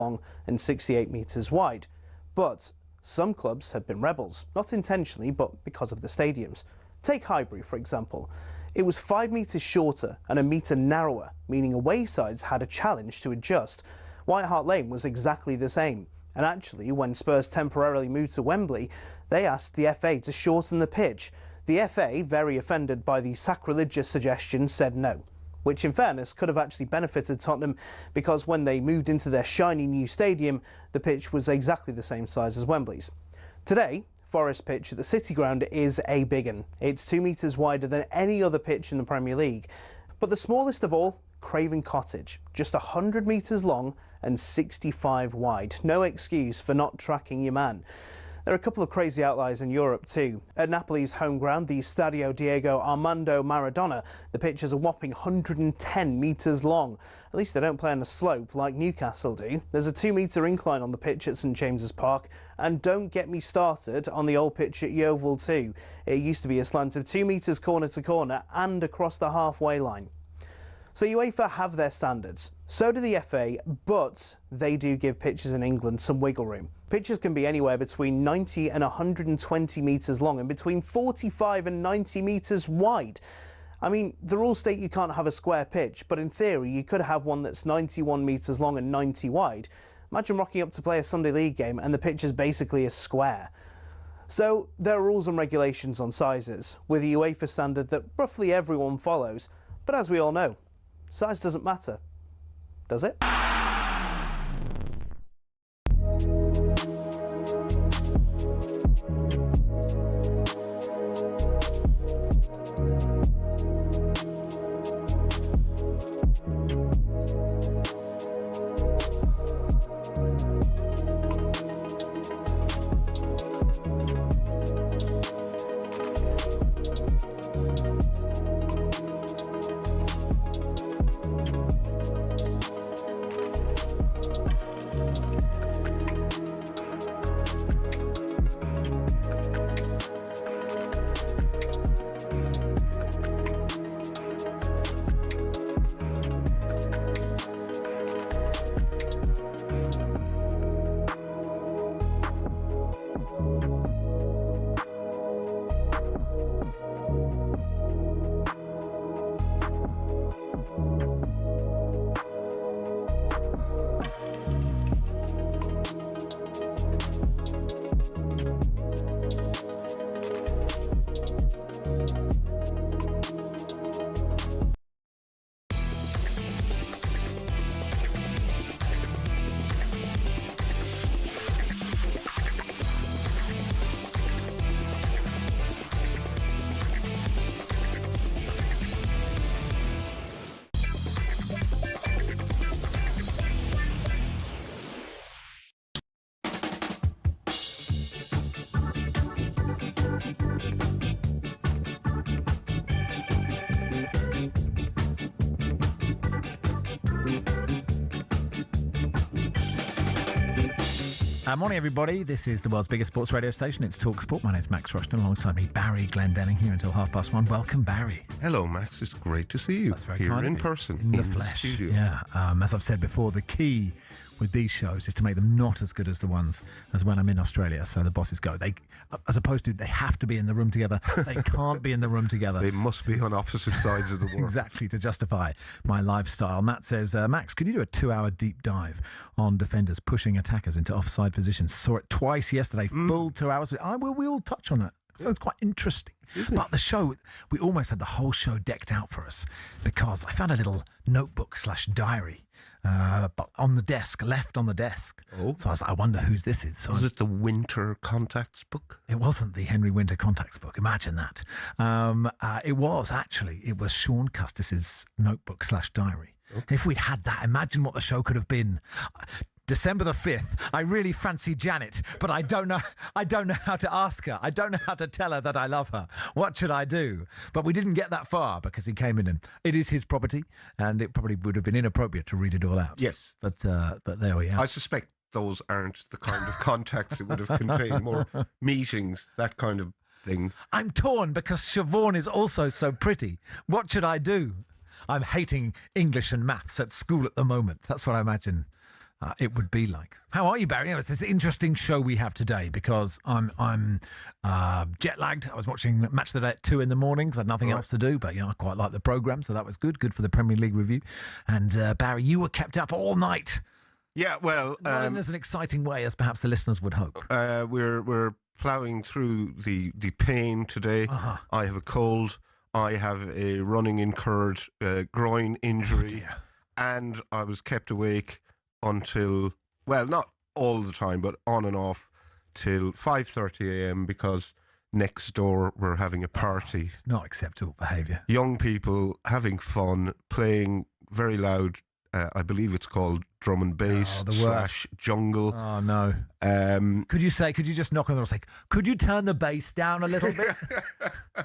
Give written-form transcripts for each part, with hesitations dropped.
long and 68 metres wide. But some clubs have been rebels, not intentionally, but because of the stadiums. Take Highbury, for example. It was 5 metres shorter and a metre narrower, meaning away sides had a challenge to adjust. White Hart Lane was exactly the same. And actually, when Spurs temporarily moved to Wembley, they asked the FA to shorten the pitch. The FA, very offended by the sacrilegious suggestion, said no, which in fairness could have actually benefited Tottenham, because when they moved into their shiny new stadium, the pitch was exactly the same size as Wembley's. Today, Forest pitch at the City Ground is a big one. It's 2 metres wider than any other pitch in the Premier League. But the smallest of all, Craven Cottage, just 100 metres long and 65 wide. No excuse for not tracking your man. There are a couple of crazy outliers in Europe too. At Napoli's home ground, the Stadio Diego Armando Maradona, the pitch is a whopping 110 metres long. At least they don't play on a slope like Newcastle do. There's a 2-metre incline on the pitch at St James's Park. And don't get me started on the old pitch at Yeovil too. It used to be a slant of 2 metres corner to corner and across the halfway line. So UEFA have their standards, so do the FA, but they do give pitches in England some wiggle room. Pitches can be anywhere between 90 and 120 metres long and between 45 and 90 metres wide. I mean, the rules state you can't have a square pitch, but in theory you could have one that's 91 metres long and 90 wide. Imagine rocking up to play a Sunday League game and the pitch is basically a square. So there are rules and regulations on sizes, with a UEFA standard that roughly everyone follows, but as we all know, size doesn't matter, does it? Morning, everybody. This is the world's biggest sports radio station. It's talkSPORT. My name's Max Rushden. Alongside me, Barry Glendenning, here until 1:30. Welcome, Barry. Hello, Max. It's great to see you. That's very here kind in of you. person, in the flesh. The studio. Yeah. As I've said before, the key with these shows is to make them not as good as the ones as when I'm in Australia. So the bosses go. They, as opposed to, they have to be in the room together. They can't be in the room together. They must be on opposite sides of the world. Exactly, to justify my lifestyle. Matt says, Max, could you do a 2-hour deep dive on defenders pushing attackers into offside positions? Saw it twice yesterday, full 2 hours. We will touch on that. So it's quite interesting. But the show, we almost had the whole show decked out for us because I found a little notebook/diary but on the desk, left on the desk. Oh. So I was like, I wonder whose this is. So Was it the Winter Contacts book? It wasn't the Henry Winter Contacts book. Imagine that. It was Sean Custis's notebook/diary. Okay. If we'd had that, imagine what the show could have been. December the 5th, I really fancy Janet, but I don't know how to ask her. I don't know how to tell her that I love her. What should I do? But we didn't get that far because he came in and it is his property and it probably would have been inappropriate to read it all out. Yes. But there we are. I suspect those aren't the kind of contacts it would have contained, more meetings, that kind of thing. I'm torn because Siobhan is also so pretty. What should I do? I'm hating English and maths at school at the moment. That's what I imagine it would be like. How are you, Barry? It's this interesting show we have today because I'm jet lagged. I was watching Match of the Day at 2 in the morning because I had nothing else to do, but I quite like the programme, so that was good for the Premier League review. And Barry, you were kept up all night. Yeah, well, not in as an exciting way as perhaps the listeners would hope. We're ploughing through the pain today. I have a cold. I have a running incurred groin injury. Oh dear. And I was kept awake until, well, not all the time, but on and off till 5:30 a.m. because next door we're having a party. It's not acceptable behaviour. Young people having fun, playing very loud. I believe it's called drum and bass / jungle. Oh no! Could you just knock on the door and say, could you turn the bass down a little bit?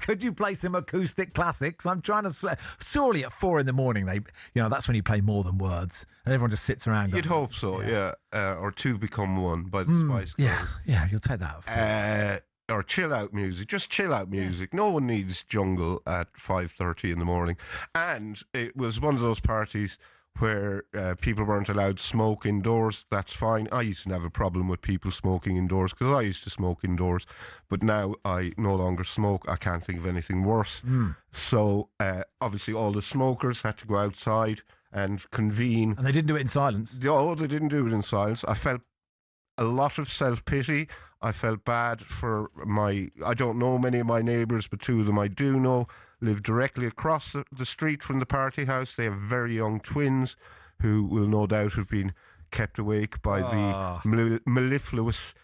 Could you play some acoustic classics? I'm trying to. Surely at 4 in the morning, that's when you play more than words, and everyone just sits around. You'd hope so, yeah. Or two become one by the Spice Girls. Yeah, you'll take that. Or chill out music, just chill out music. No one needs jungle at 5:30 in the morning. And it was one of those parties where people weren't allowed to smoke indoors. That's fine. I used to have a problem with people smoking indoors because I used to smoke indoors, but now I no longer smoke. I can't think of anything worse. So obviously all the smokers had to go outside and convene. And they didn't do it in silence. No, they didn't do it in silence. I felt a lot of self-pity. I felt bad for I don't know many of my neighbours, but two of them I do know live directly across the street from the party house. They have very young twins who will no doubt have been kept awake by the mellifluous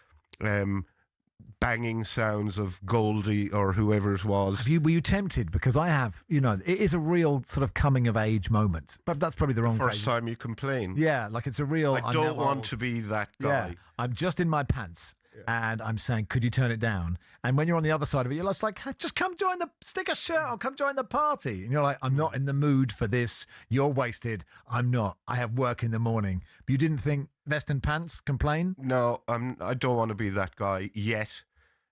banging sounds of Goldie or whoever it was. Were you tempted? Because I have, it is a real sort of coming of age moment. But that's probably the wrong First time you complain. Yeah, like it's a real... I don't want to be that guy. Yeah, I'm just in my pants. And I'm saying, could you turn it down? And when you're on the other side of it, you're just like, hey, just come stick a shirt on, come join the party. And you're like, I'm not in the mood for this. You're wasted. I'm not. I have work in the morning. But you didn't think vest and pants, complain? No, I don't want to be that guy yet.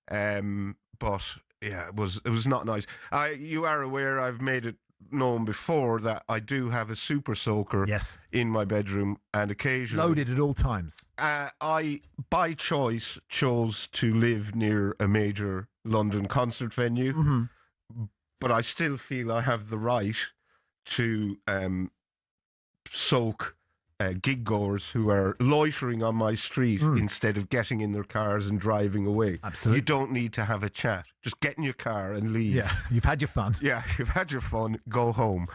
But yeah, it was not nice. You are aware I've made it known before that I do have a super soaker in my bedroom, and occasionally loaded at all times. I by choice chose to live near a major London concert venue, but I still feel I have the right to soak gig goers who are loitering on my street instead of getting in their cars and driving away. Absolutely. You don't need to have a chat. Just get in your car and leave. Yeah, you've had your fun. Yeah, you've had your fun. Go home.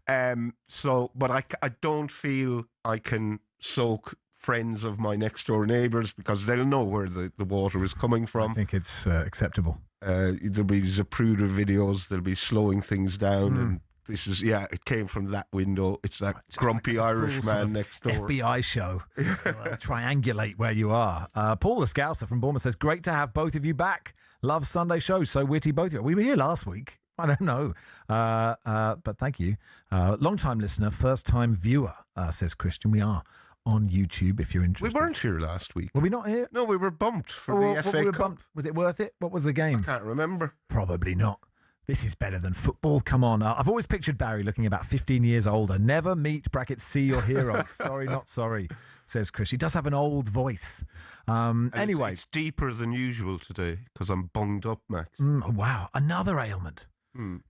But I don't feel I can soak friends of my next door neighbours because they'll know where the water is coming from. I think it's acceptable. There'll be Zapruder videos. They'll be slowing things down and this is, it came from that window. It's that grumpy Irish man next door. FBI show. Triangulate where you are. Paul the Scouser from Bournemouth says, great to have both of you back. Love Sunday show. So witty, both of you. We were here last week. I don't know. But thank you. Long-time listener, first-time viewer, says Christian. We are on YouTube if you're interested. We weren't here last week. Were we not here? No, we were bumped for the FA Cup. Bumped. Was it worth it? What was the game? I can't remember. Probably not. This is better than football. Come on. I've always pictured Barry looking about 15 years older. Never meet, see your heroes. Sorry, not sorry, says Chris. He does have an old voice. Anyway. It's deeper than usual today because I'm bunged up, Max. Wow. Another ailment.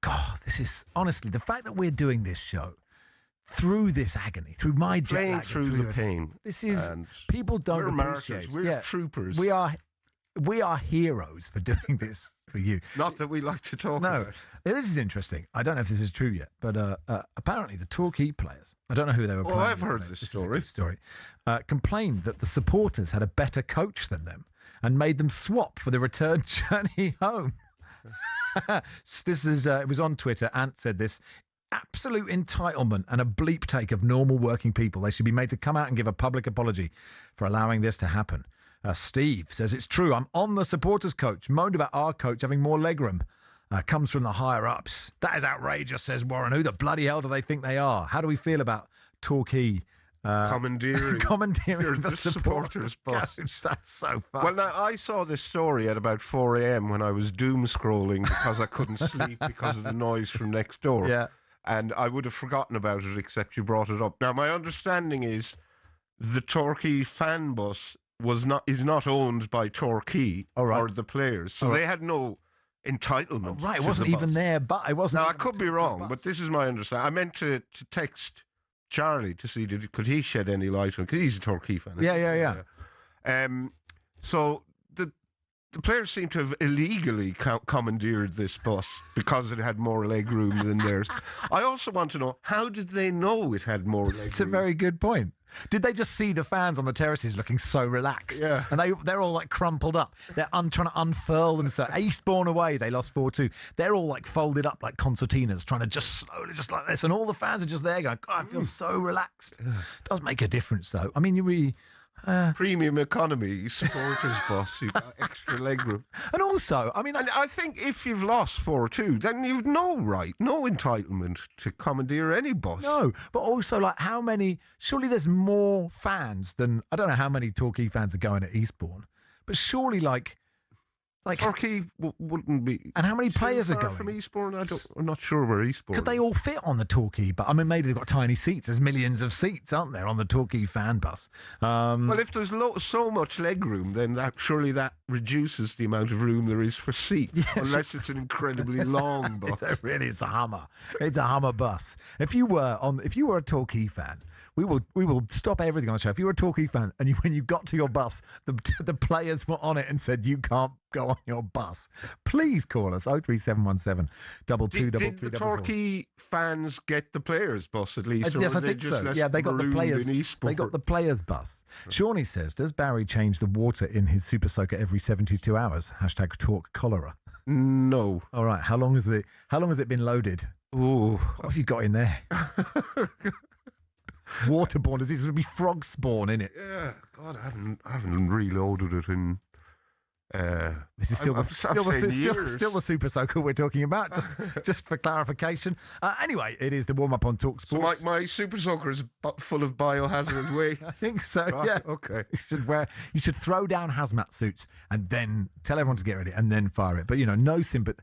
God, this is, honestly, the fact that we're doing this show through this agony, through my jet playing lag, through the pain. This is, people don't appreciate. We're troopers. We are heroes for doing this for you. Not that we like to talk about. No, this is interesting. I don't know if this is true yet, but apparently the Torquay players, I don't know who they were playing. I've heard this story. Complained that the supporters had a better coach than them and made them swap for the return journey home. This is it was on Twitter. Ant said this. Absolute entitlement and a bleep take of normal working people. They should be made to come out and give a public apology for allowing this to happen. Steve says, it's true. I'm on the supporters coach. Moaned about our coach having more legroom. Comes from the higher ups. That is outrageous, says Warren. Who the bloody hell do they think they are? How do we feel about Torquay commandeering the supporters bus? That's so fun. Well, now, I saw this story at about 4 a.m. when I was doom scrolling because I couldn't sleep because of the noise from next door. Yeah. And I would have forgotten about it except you brought it up. Now, my understanding is the Torquay fan bus is not owned by Torquay or the players, so they had no entitlement. Right, it wasn't even there, but it wasn't. Now, I could be wrong, but this is my understanding. I meant to text Charlie to see could he shed any light on, because he's a Torquay fan. Yeah. So the players seem to have illegally commandeered this bus because it had more leg room than theirs. I also want to know, how did they know it had more leg room? It's a very good point. Did they just see the fans on the terraces looking so relaxed? Yeah. And they're all like crumpled up. They're trying to unfurl themselves. Eastbourne away, they lost 4-2. They're all like folded up like concertinas, trying to just slowly, just like this. And all the fans are just there going, God, I feel so relaxed. Does make a difference, though. I mean, you really... Premium economy supporters bus, you got extra legroom. And also, I mean... And I think if you've lost 4-2, then you've no right, no entitlement to commandeer any bus. No, but also, like, how many... Surely there's more fans than... I don't know how many Torquay fans are going at Eastbourne, but surely, like Torquay wouldn't be... And how many players are far going? from Eastbourne? I'm not sure where Eastbourne Could they all fit on the Torquay? But I mean, maybe they've got tiny seats. There's millions of seats, aren't there, on the Torquay fan bus? Well, if there's so much leg room, then surely that reduces the amount of room there is for seats, unless it's an incredibly long bus. It's a Hummer. It's a Hummer bus. If you were a Torquay fan, we will stop everything on the show. If you were a Torquay fan and when you got to your bus, the players were on it and said you can't go on your bus, please call us 03717 Did the Torquay fans get the players' bus at least? Yes, I think so. Yeah, they got the players. They got the players' bus. Shawnee says, "Does Barry change the water in his Super Soaker every 72 hours?" Hashtag talk cholera. No. All right. How long has it been loaded? Oh, what have you got in there? Waterborne. Is it going to be frog spawn in it? Yeah. God, I haven't reloaded it in. This is still the Super Soaker we're talking about, just for clarification. Anyway, it is the warm-up on talkSPORT. So my Super Soaker is full of biohazard waste. I think so, right, yeah. Okay. You should throw down hazmat suits and then tell everyone to get ready and then fire it. But, no sympathy.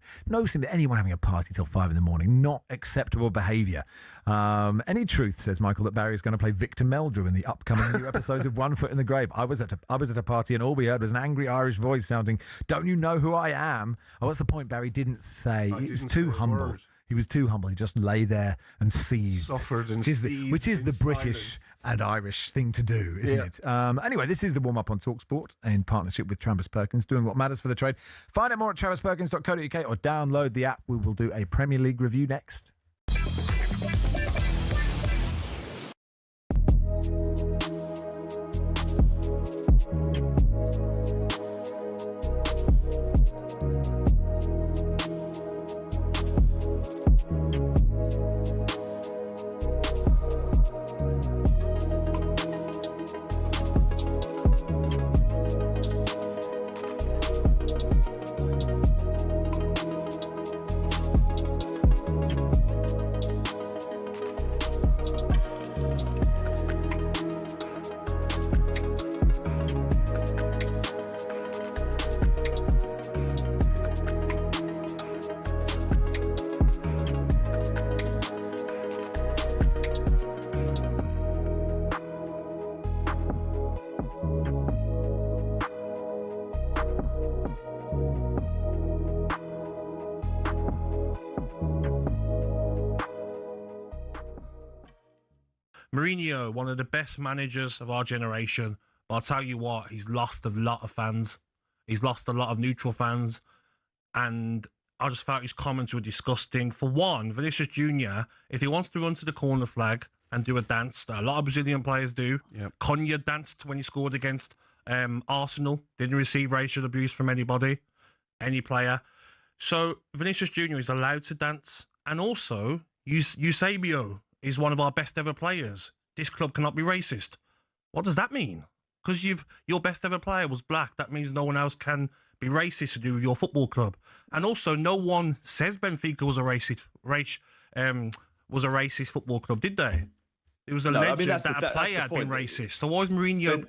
Anyone having a party till 5 a.m, not acceptable behaviour. Any truth, says Michael, that Barry is going to play Victor Meldrew in the upcoming new episodes of One Foot in the Grave. I was at a party and all we heard was an angry Irish voice sounding, "Don't you know who I am?" Oh, what's the point? Barry didn't say. He was too humble. He was too humble. He just lay there and seethed. Suffered and which is the British and Irish thing to do, isn't it? Anyway, this is the warm-up on talkSPORT in partnership with Travis Perkins, doing what matters for the trade. Find out more at travisperkins.co.uk or download the app. We will do a Premier League review next. Mourinho, one of the best managers of our generation, but I'll tell you what, he's lost a lot of fans. He's lost a lot of neutral fans, and I just felt his comments were disgusting. For one, Vinicius Jr., if he wants to run to the corner flag and do a dance that a lot of Brazilian players do, Cunha danced when he scored against Arsenal, didn't receive racial abuse from any player. So Vinicius Jr. is allowed to dance, and also Eusebio is one of our best ever players. This club cannot be racist. What does that mean? Because your best ever player was black. That means no one else can be racist to do with your football club. And also, no one says Benfica was a racist football club, did they? It was alleged that a player had been racist. So why is Mourinho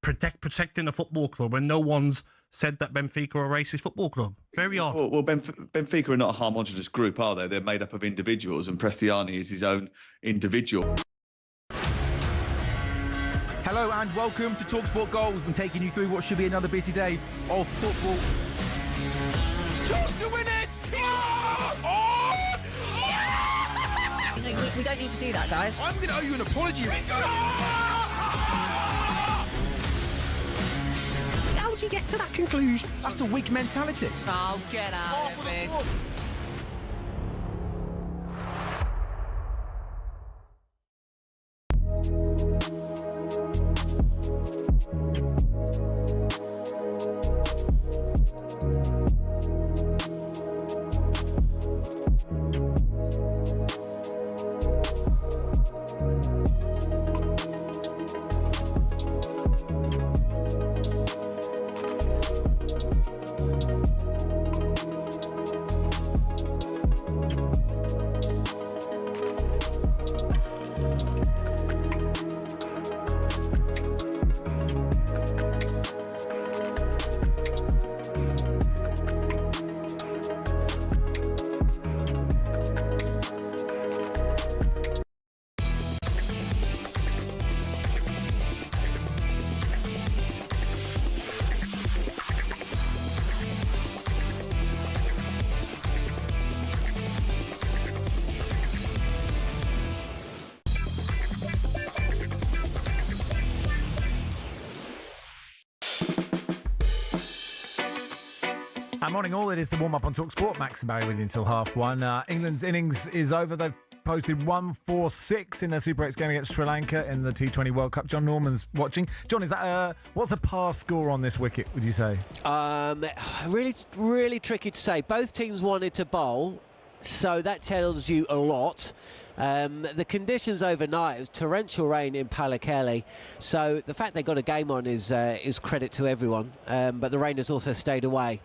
protecting a football club when no one's said that Benfica are a racist football club? Very odd. Well, Benfica are not a homogenous group, are they? They're made up of individuals, and Prestiani is his own individual. Hello and welcome to talkSPORT Goals. We're taking you through what should be another busy day of football. Chance to win it! We don't need to do that, guys. I'm going to owe you an apology. How would you get to that conclusion? That's a weak mentality. Oh, get out of it. Morning all, it is the warm-up on talkSPORT. Max and Barry with you until 1:30. England's innings is over. They've posted 1-4-6 in their Super 8 game against Sri Lanka in the T20 World Cup. John Norman's watching. John, is that what's a par score on this wicket, would you say? Really tricky to say. Both teams wanted to bowl, so that tells you a lot. The conditions overnight, it was torrential rain in Pallekele, so the fact they got a game on is credit to everyone, but the rain has also stayed away.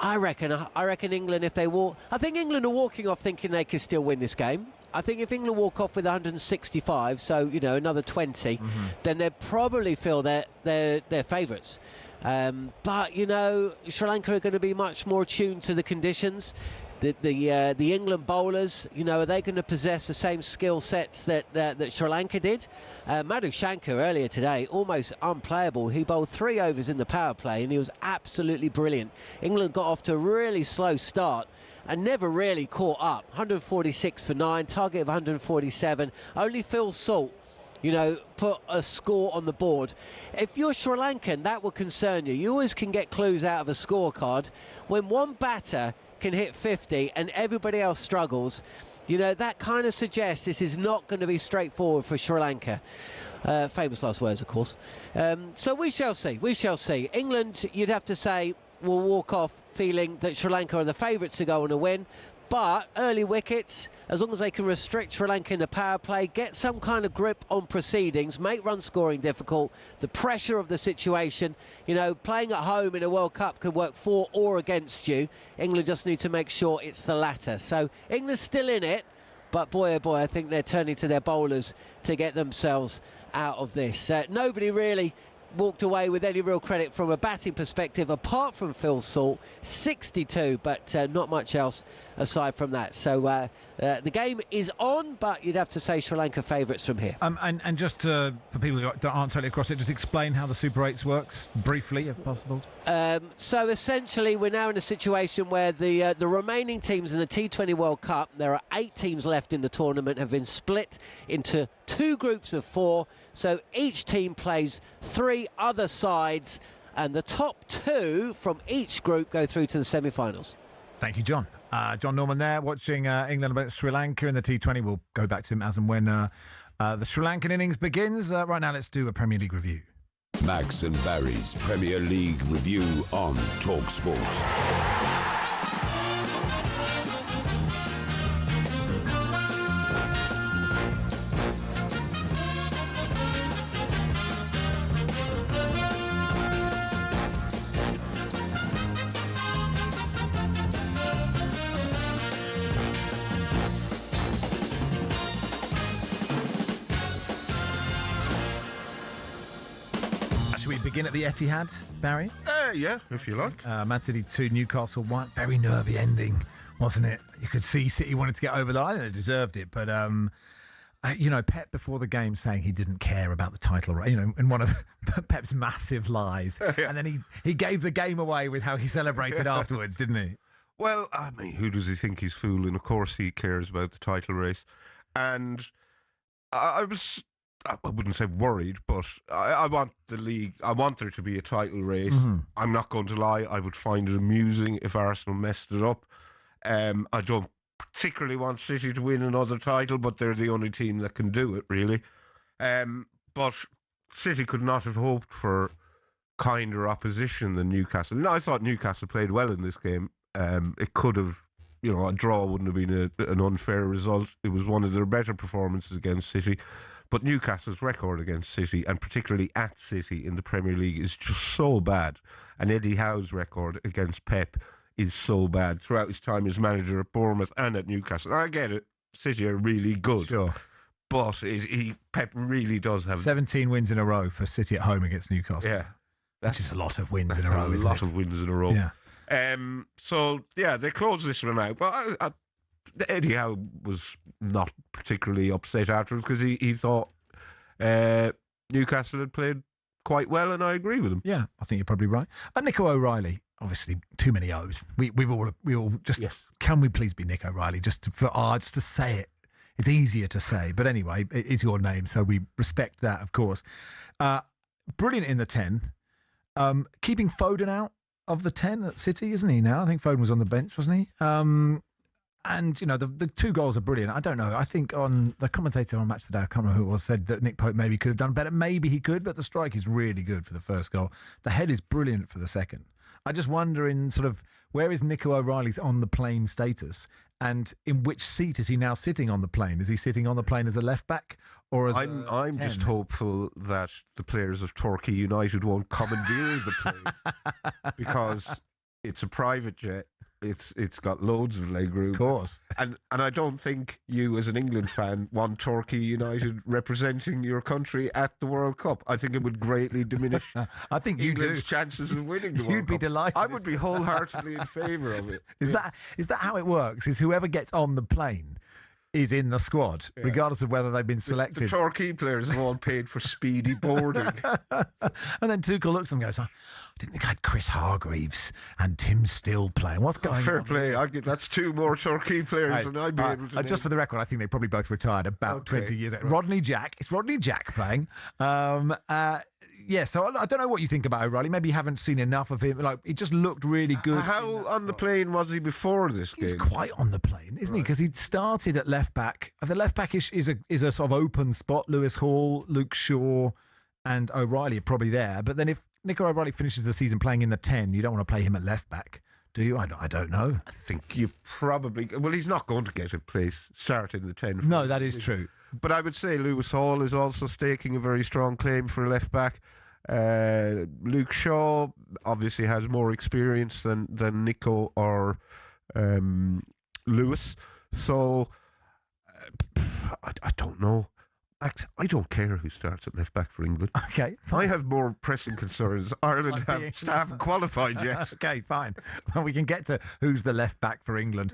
I reckon England, if they walk... I think England are walking off thinking they can still win this game. I think if England walk off with 165, so, you know, another 20, then they probably feel they're favourites. But, you know, Sri Lanka are going to be much more attuned to the conditions. The England bowlers, you know, are they going to possess the same skill sets that Sri Lanka did? Madhu Shankar earlier today, almost unplayable. He bowled 3 overs in the power play and he was absolutely brilliant. England got off to a really slow start and never really caught up. 146 for 9, target of 147. Only Phil Salt, you know, put a score on the board. If you're Sri Lankan, that will concern you. You always can get clues out of a scorecard. When one batter can hit 50 and everybody else struggles, you know, that kind of suggests this is not going to be straightforward for Sri Lanka. Famous last words, of course. So we shall see. England, you'd have to say, will walk off feeling that Sri Lanka are the favourites to go on a win. But early wickets, as long as they can restrict Sri Lanka in the power play, get some kind of grip on proceedings, make run scoring difficult, the pressure of the situation, you know, playing at home in a World Cup could work for or against you. England just need to make sure it's the latter. So England's still in it, but boy, oh boy, I think they're turning to their bowlers to get themselves out of this. Nobody really walked away with any real credit from a batting perspective apart from Phil Salt, 62, but not much else aside from that. So the game is on, but you'd have to say Sri Lanka favourites from here. And just for people who aren't totally across it, just explain how the Super 8s works briefly, if possible. So essentially, we're now in a situation where the remaining teams in the T20 World Cup, there are 8 teams left in the tournament, have been split into 2 groups of 4. So each team plays 3 other sides, and the top 2 from each group go through to the semi-finals. Thank you, John. John Norman there, watching England against Sri Lanka in the T20. We'll go back to him as and when the Sri Lankan innings begins. Right now, let's do a Premier League review. Max and Barry's Premier League review on talkSPORT. Begin at the Etihad, Barry? Yeah, if you like. Man City 2, Newcastle 1. Very nervy ending, wasn't it? You could see City wanted to get over the line. They deserved it, but Pep before the game saying he didn't care about the title, right? In one of Pep's massive lies. And then he gave the game away with how he celebrated afterwards, didn't he? Well, I mean, who does he think he's fooling? Of course he cares about the title race. And I wouldn't say worried, but I want the league, I want there to be a title race. Mm-hmm. I'm not going to lie, I would find it amusing if Arsenal messed it up. I don't particularly want City to win another title, but they're the only team that can do it, really. But City could not have hoped for kinder opposition than Newcastle. No, I thought Newcastle played well in this game. It could have, a draw wouldn't have been an unfair result. It was one of their better performances against City. But Newcastle's record against City, and particularly at City in the Premier League, is just so bad. And Eddie Howe's record against Pep is so bad throughout his time as manager at Bournemouth and at Newcastle. I get it, City are really good. Sure. But Pep really does have 17 wins in a row for City at home against Newcastle. Yeah. Which is a lot of wins in a row, isn't it? A lot of wins in a row. Yeah. They closed this one out. But Eddie Howe was not particularly upset afterwards because he thought Newcastle had played quite well, and I agree with him. Yeah, I think you're probably right. And Nico O'Reilly, obviously too many O's. We all just Can we please be Nick O'Reilly just to say it? It's easier to say, but anyway, it is your name, so we respect that, of course. Brilliant in the 10. Keeping Foden out of the 10 at City, isn't he now? I think Foden was on the bench, wasn't he? And, the 2 goals are brilliant. I don't know. I think on the commentator on Match Today, I can't remember who it was, said that Nick Pope maybe could have done better. Maybe he could, but the strike is really good for the first goal. The head is brilliant for the second. I just wonder where is Nico O'Reilly's on the plane status, and in which seat is he now sitting on the plane? Is he sitting on the plane as a left back or as I'm just hopeful that the players of Torquay United won't commandeer the plane because it's a private jet. It's got loads of legroom. Of course. And I don't think you, as an England fan, want Torquay United representing your country at the World Cup. I think it would greatly diminish I think England's chances of winning the World Cup. You'd be delighted. I would be wholeheartedly in favour of it. Is that how it works? Is whoever gets on the plane is in the squad, regardless of whether they've been selected. The Torquay players have all paid for speedy boarding. And then Tuchel looks at them and goes, I didn't think I had Chris Hargreaves and Tim Still playing. What's going on? Fair play. That's 2 more Torquay players than I'd be able to just for the record, I think they probably both retired about 20 years ago. Rodney Jack. It's Rodney Jack playing. So I don't know what you think about O'Reilly. Maybe you haven't seen enough of him. Like, he just looked really good. How on the plane was he before this game? He's quite on the plane, isn't he? Because he started at left back. The left back is a sort of open spot. Lewis Hall, Luke Shaw, and O'Reilly are probably there. But then if Nico O'Reilly finishes the season playing in the 10, you don't want to play him at left back, do you? I don't know. I think you probably... Well, he's not going to get a place start in the 10. No, that is true. But I would say Lewis Hall is also staking a very strong claim for a left back. Luke Shaw obviously has more experience than Nico or Lewis. So I don't know. I don't care who starts at left back for England. Okay, fine. I have more pressing concerns. Ireland haven't qualified yet. Okay, fine. Well, we can get to who's the left back for England.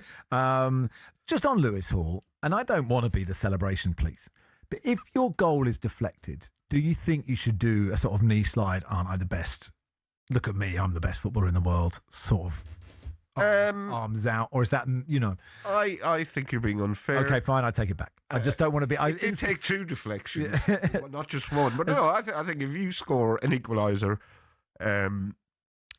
Just on Lewis Hall, and I don't want to be the celebration police, but if your goal is deflected, do you think you should do a sort of knee slide? Aren't I the best? Look at me, I'm the best footballer in the world. Sort of arms out, or is that I think you're being unfair. Okay, fine, I take it back. I just don't want to be. It did take 2 deflections, not just one. But no, I think if you score an equaliser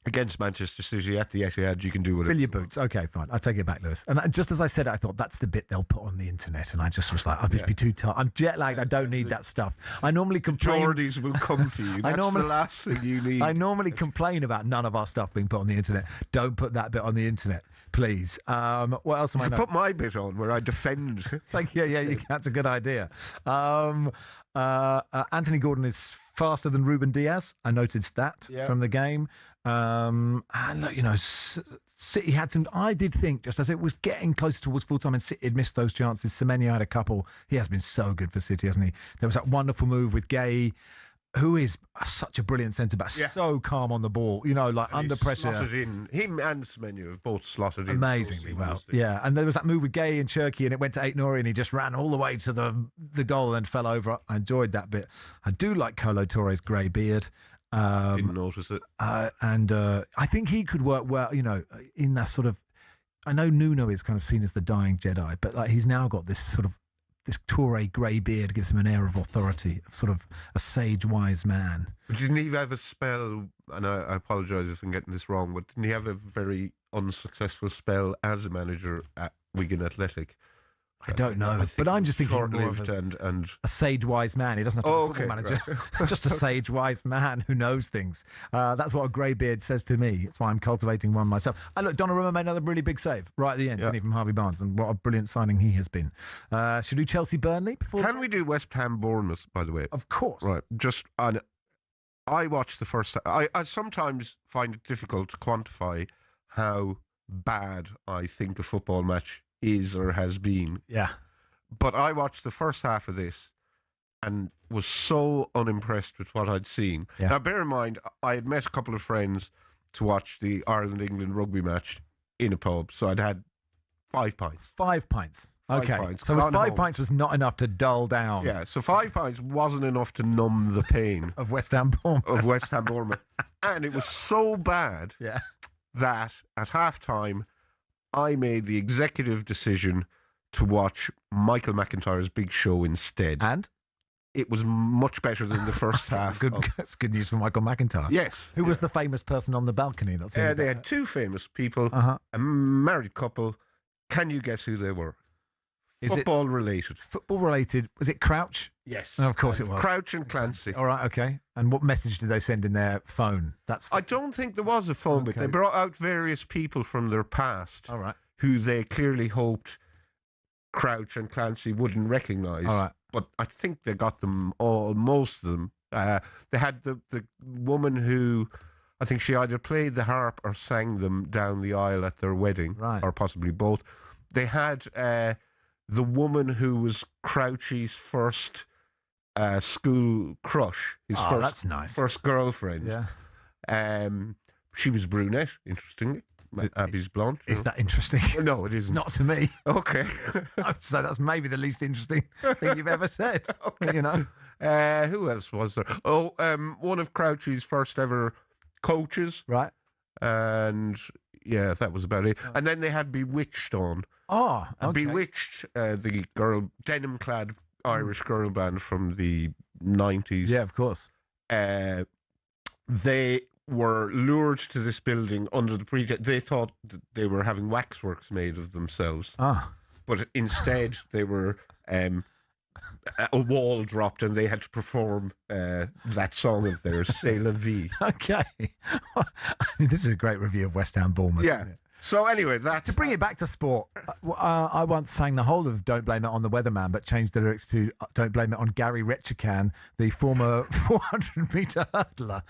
against Manchester City at the Etihad, you can do whatever. Fill your boots. Okay, fine. I take it back, Lewis. And just as I said, I thought that's the bit they'll put on the internet, and I just was like, I'll just be too tired. I'm jet lagged. I don't need that stuff. I normally complain. Geordies will come for you. That's the last thing you need. I normally complain about none of our stuff being put on the internet. Don't put that bit on the internet, please. What else am I? Put my bit on where I defend. That's a good idea. Anthony Gordon is faster than Ruben Diaz. I noticed that from the game. And look, City had some. I did think just as it was getting closer towards full time and City had missed those chances. Semenyo had a couple. He has been so good for City, hasn't he? There was that wonderful move with Gay, who is such a brilliant centre-back, so calm on the ball, you know, like under pressure. Slotted in. Him and Semenyo have both slotted in. Amazingly well. Yeah, and there was that move with Gay and Cherky, and it went to Aït-Nouri, and he just ran all the way to the goal and fell over. I enjoyed that bit. I do like Kolo Touré's grey beard. Didn't notice it. And I think he could work well, you know, in that sort of... I know Nuno is kind of seen as the dying Jedi, but like he's now got this sort of... This Touré grey beard gives him an air of authority, of sort of a sage, wise man. But didn't he have a spell, and I apologise if I'm getting this wrong, but didn't he have a very unsuccessful spell as a manager at Wigan Athletic? I don't know, but I'm just thinking more of a sage, wise man. He doesn't have to be a football manager. Right. Just a sage, wise man who knows things. That's what a grey beard says to me. That's why I'm cultivating one myself. And look, Donnarumma made another really big save right at the end, didn't he, from Harvey Barnes, and what a brilliant signing he has been. Should we do Chelsea-Burnley before? Can we do West Ham-Bournemouth, by the way? Of course. Right, I watched the first... I sometimes find it difficult to quantify how bad I think a football match is or has been. Yeah. But I watched the first half of this and was so unimpressed with what I'd seen. Yeah. Now, bear in mind, I had met a couple of friends to watch the Ireland-England rugby match in a pub, so I'd had 5 pints. 5 pints. Okay. So 5 pints was not enough to dull down. Yeah, so 5 pints wasn't enough to numb the pain of West Ham Bournemouth. And it was so bad that at half-time, I made the executive decision to watch Michael McIntyre's Big Show instead. And? It was much better than the first half. That's good news for Michael McIntyre. Yes. Who was the famous person on the balcony? They had 2 famous people, a married couple. Can you guess who they were? Football related. Football related. Was it Crouch? Yes. Oh, of course it was. Crouch and Clancy. All right, okay. And what message did they send in their phone? I don't think there was a phone, but they brought out various people from their past. All right. Who they clearly hoped Crouch and Clancy wouldn't recognise. All right. But I think they got them all, most of them. They had the woman who, I think she either played the harp or sang them down the aisle at their wedding, or possibly both. They had the woman who was Crouchy's first school crush, his that's nice. first girlfriend. Yeah. She was brunette, interestingly. Abby's blonde. Is that interesting? No, it isn't. Not to me. Okay. So that's maybe the least interesting thing you've ever said. Okay. You know. Who else was there? Oh, one of Crouchy's first ever coaches. Right. And yeah, that was about it. And then they had Bewitched on. Oh, okay. And Bewitched, the denim-clad Irish girl band from the 90s. Yeah, of course. They were lured to this building under the pretext they thought that they were having waxworks made of themselves. But instead they were a wall dropped and they had to perform that song of theirs, C'est la vie. Okay. I mean, this is a great review of West Ham Bournemouth, isn't it? So anyway, to bring it back to sport, I once sang the whole of Don't Blame It on the Weatherman, but changed the lyrics to Don't Blame It on Gary Retchakan, the former 400-metre hurdler.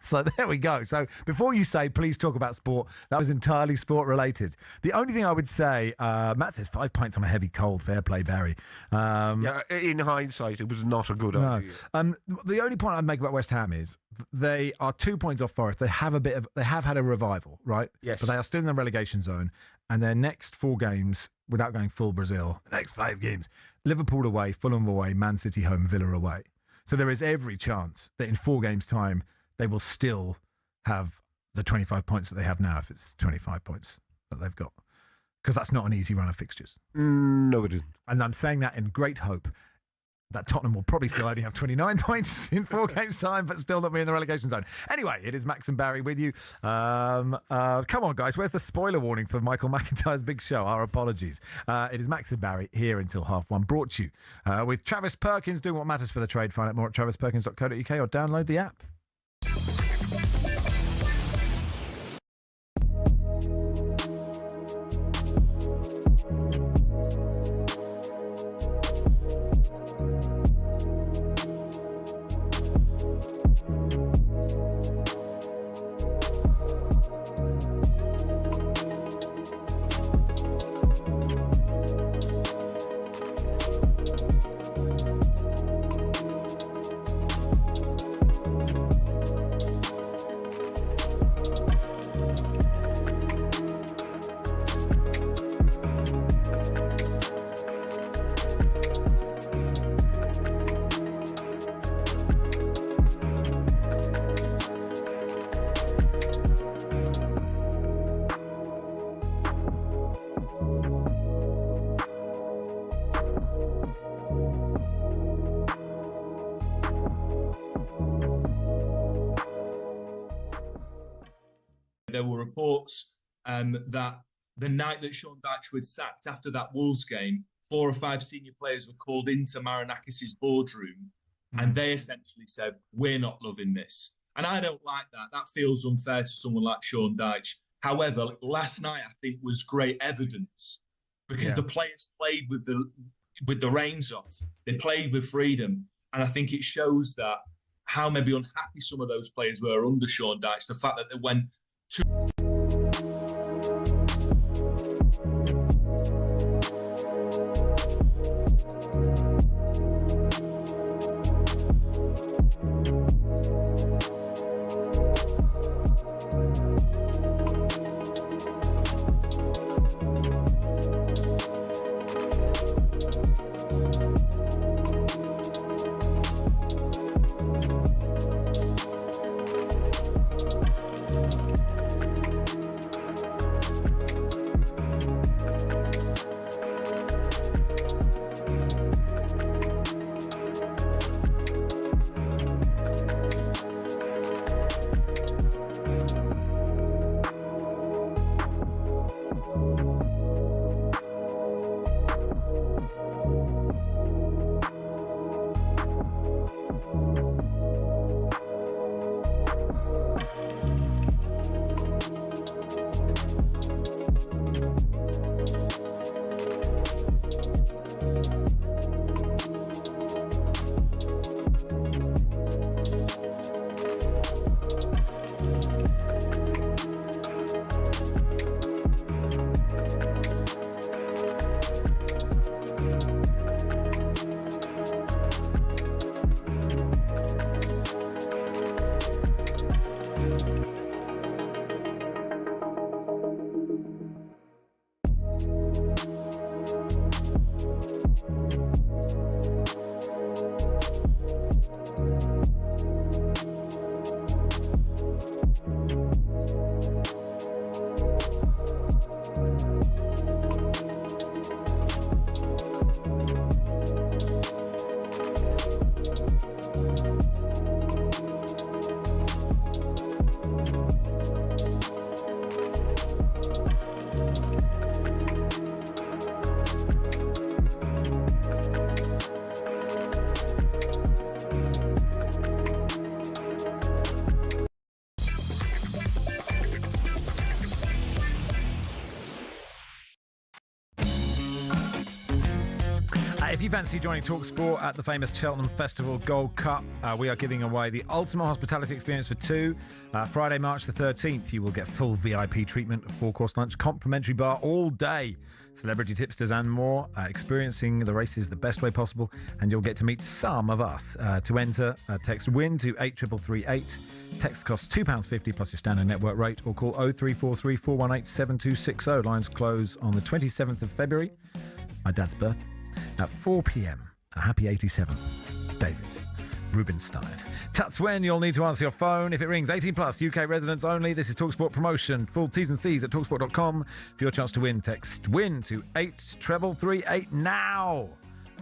So there we go. So before you say, please talk about sport, that was entirely sport-related. The only thing I would say, Matt says 5 pints on a heavy cold. Fair play, Barry. In hindsight, it was not a good idea. The only point I'd make about West Ham is they are 2 points off Forest. They have had a revival, right? Yes. But they are still in the relegation zone, and their next 4 games, without going full Brazil, the next 5 games, Liverpool away, Fulham away, Man City home, Villa away. So there is every chance that in 4 games' time, they will still have the 25 points that they have now, if it's 25 points that they've got. Because that's not an easy run of fixtures. No, it isn't. And I'm saying that in great hope that Tottenham will probably still only have 29 points in 4 games' time, but still not be in the relegation zone. Anyway, it is Max and Barry with you. Come on, guys. Where's the spoiler warning for Michael McIntyre's Big Show? Our apologies. It is Max and Barry here until 1:30, brought to you with Travis Perkins doing what matters for the trade. Find out more at travisperkins.co.uk or download the app. There were reports that the night that Sean Dyche was sacked after that Wolves game, 4 or 5 senior players were called into Marinakis' boardroom, and they essentially said, "We're not loving this." And I don't like that. That feels unfair to someone like Sean Dyche. However, last night I think was great evidence because the players played with the reins off. They played with freedom, and I think it shows that how maybe unhappy some of those players were under Sean Dyche. The fact that they went to If you fancy joining talkSPORT at the famous Cheltenham Festival Gold Cup, we are giving away the ultimate hospitality experience for 2. Friday, March the 13th, you will get full VIP treatment, a 4-course lunch, complimentary bar all day, celebrity tipsters and more, experiencing the races the best way possible, and you'll get to meet some of us. To enter, text WIN to 83338. Text costs £2.50 plus your standard network rate, or call 0343 418 7260. Lines close on the 27th of February, my dad's birthday, at 4 p.m. A happy 87. David Rubinstein. That's when you'll need to answer your phone. If it rings, 18 plus, UK residents only. This is talkSPORT promotion. Full T's and C's at talksport.com. For your chance to win, text WIN to 83338 now.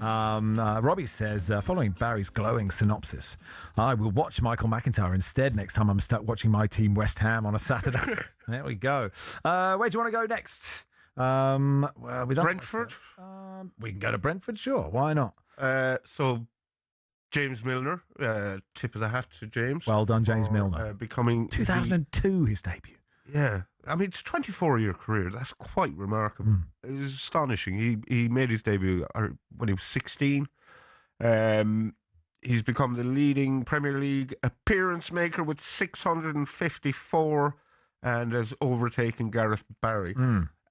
Robbie says, following Barry's glowing synopsis, I will watch Michael McIntyre instead next time I'm stuck watching my team West Ham on a Saturday. There we go. Where do you want to go next? Brentford? We can go to Brentford, sure. Why not? So, James Milner, tip of the hat to James. Well done, James Milner. Becoming 2002, his debut. Yeah. I mean, it's a 24-year career. That's quite remarkable. It was astonishing. He made his debut when he was 16. He's become the leading Premier League appearance maker with 654 and has overtaken Gareth Barry.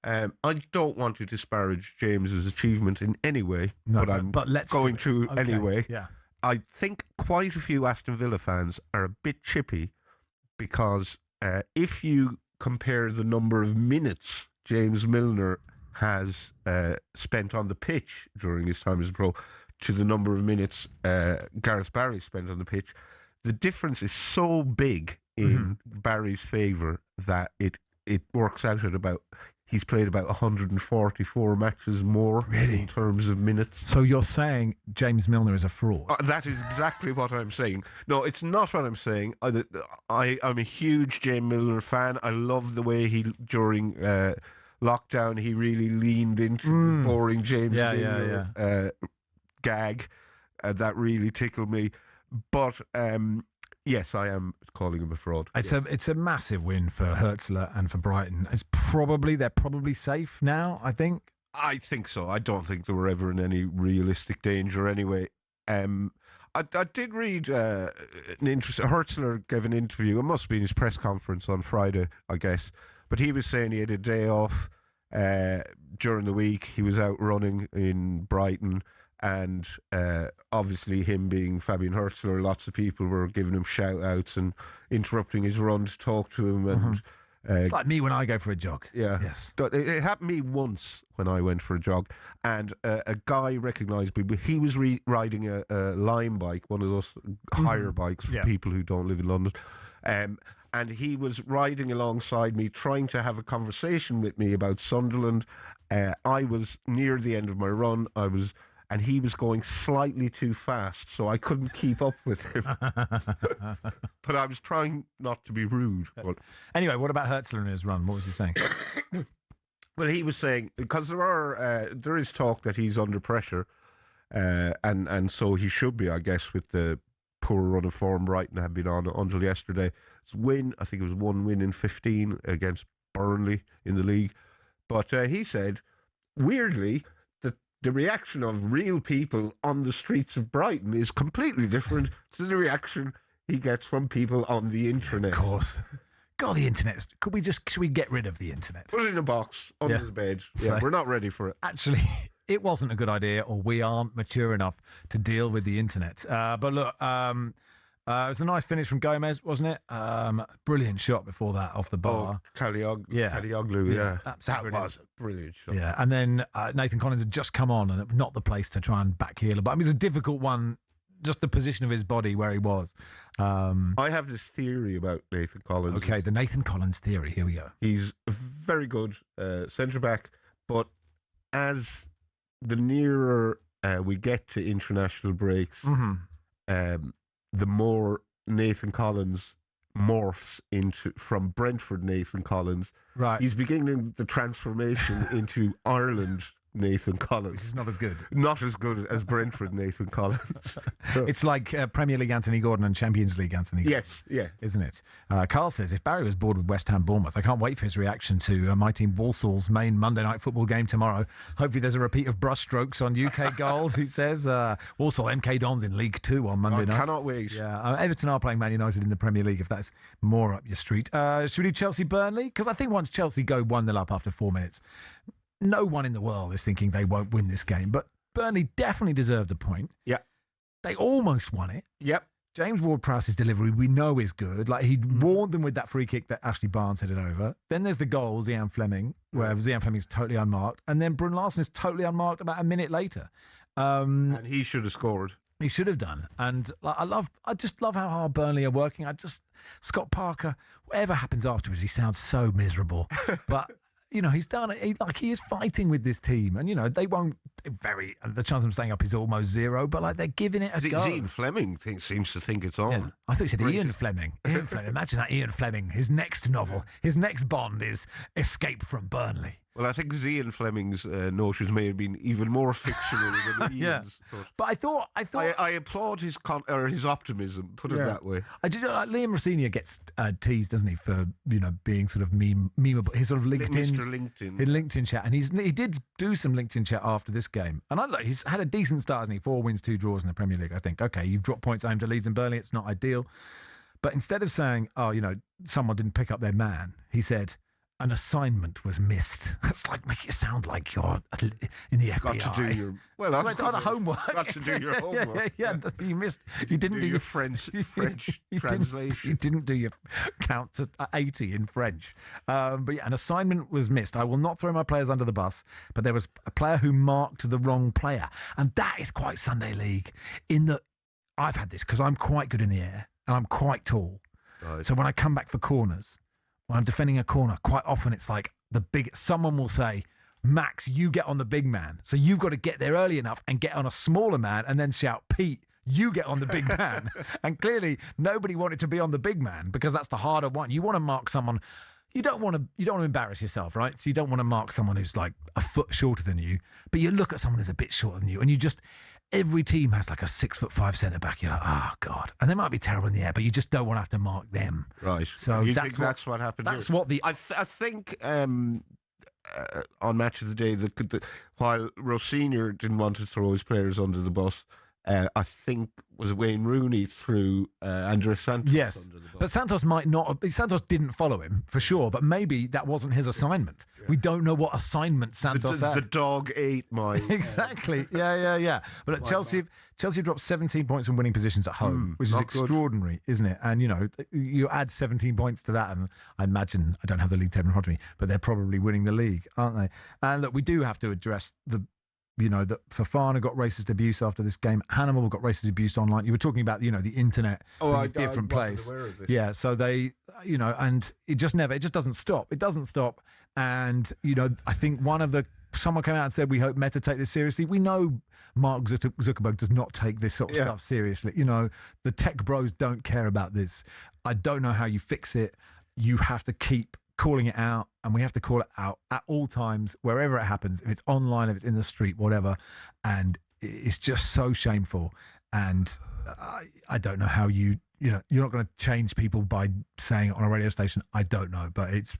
I don't want to disparage James's achievement in any way, but let's going to anyway. Yeah. I think quite a few Aston Villa fans are a bit chippy because if you compare the number of minutes James Milner has spent on the pitch during his time as a pro to the number of minutes Gareth Barry spent on the pitch, the difference is so big in Barry's favour that it works out at about he's played about 144 matches more in terms of minutes. So you're saying James Milner is a fraud? That is exactly what I'm saying. No, it's not what I'm saying. I'm a huge James Milner fan. I love the way during lockdown, he really leaned into the boring James Milner gag. That really tickled me. But yes, I am calling him a fraud. It's a massive win for Hertzler and for Brighton. They're probably safe now, I think. I think so. I don't think they were ever in any realistic danger anyway. I did read an interesting... Hertzler gave an interview. It must be in his press conference on Friday, I guess. But he was saying he had a day off during the week. He was out running in Brighton. And obviously him being Fabian Hertzler, lots of people were giving him shout-outs and interrupting his run to talk to him. And it's like me when I go for a jog. Yeah. Yes. It happened to me once when I went for a jog, and a guy recognised me, but he was riding a Lime bike, one of those hire bikes for people who don't live in London. And he was riding alongside me, trying to have a conversation with me about Sunderland. I was near the end of my run. And he was going slightly too fast, so I couldn't keep up with him. But I was trying not to be rude. But anyway, what about Hertzler and his run? What was he saying? Well, he was saying, because there is talk that he's under pressure, and so he should be, I guess, with the poor run of form Brighton had been on until yesterday. I think it was 1 win in 15 against Burnley in the league. But he said, weirdly, the reaction of real people on the streets of Brighton is completely different to the reaction he gets from people on the internet. Of course. God, the internet. Should we get rid of the internet? Put it in a box under the bed. Yeah, we're not ready for it. Actually, it wasn't a good idea, or we aren't mature enough to deal with the internet. But look, it was a nice finish from Gomez, wasn't it? Brilliant shot before that off the bar. Kalioglu, that was a brilliant shot. Yeah, and then Nathan Collins had just come on, and not the place to try and back heel. But it was a difficult one, just the position of his body where he was. I have this theory about Nathan Collins. Okay, the Nathan Collins theory. Here we go. He's a very good centre back, but as the nearer we get to international breaks, the more Nathan Collins morphs from Brentford Nathan Collins. Right. He's beginning the transformation into Ireland Nathan Collins. Which is not as good. Not as good as Brentford Nathan Collins. It's like Premier League Anthony Gordon and Champions League Anthony Gordon. Yes, yeah. Isn't it? Carl says, if Barry was bored with West Ham Bournemouth, I can't wait for his reaction to my team Walsall's main Monday night football game tomorrow. Hopefully there's a repeat of brushstrokes on UK Gold, he says. Walsall MK Dons in League 2 on Monday night. I cannot wait. Yeah, Everton are playing Man United in the Premier League, if that's more up your street. Should we do Chelsea-Burnley? Because I think once Chelsea go 1-0 up after 4 minutes, no one in the world is thinking they won't win this game, but Burnley definitely deserved a point. Yeah. They almost won it. Yep. James Ward-Prowse's delivery, we know, is good. Like, he warned them with that free kick that Ashley Barnes headed over. Then there's the goal, Zian Fleming, where Zian Fleming's totally unmarked. And then Brun Larson is totally unmarked about a minute later. And he should have scored. He should have done. And I just love how hard Burnley are working. Scott Parker, whatever happens afterwards, he sounds so miserable. But... you know, he's done it. He is fighting with this team, and you know they won't. The chance of them staying up is almost zero. But they're giving it a go. Ian Fleming seems to think it's on. Yeah. I thought he said Ian Fleming. Ian Fleming. Imagine that, Ian Fleming. His next novel, his next Bond is Escape from Burnley. Well, I think Ian Fleming's notions may have been even more fictional than Ian's. Yeah. But I thought I applaud his optimism. Put it that way. I did like Liam Rossini gets teased, doesn't he, for being sort of memeable. His sort of LinkedIn, Mr. LinkedIn, his LinkedIn chat, and he did do some LinkedIn chat after this game, and he's had a decent start, hasn't he? 4 wins, 2 draws in the Premier League. I think okay, you've dropped points home to Leeds and Burnley. It's not ideal, but instead of saying, someone didn't pick up their man, he said, an assignment was missed. That's like making it sound like you're in the FBI. Got to do your it's on the homework. Got to do your homework. Yeah. You missed. You didn't do your French translation. You didn't do your count to 80 in French. But yeah, an assignment was missed. I will not throw my players under the bus, but there was a player who marked the wrong player, and that is quite Sunday League. In that, I've had this because I'm quite good in the air and I'm quite tall. Right. So when I come back for corners, when I'm defending a corner, quite often it's like someone will say, Max, you get on the big man. So you've got to get there early enough and get on a smaller man and then shout, Pete, you get on the big man. And clearly nobody wanted to be on the big man because that's the harder one. You want to mark someone. You don't want to embarrass yourself, right? So you don't want to mark someone who's like a foot shorter than you, but you look at someone who's a bit shorter than you and every team has like a 6'5" centre back. You're like, oh God. And they might be terrible in the air, but you just don't want to have to mark them. Right. So that's what happened. That's here. what the... I think on Match of the Day, while Ross Senior didn't want to throw his players under the bus, I think was Wayne Rooney threw Andres Santos under the bus. But Santos might not have, Santos didn't follow him for sure, but maybe that wasn't his assignment. Yeah. We don't know what assignment Santos had. The dog ate my... Exactly. Yeah. But at Chelsea dropped 17 points from winning positions at home, which is extraordinary, isn't it? And, you add 17 points to that, and I imagine, I don't have the league table in front of me, but they're probably winning the league, aren't they? And look, we do have to address that Fofana got racist abuse after this game. Hannibal got racist abuse online. You were talking about, the internet being a different place. Yeah, so they, and it just doesn't stop. It doesn't stop. And, I think someone came out and said, we hope Meta take this seriously. We know Mark Zuckerberg does not take this sort of stuff seriously. The tech bros don't care about this. I don't know how you fix it. You have to keep calling it out, and we have to call it out at all times, wherever it happens, if it's online, if it's in the street, whatever. And it's just so shameful. And I don't know how you're not going to change people by saying it on a radio station. I don't know, but it's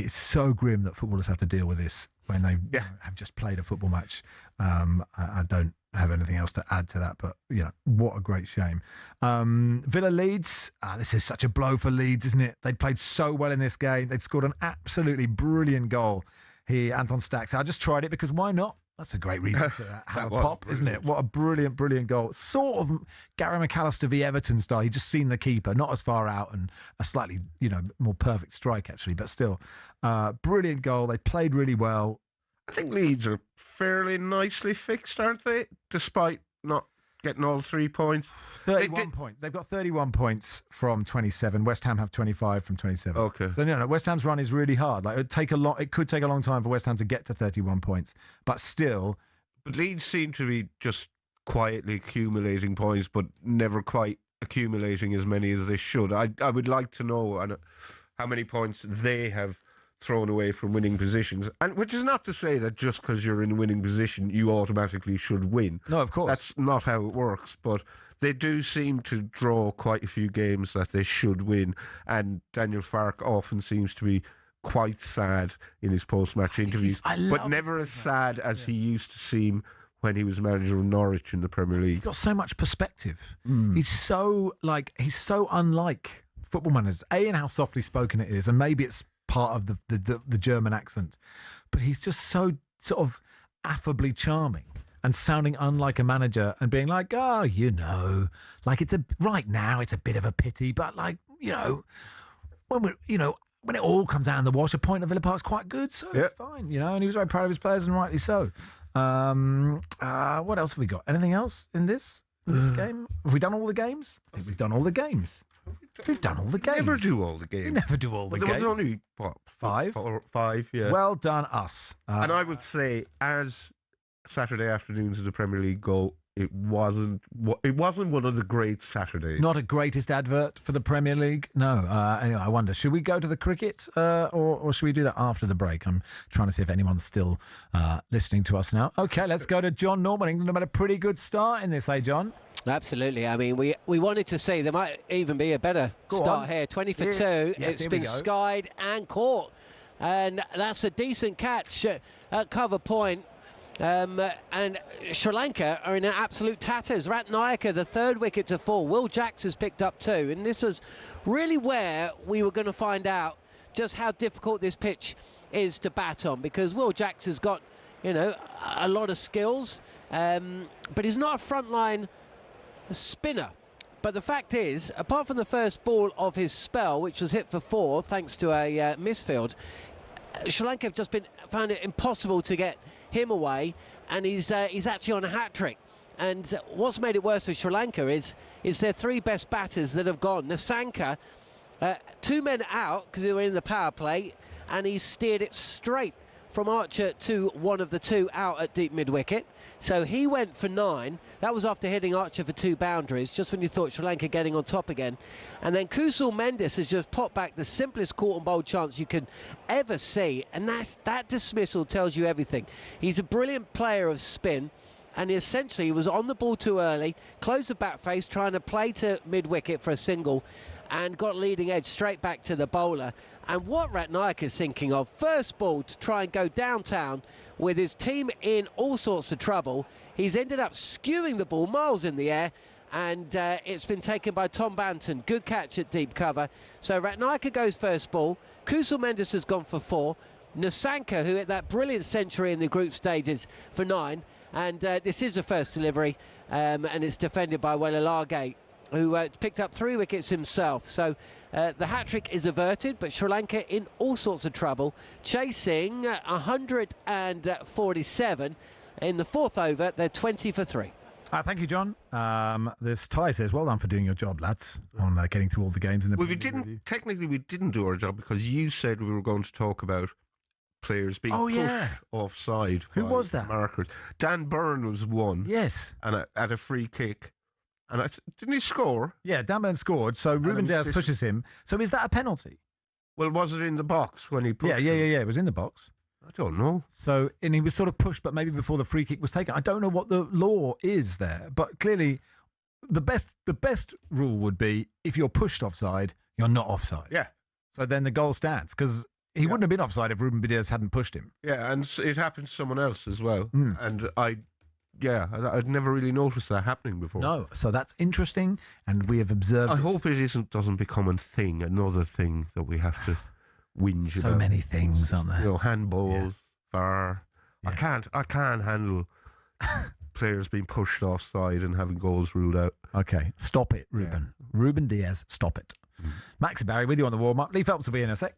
so grim that footballers have to deal with this when they have just played a football match. I don't have anything else to add to that, but what a great shame. Villa Leeds, this is such a blow for Leeds, isn't it? They played so well in this game. They'd scored an absolutely brilliant goal here. Anton Stacks, I just tried it because why not? That's a great reason to have a pop, brilliant. Isn't it? What a brilliant goal. Sort of Gary McAllister v Everton style. He just seen the keeper, not as far out, and a slightly, more perfect strike actually, but still. Brilliant goal. They played really well. I think Leeds are fairly nicely fixed, aren't they? Despite not getting all 3 points. 31 points. They've got 31 points from 27. West Ham have 25 from 27. Okay. So West Ham's run is really hard. Like it could take a long time for West Ham to get to 31 points, but still. But Leeds seem to be just quietly accumulating points, but never quite accumulating as many as they should. I would like to know how many points they have thrown away from winning positions, and which is not to say that just because you're in a winning position you automatically should win. No, of course, that's not how it works. But they do seem to draw quite a few games that they should win, and Daniel Farke often seems to be quite sad in his post-match interviews, but never as sad as he used to seem when he was manager of Norwich in the Premier League. He's got so much perspective. He's so unlike football managers. In how softly spoken it is, and maybe it's part of the German accent, but he's just so sort of affably charming and sounding unlike a manager and being like, like right now it's a bit of a pity, but like, when it all comes out in the wash, a point of Villa Park's quite good, so it's fine, and he was very proud of his players, and rightly so. What else have we got? Anything else in this game? Have we done all the games? I think we've done all the games. We've done all the games. Never do all the games. We never do all the games. There was only, five? Five, yeah. Well done, us. And I would say, as Saturday afternoons of the Premier League go, it wasn't one of the great Saturdays. Not a greatest advert for the Premier League. No. Anyway, I wonder, should we go to the cricket or should we do that after the break? I'm trying to see if anyone's still listening to us now. Okay, let's go to John Norman. England have had a pretty good start in this, John? Absolutely. I mean, we wanted to see there might even be a better start here. 20 for 2. Yes, it's been skied and caught. And that's a decent catch at cover point. And Sri Lanka are in an absolute tatters. Ratnayaka, the third wicket to fall. Will Jacks has picked up 2. And this was really where we were going to find out just how difficult this pitch is to bat on, because Will Jacks has got, a lot of skills, but he's not a frontline spinner. But the fact is, apart from the first ball of his spell, which was hit for 4 thanks to a misfield, Sri Lanka have just found it impossible to get him away, and he's actually on a hat-trick. And what's made it worse for Sri Lanka is their 3 best batters that have gone. Nasanka, 2 men out because they were in the power play. and he steered it straight from Archer to one of the two out at deep mid-wicket. So he went for 9. That was after hitting Archer for 2 boundaries, just when you thought Sri Lanka getting on top again. And then Kusal Mendis has just popped back the simplest caught and bowled chance you can ever see. And that dismissal tells you everything. He's a brilliant player of spin. And essentially he was on the ball too early, closed the bat face, trying to play to mid-wicket for a single, and got leading edge straight back to the bowler. And what Ratnaik is thinking of, first ball to try and go downtown with his team in all sorts of trouble. He's ended up skewing the ball miles in the air, and it's been taken by Tom Banton. Good catch at deep cover. So Ratnaik goes first ball. Kusal Mendis has gone for 4. Nasanka, who hit that brilliant century in the group stages, for 9. And this is the first delivery, and it's defended by Welalage, who picked up 3 wickets himself. So the hat-trick is averted, but Sri Lanka in all sorts of trouble, chasing 147. In the 4th over, they're 20 for 3. Thank you, John. This Ty says, well done for doing your job, lads, on getting through all the games. In the we didn't do our job because you said we were going to talk about players being pushed offside. Who was that? Markers. Dan Byrne was one. Yes. And at a free kick. And didn't he score? Yeah, Dan Byrne scored. So Ruben Diaz pushes him. So is that a penalty? Well, was it in the box when he pushed him? Yeah. It was in the box. I don't know. So, and he was sort of pushed, but maybe before the free kick was taken. I don't know what the law is there, but clearly the best rule would be if you're pushed offside, you're not offside. Yeah. So then the goal stands because he wouldn't have been offside if Ruben Diaz hadn't pushed him. Yeah, and it happened to someone else as well. And I'd never really noticed that happening before. No, so that's interesting, and we have observed. I hope it doesn't become another thing that we have to whinge about. So many things, aren't there? You know, handballs, VAR. Yeah. I can't handle players being pushed offside and having goals ruled out. Okay, stop it, Ruben. Yeah. Ruben Diaz, stop it. Max and Barry with you on the warm-up. Lee Phelps will be in a sec.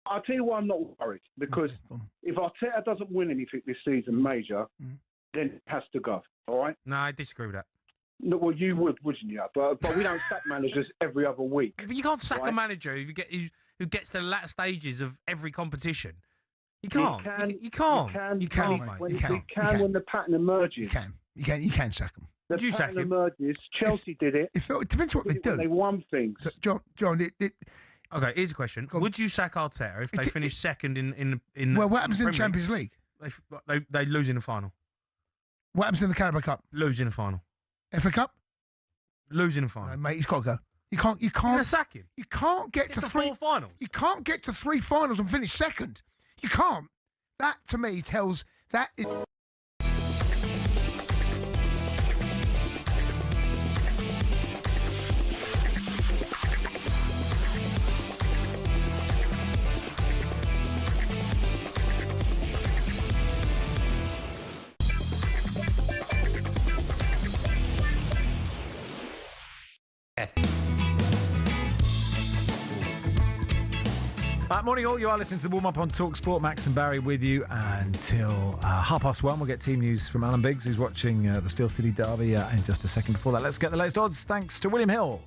I'll tell you why I'm not worried. Because if Arteta doesn't win anything this season, major, then it has to go. All right? No, I disagree with that. No, well, you would, wouldn't you? But we don't sack managers every other week. But you can't sack a manager who gets to the latter stages of every competition. You can't. You can't. You can, mate. When the pattern emerges. You can sack them. The pattern emerges. Chelsea did it. It depends what they do. They won things. So, John, okay, here's a question. Would you sack Arteta if they finish second in well, what happens in the Champions League? They lose in the final. What happens in the Carabao Cup? Lose in the final. FA Cup? Lose in the final. No, mate, he's got to go. You can't. You're gonna sack him. You can't get to 3 finals. You can't get to 3 finals and finish second. You can't. That to me tells that is. Morning all, you are listening to the warm-up on talkSPORT. Max and Barry with you until 1:30. We'll get team news from Alan Biggs, who's watching the Steel City Derby in just a second. Before that, let's get the latest odds thanks to William Hill.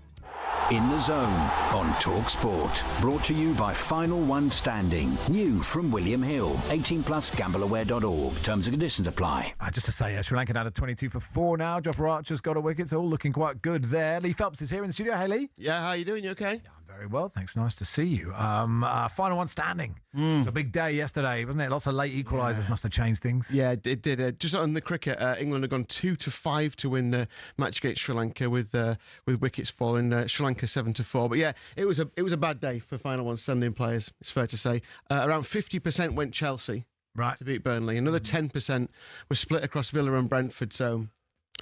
In the Zone on talkSPORT. Brought to you by Final One Standing. New from William Hill. 18+, gambleaware.org. Terms and conditions apply. Just to say, Sri Lanka down to 22 for 4 now. Jofra Archer's got a wicket. It's all looking quite good there. Lee Phelps is here in the studio. Hey, Lee. Yeah, how you doing? You okay? Yeah, I'm Very well, thanks. Nice to see you. Final one standing. It was a big day yesterday, wasn't it? Lots of late equalisers must have changed things. Yeah, it did. Just on the cricket, England had gone 2-5 to win the match against Sri Lanka with wickets falling. Sri Lanka 7-4. But yeah, it was a bad day for final one standing players. It's fair to say. Around 50% went Chelsea, right, to beat Burnley. Another 10% was split across Villa and Brentford. So.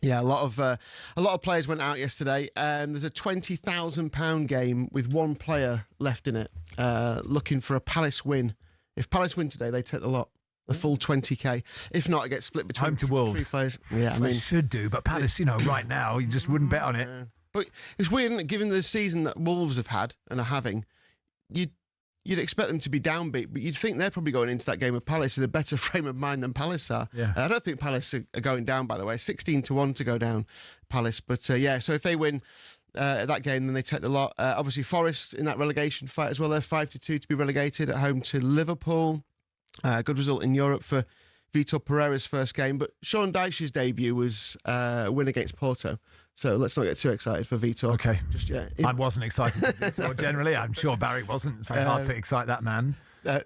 Yeah, a lot of players went out yesterday. There's a £20,000 game with one player left in it, looking for a Palace win. If Palace win today, they take the lot, the full 20k. If not, it gets split between home to Wolves. 3 players. Yeah, I mean, they should do, but Palace, right now, you just wouldn't bet on it. But it's weird, isn't it, given the season that Wolves have had and are having, You'd expect them to be downbeat, but you'd think they're probably going into that game with Palace in a better frame of mind than Palace are. Yeah. I don't think Palace are going down, by the way. 16-1 to go down, Palace. But so if they win that game, then they take the lot. Obviously, Forest in that relegation fight as well. They're 5-2 to be relegated at home to Liverpool. Good result in Europe for Vitor Pereira's first game. But Sean Dyche's debut was a win against Porto. So let's not get too excited for Vitor. Okay. Just I wasn't excited for Vitor generally. I'm sure Barry wasn't. It's very hard to excite that man.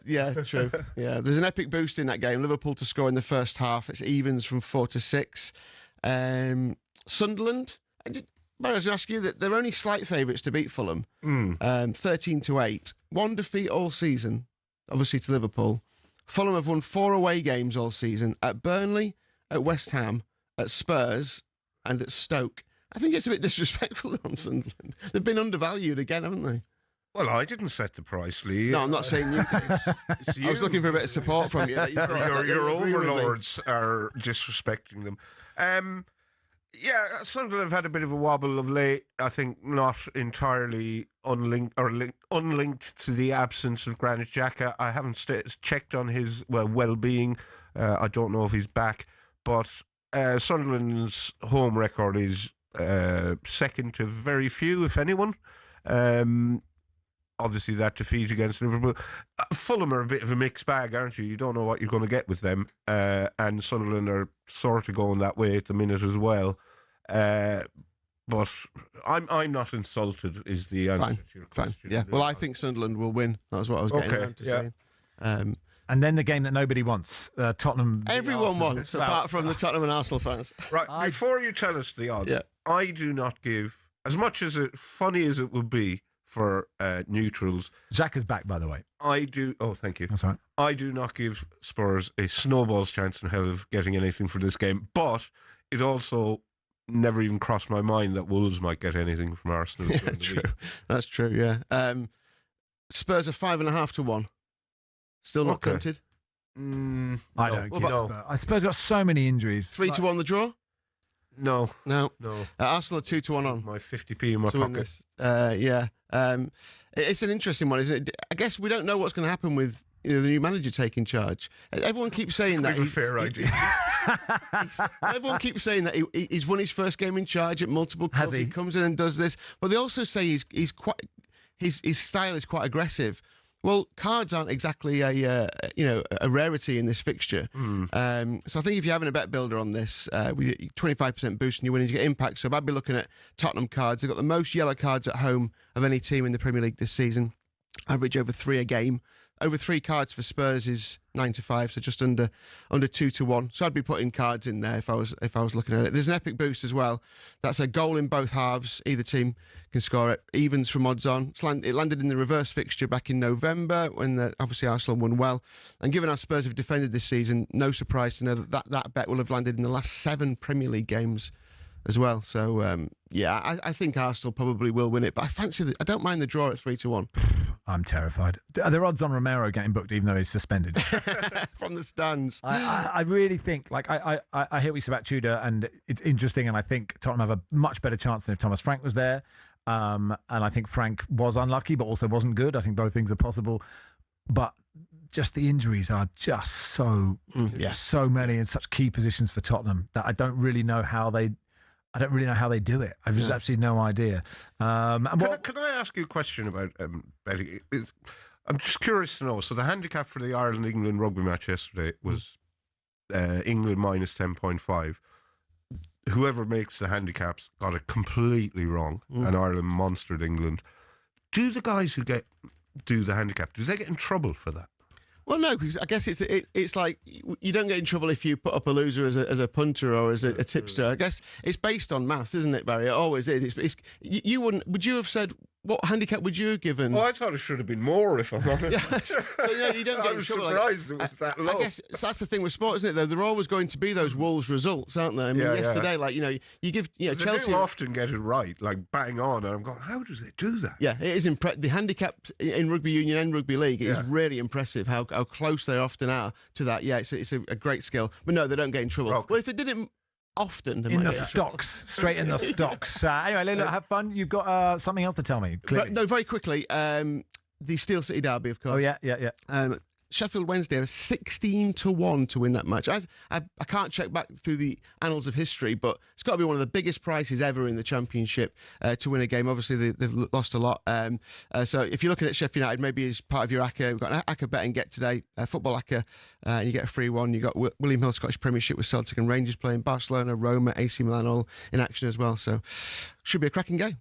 Yeah, true. Yeah, there's an epic boost in that game. Liverpool to score in the first half. It's evens from 4-6. Sunderland, Barry, I was going to ask you that they're only slight favourites to beat Fulham. 13-8. One defeat all season, obviously to Liverpool. Fulham have won 4 away games all season at Burnley, at West Ham, at Spurs, and at Stoke. I think it's a bit disrespectful on Sunderland. They've been undervalued again, haven't they? Well, I didn't set the price, Lee. No, I'm not saying you did. I was looking for a bit of support from you. Your overlords are disrespecting them. Sunderland have had a bit of a wobble of late. I think not entirely unlinked to the absence of Granit Xhaka. I haven't checked on his well-being. I don't know if he's back, but Sunderland's home record is second to very few, if anyone. Obviously, that defeat against Liverpool. Fulham are a bit of a mixed bag, aren't you? You don't know what you're going to get with them. And Sunderland are sort of going that way at the minute as well. But I'm not insulted, is the answer to your question. Yeah. Well, I think Sunderland will win. That was what I was getting around to say. And then the game that nobody wants, Tottenham. Everyone wants, apart from the Tottenham and Arsenal fans. Right, before you tell us the odds, I do not give, as much as funny as it would be for neutrals. Xhaka's back, by the way. I do. Oh, thank you. That's right. I do not give Spurs a snowball's chance in hell of getting anything for this game, but it also never even crossed my mind that Wolves might get anything from Arsenal. Yeah, true. That's true, yeah. Spurs are 5.5 to 1. Still not tempted? I don't get Spurs. I suppose got so many injuries. 3 to 1 the draw? No. Arsenal are 2 to 1 on. My 50p in my pocket. It's an interesting one, isn't it? I guess we don't know what's going to happen with the new manager taking charge. Everyone keeps saying that. Fair idea. Everyone keeps saying that he's won his first game in charge at multiple clubs. He comes in and does this, but they also say he's quite his style is quite aggressive. Well, cards aren't exactly a rarity in this fixture. So I think if you're having a bet builder on this, with 25% boost and you're winning, you get impact. So I'd be looking at Tottenham cards. They've got the most yellow cards at home of any team in the Premier League this season. Average over 3 a game. Over 3 cards for Spurs is 9 to 5, so just under 2 to 1. So I'd be putting cards in there if I was looking at it. There's an epic boost as well. That's a goal in both halves. Either team can score it. Evens from odds on. It landed in the reverse fixture back in November when obviously Arsenal won well. And given how Spurs have defended this season, no surprise to know that bet will have landed in the last 7 Premier League games as well. So I think Arsenal probably will win it, but I don't mind the draw at 3 to 1. I'm terrified. Are there odds on Romero getting booked even though he's suspended? From the stands. I really think, I hear what you say about Tudor, and it's interesting, and I think Tottenham have a much better chance than if Thomas Frank was there. And I think Frank was unlucky, but also wasn't good. I think both things are possible. But just the injuries are just so many in such key positions for Tottenham that I don't really know how they do it. I've just absolutely no idea. Can I ask you a question about betting? I'm just curious to know. So the handicap for the Ireland-England rugby match yesterday was England minus 10.5. Whoever makes the handicaps got it completely wrong, and Ireland monstered England. Do the guys who do the handicap, do they get in trouble for that? Well, no, because I guess it's like you don't get in trouble if you put up a loser as a punter or as a tipster. I guess it's based on maths, isn't it, Barry? It always is. You wouldn't. Would you have said what handicap would you have given? Well, I thought it should have been more, if I'm honest. Yes. So you don't get in trouble. I was surprised it was that low. I guess that's the thing with sport, isn't it? Though there are always going to be those Wolves results, aren't there? I mean, yesterday, like you give Chelsea do often get it right, like bang on, and I'm going, how do they do that? Yeah, it is the handicap in rugby union and rugby league is really impressive. How close they often are to that. Yeah, it's a great skill. But no, they don't get in trouble. Okay. Well, if it didn't. Often in the stocks, straight in the stocks. Anyway, look, have fun. You've got something else to tell me. No, very quickly. The Steel City Derby, of course. Oh yeah. Sheffield Wednesday are 16-1 to win that match. I can't check back through the annals of history, but it's got to be one of the biggest prices ever in the Championship to win a game. Obviously, they've lost a lot. So if you're looking at Sheffield United, maybe as part of your ACCA, we've got an ACCA bet and get today, football ACCA, and you get a free one. You've got William Hill Scottish Premiership with Celtic and Rangers playing, Barcelona, Roma, AC Milan all in action as well. So should be a cracking game.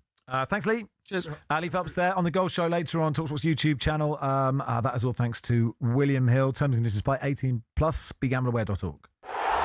Thanks, Lee. Cheers. Lee Phelps there on the Goal Show later on TalkSport's YouTube channel. That is all thanks to William Hill. Terms and conditions apply. 18+. BeGambleAware.org.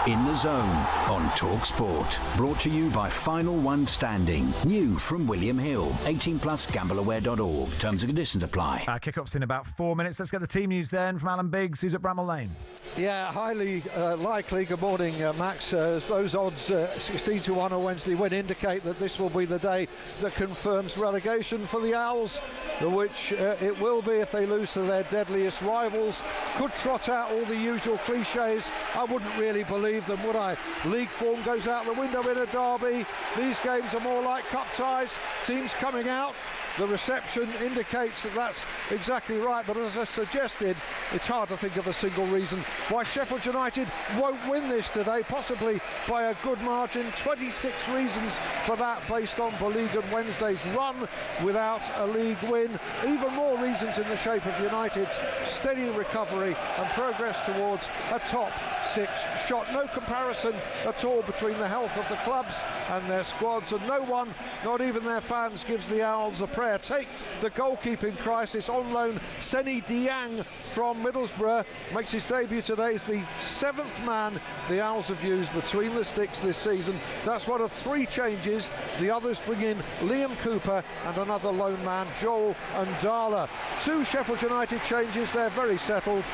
In the Zone on talkSPORT. Brought to you by Final One Standing. New from William Hill. 18+. GambleAware.org. Terms and conditions apply. Kick-off's in about 4 minutes. Let's get the team news then from Alan Biggs, who's at Bramall Lane. Yeah, highly likely. Good morning, Max. Those odds, 16-1 on Wednesday, win indicate that this will be the day that confirms relegation for the Owls, which it will be if they lose to their deadliest rivals. Could trot out all the usual cliches. I wouldn't really believe them, would I? League form goes out the window in a derby. These games are more like cup ties. Teams coming out. The reception indicates that that's exactly right, but as I suggested, it's hard to think of a single reason why Sheffield United won't win this today, possibly by a good margin. 26 reasons for that based on Beleaguered Wednesday's run without a league win. Even more reasons in the shape of United's steady recovery and progress towards a top six shot. No comparison at all between the health of the clubs and their squads, and no one, not even their fans, gives the Owls a prayer. Take the goalkeeping crisis. On loan, Seni Diang from Middlesbrough makes his debut today. He's the 7th man the Owls have used between the sticks this season. That's one of 3 changes. The others bring in Liam Cooper and another lone man, Joel Ndala. 2 Sheffield United changes. They're very settled.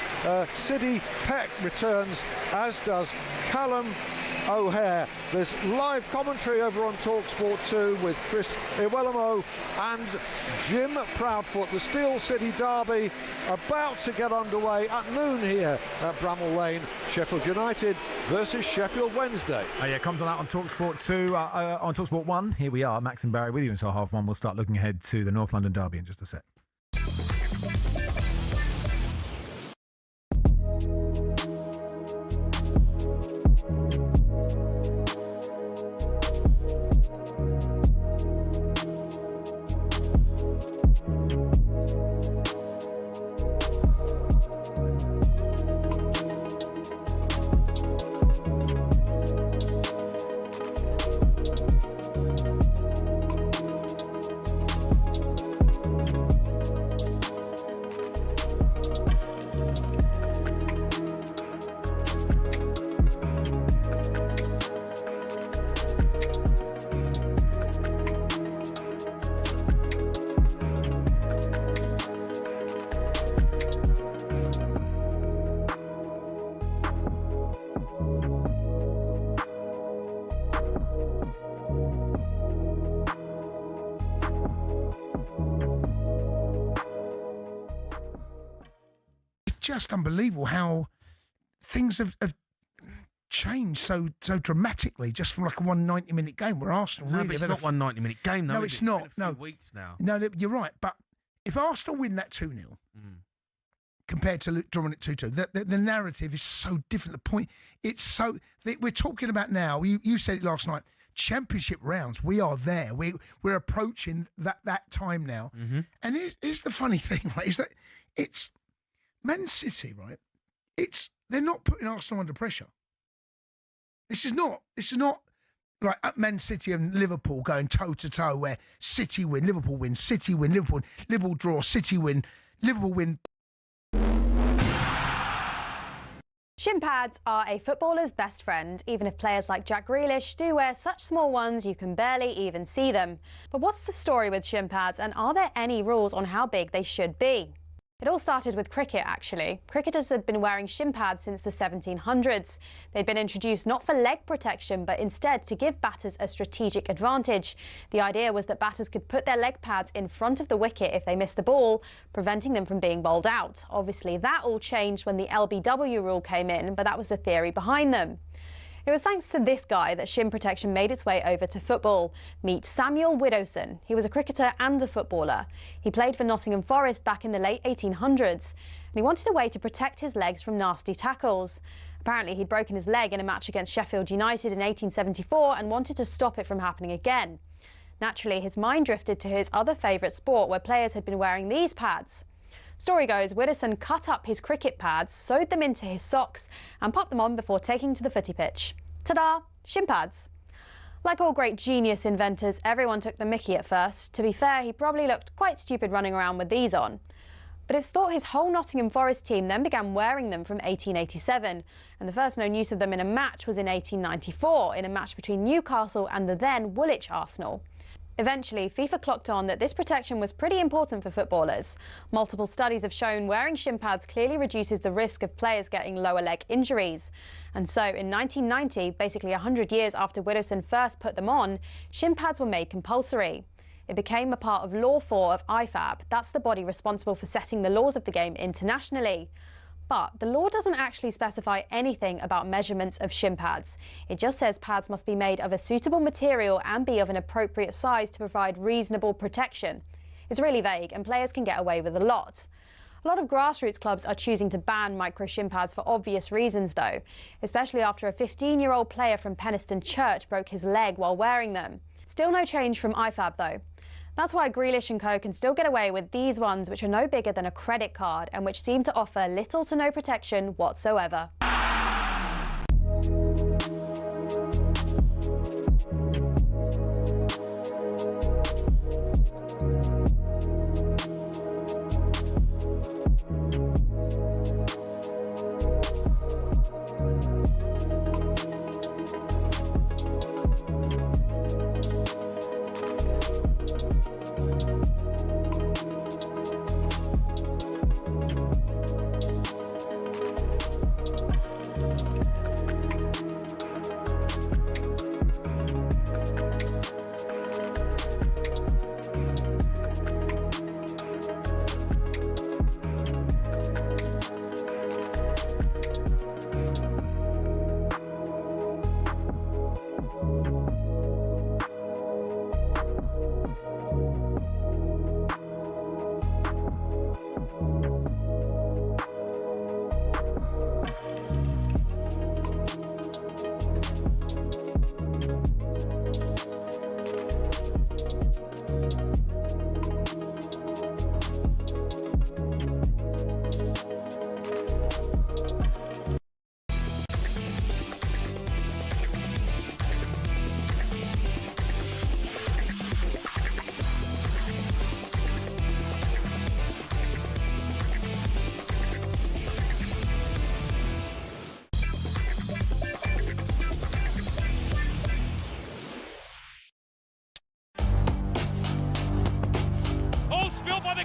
Sidney Peck returns, as does Callum O'Hare. There's live commentary over on TalkSport 2 with Chris Iwelumo and Jim Proudfoot. The Steel City Derby about to get underway at noon here at Bramall Lane. Sheffield United versus Sheffield Wednesday. Comes on out on TalkSport 2, on TalkSport 1. Here we are, Max and Barry with you until 1:30. We'll start looking ahead to the North London Derby in just a sec. Just unbelievable how things have changed so dramatically just from like a 190-minute game where Arsenal really... but it's not one 90-minute game, though. No, it's not. It's been a few weeks now. No, you're right. But if Arsenal win that 2-0 compared to drawing it 2-2, the narrative is so different. The point, it's so... We're talking about now, you said it last night, Championship rounds, we are there. We're approaching that time now. Mm-hmm. And here's the funny thing, right, is that it's... Man City, right? They're not putting Arsenal under pressure. This is not like Man City and Liverpool going toe-to-toe, where City win, Liverpool win, City win, Liverpool win, Liverpool draw, City win, Liverpool win. Shin pads are a footballer's best friend, even if players like Jack Grealish do wear such small ones you can barely even see them. But what's the story with shin pads, and are there any rules on how big they should be? It all started with cricket, actually. Cricketers had been wearing shin pads since the 1700s. They'd been introduced not for leg protection, but instead to give batters a strategic advantage. The idea was that batters could put their leg pads in front of the wicket if they missed the ball, preventing them from being bowled out. Obviously, that all changed when the LBW rule came in, but that was the theory behind them. It was thanks to this guy that shin protection made its way over to football. Meet Samuel Widdowson. He was a cricketer and a footballer. He played for Nottingham Forest back in the late 1800s, and he wanted a way to protect his legs from nasty tackles. Apparently, he'd broken his leg in a match against Sheffield United in 1874 and wanted to stop it from happening again. Naturally, his mind drifted to his other favourite sport, where players had been wearing these pads. Story goes, Widdowson cut up his cricket pads, sewed them into his socks and popped them on before taking to the footy pitch. Ta-da! Shin pads. Like all great genius inventors, everyone took the mickey at first. To be fair, he probably looked quite stupid running around with these on. But it's thought his whole Nottingham Forest team then began wearing them from 1887, and the first known use of them in a match was in 1894, in a match between Newcastle and the then Woolwich Arsenal. Eventually, FIFA clocked on that this protection was pretty important for footballers. Multiple studies have shown wearing shin pads clearly reduces the risk of players getting lower leg injuries. And so in 1990, basically 100 years after Widdowson first put them on, shin pads were made compulsory. It became a part of Law 4 of IFAB. That's the body responsible for setting the laws of the game internationally. But the law doesn't actually specify anything about measurements of shin pads. It just says pads must be made of a suitable material and be of an appropriate size to provide reasonable protection. It's really vague, and players can get away with a lot. A lot of grassroots clubs are choosing to ban micro shin pads for obvious reasons though, especially after a 15-year-old player from Penistone Church broke his leg while wearing them. Still no change from IFAB though. That's why Grealish and co can still get away with these ones, which are no bigger than a credit card and which seem to offer little to no protection whatsoever.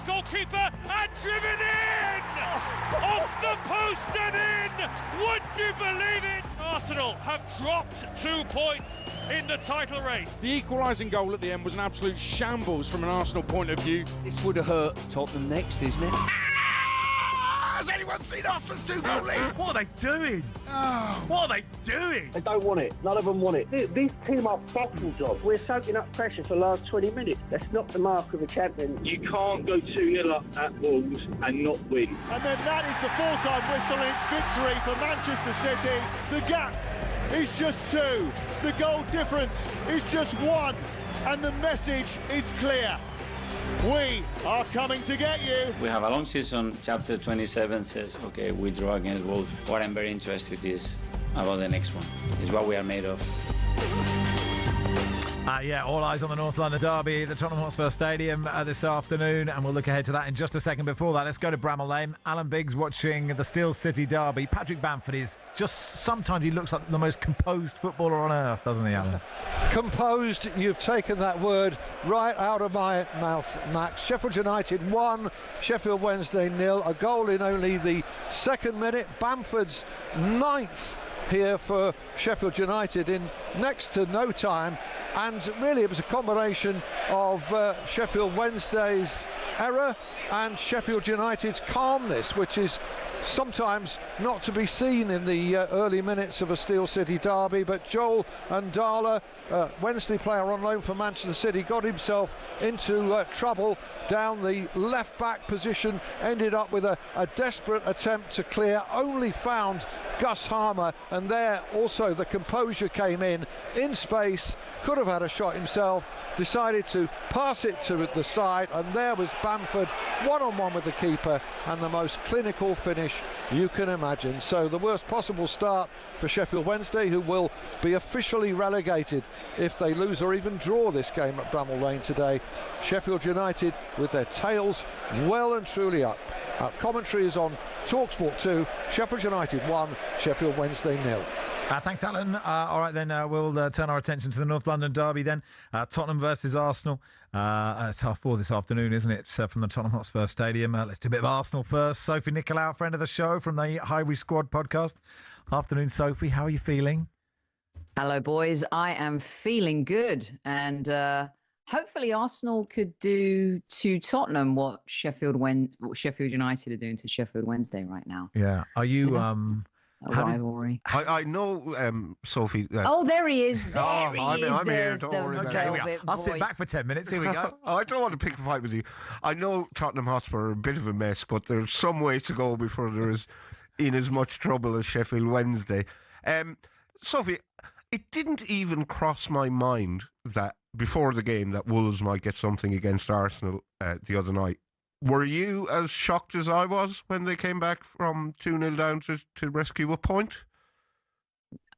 Goalkeeper and driven in! Off the post and in! Would you believe it? Arsenal have dropped 2 points in the title race. The equalising goal at the end was an absolute shambles from an Arsenal point of view. This would have hurt Tottenham next, isn't it? Has anyone seen Arsenal's 2-goal lead? What are they doing? Oh. What are they doing? They don't want it. None of them want it. These team are bottle jobs. We're soaking up pressure for the last 20 minutes. That's not the mark of a champion. You can't go 2-0 up at Wolves and not win. And then that is the full-time whistle, and it's victory for Manchester City. The gap is just 2. The goal difference is just 1. And the message is clear. We are coming to get you. We have a long season. Chapter 27 says, okay, we draw against Wolves. What I'm very interested is about the next one. Is what we are made of. Yeah, all eyes on the North London derby at the Tottenham Hotspur Stadium this afternoon, and we'll look ahead to that in just a second. Before that, let's go to Bramall Lane. Alan Biggs watching the Steel City derby. Patrick Bamford is just, sometimes he looks like the most composed footballer on earth, doesn't he, Alan? Composed, you've taken that word right out of my mouth, Max. Sheffield United 1, Sheffield Wednesday 0. A goal in only the second minute. Bamford's 9th here for Sheffield United in next to no time, and really it was a combination of Sheffield Wednesday's error and Sheffield United's calmness, which is sometimes not to be seen in the early minutes of a Steel City derby. But Joel Ndala, Wednesday player on loan for Manchester City, got himself into trouble down the left back position, ended up with a desperate attempt to clear, only found Gus Harmer, and there also the composure came in space, could have had a shot himself, decided to pass it to the side, and there was Bamford one-on-one with the keeper, and the most clinical finish you can imagine. So the worst possible start for Sheffield Wednesday, who will be officially relegated if they lose or even draw this game at Bramall Lane today. Sheffield United with their tails well and truly up. Commentary is on talkSPORT 2, Sheffield United 1, Sheffield Wednesday 0. Thanks, Alan. All right, then we'll turn our attention to the North London derby then. Tottenham versus Arsenal. It's 4:30 this afternoon, isn't it, from the Tottenham Hotspur Stadium. Let's do a bit of Arsenal first. Sophie Nicolau, friend of the show from the Highway Squad podcast. Afternoon, Sophie. How are you feeling? Hello, boys. I am feeling good. And hopefully Arsenal could do to Tottenham what Sheffield United are doing to Sheffield Wednesday right now. Yeah. Are you... A rivalry. I know, Sophie. Oh, there he is. I'm here. Don't worry about it. Okay, I'll sit back for 10 minutes. Here we go. I don't want to pick a fight with you. I know Tottenham Hotspur are a bit of a mess, but there's some way to go before there is in as much trouble as Sheffield Wednesday. Sophie, it didn't even cross my mind that before the game that Wolves might get something against Arsenal the other night. Were you as shocked as I was when they came back from 2-0 down to rescue a point?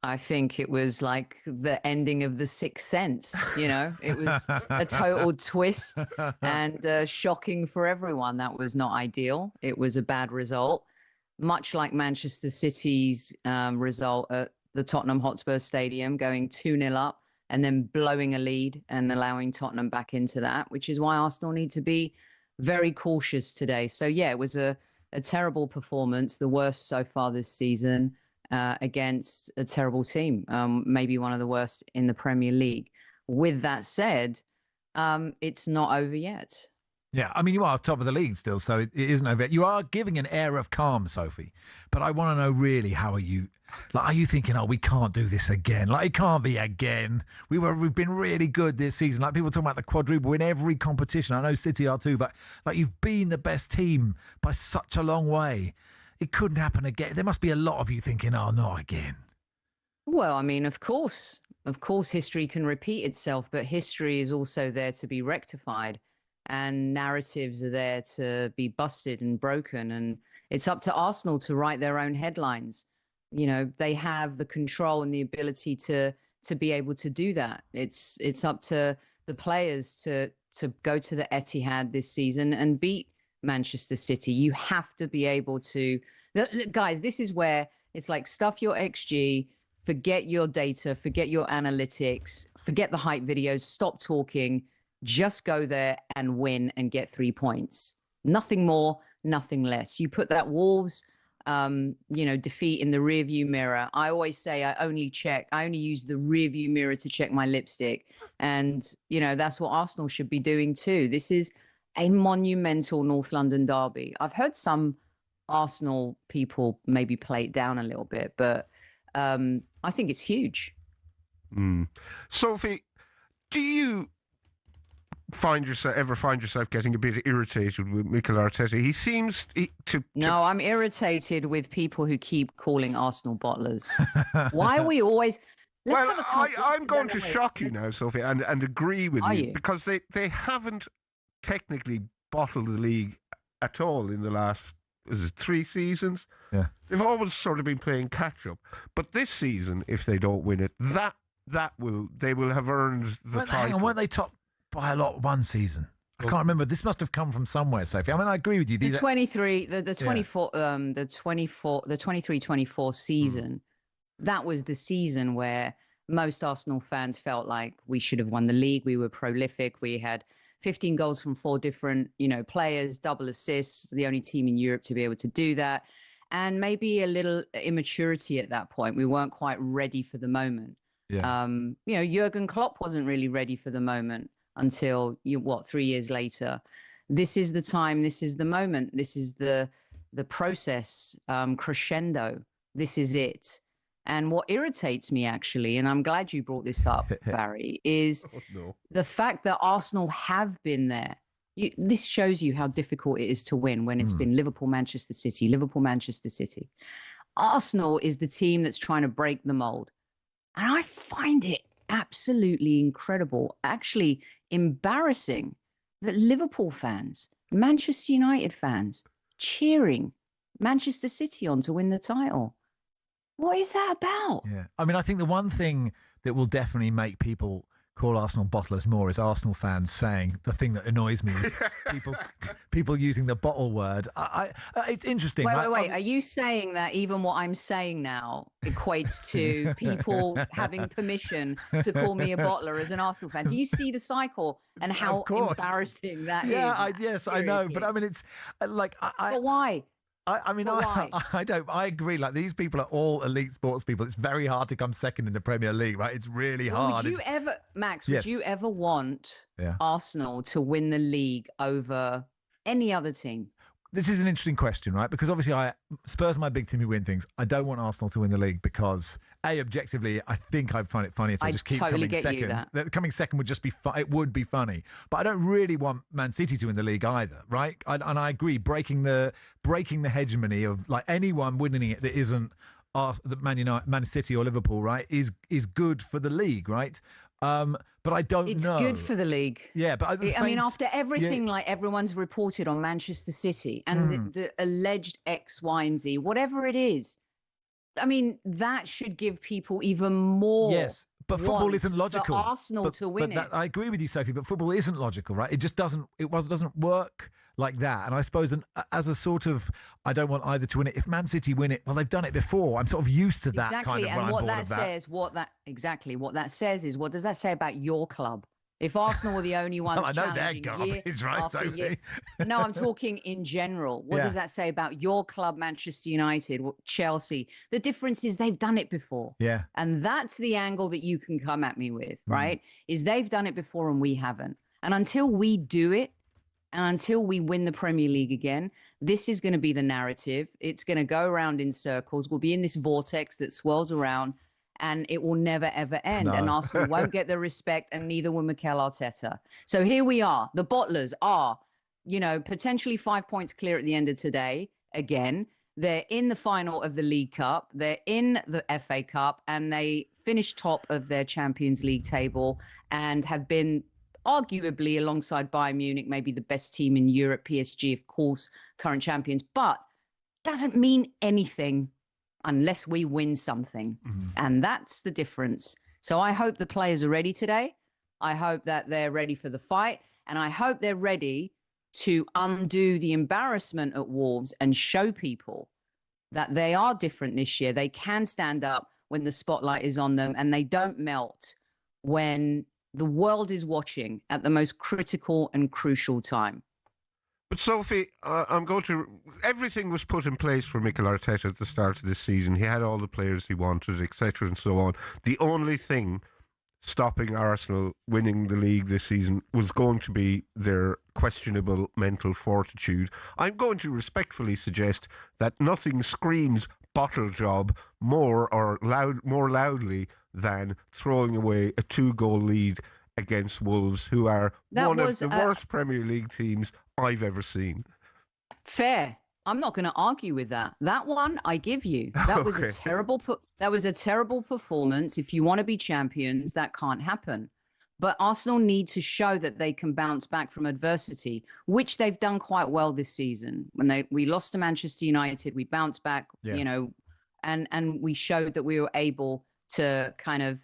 I think it was like the ending of The Sixth Sense, you know? It was a total twist and shocking for everyone. That was not ideal. It was a bad result, much like Manchester City's result at the Tottenham Hotspur Stadium, going 2-0 up and then blowing a lead and allowing Tottenham back into that, which is why Arsenal need to be very cautious today. So, yeah, it was a terrible performance, the worst so far this season against a terrible team, maybe one of the worst in the Premier League. With that said, it's not over yet. Yeah, I mean, you are top of the league still, so it isn't over yet. You are giving an air of calm, Sophie, but I want to know really, how are you? Like, are you thinking, oh, we can't do this again? Like, it can't be again. We've been really good this season. Like, people talking about the quadruple in every competition. I know City are too, but like, you've been the best team by such a long way. It couldn't happen again. There must be a lot of you thinking, oh, not again. Well, I mean, of course, history can repeat itself, but history is also there to be rectified, and narratives are there to be busted and broken. And it's up to Arsenal to write their own headlines. You know, they have the control and the ability to be able to do that. It's up to the players to go to the Etihad this season and beat Manchester City. You have to be able to, guys, this is where it's like, stuff your XG, forget your data, forget your analytics, forget the hype videos, stop talking, just go there and win and get 3 points. Nothing more, nothing less. You put that Wolves defeat in the rearview mirror. I always say I only use the rearview mirror to check my lipstick. And, you know, that's what Arsenal should be doing too. This is a monumental North London derby. I've heard some Arsenal people maybe play it down a little bit, but I think it's huge. Sophie, do you ever find yourself getting a bit irritated with Mikel Arteta? He seems to... No, I'm irritated with people who keep calling Arsenal bottlers. Why are we always... I'm going to shock you now, Sophie, and agree with you, because they haven't technically bottled the league at all in the last 3 seasons. Yeah, they've always sort of been playing catch up. But this season, if they don't win it, that they will have earned the title. Hang on, weren't they top by a lot one season? I can't remember. This must have come from somewhere, Sophie. I mean, I agree with you. The 23-24 season, that was the season where most Arsenal fans felt like we should have won the league. We were prolific. We had 15 goals from 4 different, players, double assists, the only team in Europe to be able to do that. And maybe a little immaturity at that point. We weren't quite ready for the moment. Yeah. Jurgen Klopp wasn't really ready for the moment until 3 years later. This is the time. This is the moment. This is the process, crescendo. This is it. And what irritates me, actually, and I'm glad you brought this up, Barry, is the fact that Arsenal have been there. This shows you how difficult it is to win when it's been Liverpool, Manchester City, Liverpool, Manchester City. Arsenal is the team that's trying to break the mold. And I find it absolutely incredible, actually embarrassing, that Liverpool fans, Manchester United fans, cheering Manchester City on to win the title. What is that about? Yeah. I mean, I think the one thing that will definitely make people call Arsenal bottlers more is Arsenal fans saying the thing that annoys me is people using the bottle word. It's interesting. Wait. Are you saying that even what I'm saying now equates to people having permission to call me a bottler as an Arsenal fan? Do you see the cycle and how embarrassing that is? Yes, I know. But I mean, it's like... But why? I don't. I agree. Like, these people are all elite sports people. It's very hard to come second in the Premier League, right? It's really hard. Would you ever, Max? Yes. Would you ever want Arsenal to win the league over any other team? This is an interesting question, right? Because obviously, Spurs are my big team who win things. I don't want Arsenal to win the league because, objectively, I think I'd find it funny if they just keep coming second. Coming second would just be it would be funny. But I don't really want Man City to win the league either, right? And I agree, breaking the hegemony of like anyone winning it that isn't Man United, Man City or Liverpool, right? Is good for the league, right? But I don't know. It's good for the league. Yeah, but I mean, after everything like everyone's reported on Manchester City and the alleged X, Y, and Z, whatever it is, I mean, that should give people even more. Yes, but football isn't logical. For Arsenal to win it. I agree with you, Sophie. But football isn't logical, right? It just doesn't. It doesn't work like that. And I suppose, as a sort of, I don't want either to win it. If Man City win it, well, they've done it before. I'm sort of used to that kind of. And what that says, what that says is, what does that say about your club? If Arsenal were the only ones challenging year after year. No, I'm talking in general. What does that say about your club, Manchester United, Chelsea? The difference is they've done it before. Yeah. And that's the angle that you can come at me with, right? Is they've done it before and we haven't. And until we do it, and until we win the Premier League again, this is going to be the narrative. It's going to go around in circles. We'll be in this vortex that swirls around, and it will never, ever end. No. And Arsenal won't get the respect, and neither will Mikel Arteta. So here we are. The bottlers are, potentially 5 points clear at the end of today. Again, they're in the final of the League Cup. They're in the FA Cup, and they finished top of their Champions League table and have been arguably alongside Bayern Munich, maybe the best team in Europe, PSG, of course, current champions, but doesn't mean anything unless we win something. And that's the difference. So I hope the players are ready today. I hope that they're ready for the fight. And I hope they're ready to undo the embarrassment at Wolves and show people that they are different this year. They can stand up when the spotlight is on them, and they don't melt when the world is watching at the most critical and crucial time. But Sophie, everything was put in place for Mikel Arteta at the start of this season. He had all the players he wanted, etc. and so on. The only thing stopping Arsenal winning the league this season was going to be their questionable mental fortitude. I'm going to respectfully suggest that nothing screams bottle job more loudly than throwing away a 2-goal lead against Wolves, who are one of the worst Premier League teams I've ever seen. Fair. I'm not going to argue with that. That one I give you. That was a terrible. That was a terrible performance. If you want to be champions, that can't happen. But Arsenal need to show that they can bounce back from adversity, which they've done quite well this season. When we lost to Manchester United, we bounced back, and we showed that we were able to kind of,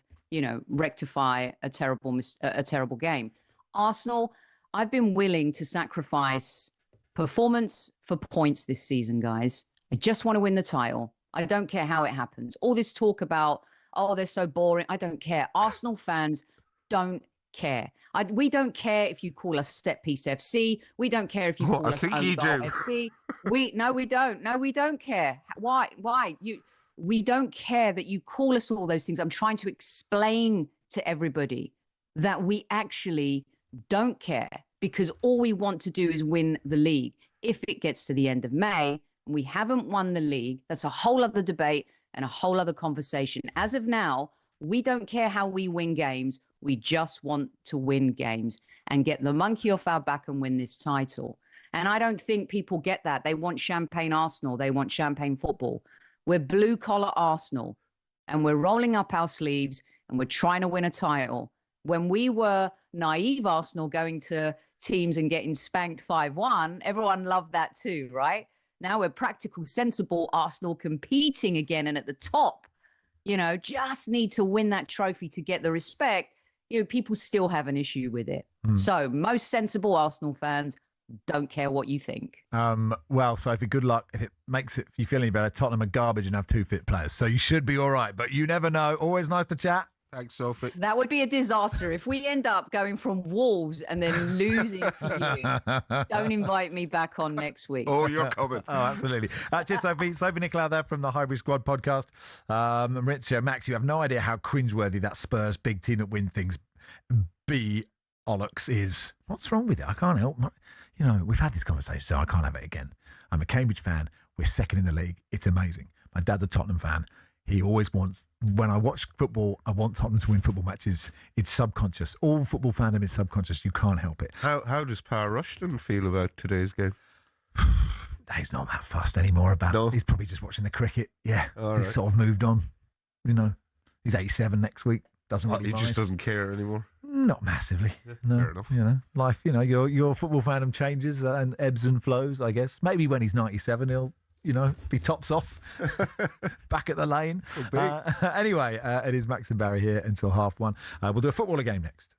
rectify a terrible game. Arsenal, I've been willing to sacrifice performance for points this season, guys. I just want to win the title. I don't care how it happens. All this talk about, oh, they're so boring. I don't care. Arsenal fans don't care. We don't care if you call us Set Piece FC. We don't care if you call us Own Goal FC. No, we don't. No, we don't care. Why? We don't care that you call us all those things. I'm trying to explain to everybody that we actually don't care, because all we want to do is win the league. If it gets to the end of May and we haven't won the league, that's a whole other debate and a whole other conversation. As of now, we don't care how we win games. We just want to win games and get the monkey off our back and win this title. And I don't think people get that. They want champagne Arsenal. They want champagne football. We're blue-collar Arsenal, and we're rolling up our sleeves, and we're trying to win a title. When we were naive Arsenal going to teams and getting spanked 5-1, everyone loved that too, right? Now we're practical, sensible Arsenal competing again and at the top. Just need to win that trophy to get the respect. People still have an issue with it. So most sensible Arsenal fans don't care what you think. Well, Sophie, good luck. If it makes you feel any better, Tottenham are garbage and have 2 fit players, so you should be all right. But you never know. Always nice to chat. Thanks, Sophie. That would be a disaster if we end up going from Wolves and then losing to you. Don't invite me back on next week. Oh, you're coming. Oh, absolutely. Cheers, Sophie. Sophie Nicolau there from the Hybrid Squad podcast. Maurizio, Max, you have no idea how cringeworthy that Spurs big team that win things bollocks is. What's wrong with it? I can't help. We've had this conversation, so I can't have it again. I'm a Cambridge fan. We're second in the league. It's amazing. My dad's a Tottenham fan. He always wants, when I watch football, I want Tottenham to win football matches. It's subconscious. All football fandom is subconscious. You can't help it. How does Pa Rushden feel about today's game? He's not that fussed anymore about it. He's probably just watching the cricket. Yeah. He's sort of moved on. He's 87 next week. Doesn't really mind. He just doesn't care anymore. Not massively. Yeah, no, fair enough. Life, your football fandom changes and ebbs and flows, I guess. Maybe when he's 97, he'll, be tops off, back at the lane. Anyway, it is Max and Barry here until 1:30. We'll do a footballer game next.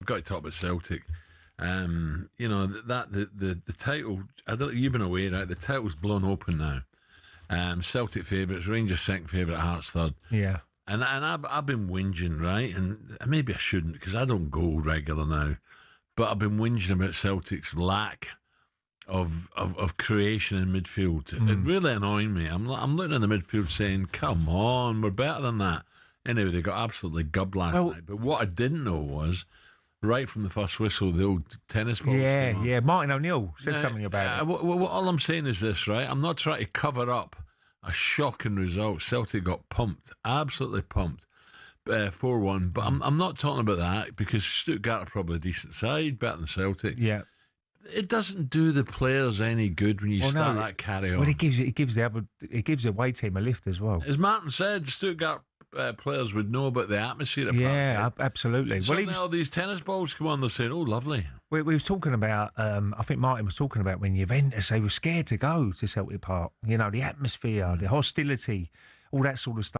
Got to talk about Celtic. The title. I don't. You've been away, right? The title's blown open now. Celtic favourites, Rangers second favourite, Hearts third. Yeah. And I've been whinging, right? And maybe I shouldn't because I don't go regular now. But I've been whinging about Celtic's lack of creation in midfield. It really annoyed me. I'm looking at the midfield saying, "Come on, we're better than that." Anyway, they got absolutely gubbed last night. But what I didn't know was, right from the first whistle, the old tennis balls. Yeah. Martin O'Neill said something about it. All I'm saying is this, right? I'm not trying to cover up a shocking result. Celtic got pumped, absolutely pumped, 4-1. But I'm not talking about that because Stuttgart are probably a decent side, better than Celtic. Yeah. It doesn't do the players any good when you start that carry on. Well, it gives the away team a lift as well. As Martin said, Stuttgart players would know about the atmosphere. Yeah, absolutely. Well, all these tennis balls come on, they're saying, "Oh, lovely." We were talking about. I think Martin was talking about when Juventus, they were scared to go to Celtic Park. The atmosphere, the hostility, all that sort of stuff.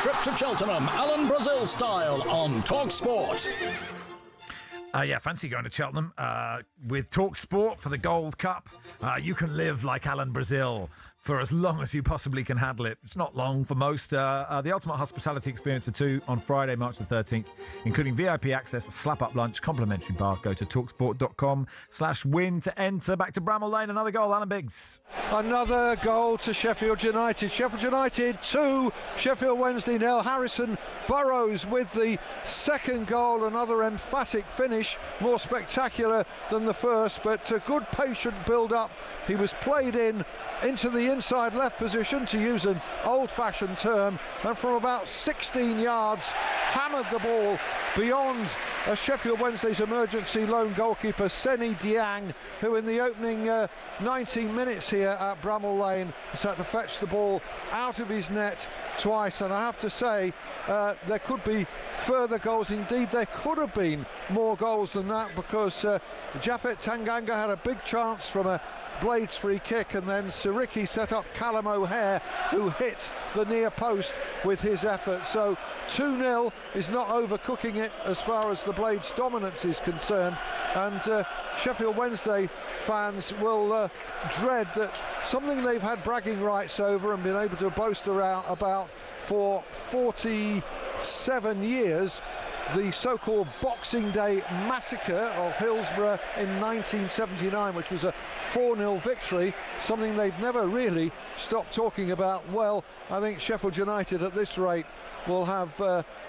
trip to Cheltenham, Alan Brazil style, on talkSPORT. Fancy going to Cheltenham with talkSPORT for the Gold Cup. You can live like Alan Brazil for as long as you possibly can handle it. It's not long for most. The ultimate hospitality experience for two on Friday, March the 13th, including VIP access, a slap-up lunch, complimentary bar. Go to talksport.com/win to enter. Back to Bramall Lane, another goal, Alan Biggs. Another goal to Sheffield United. Sheffield United 2, Sheffield Wednesday 0. Harrison Burrows with the second goal, another emphatic finish, more spectacular than the first, but a good patient build-up. He was played into the inside left position, to use an old-fashioned term, and from about 16 yards hammered the ball beyond Sheffield Wednesday's emergency lone goalkeeper Seni Diang, who in the opening 19 minutes here at Bramall Lane has had to fetch the ball out of his net twice. And I have to say, there could be further goals. Indeed, there could have been more goals than that, because Japhet Tanganga had a big chance from a Blades free kick, and then Siriki set up Callum O'Hare, who hit the near post with his effort. So 2-0 is not overcooking it as far as the Blades dominance is concerned, and Sheffield Wednesday fans will dread that something they've had bragging rights over and been able to boast around about for 47 years, the so-called Boxing Day massacre of Hillsborough in 1979, which was a 4-0 victory, something they've never really stopped talking about. Well, I think Sheffield United at this rate will have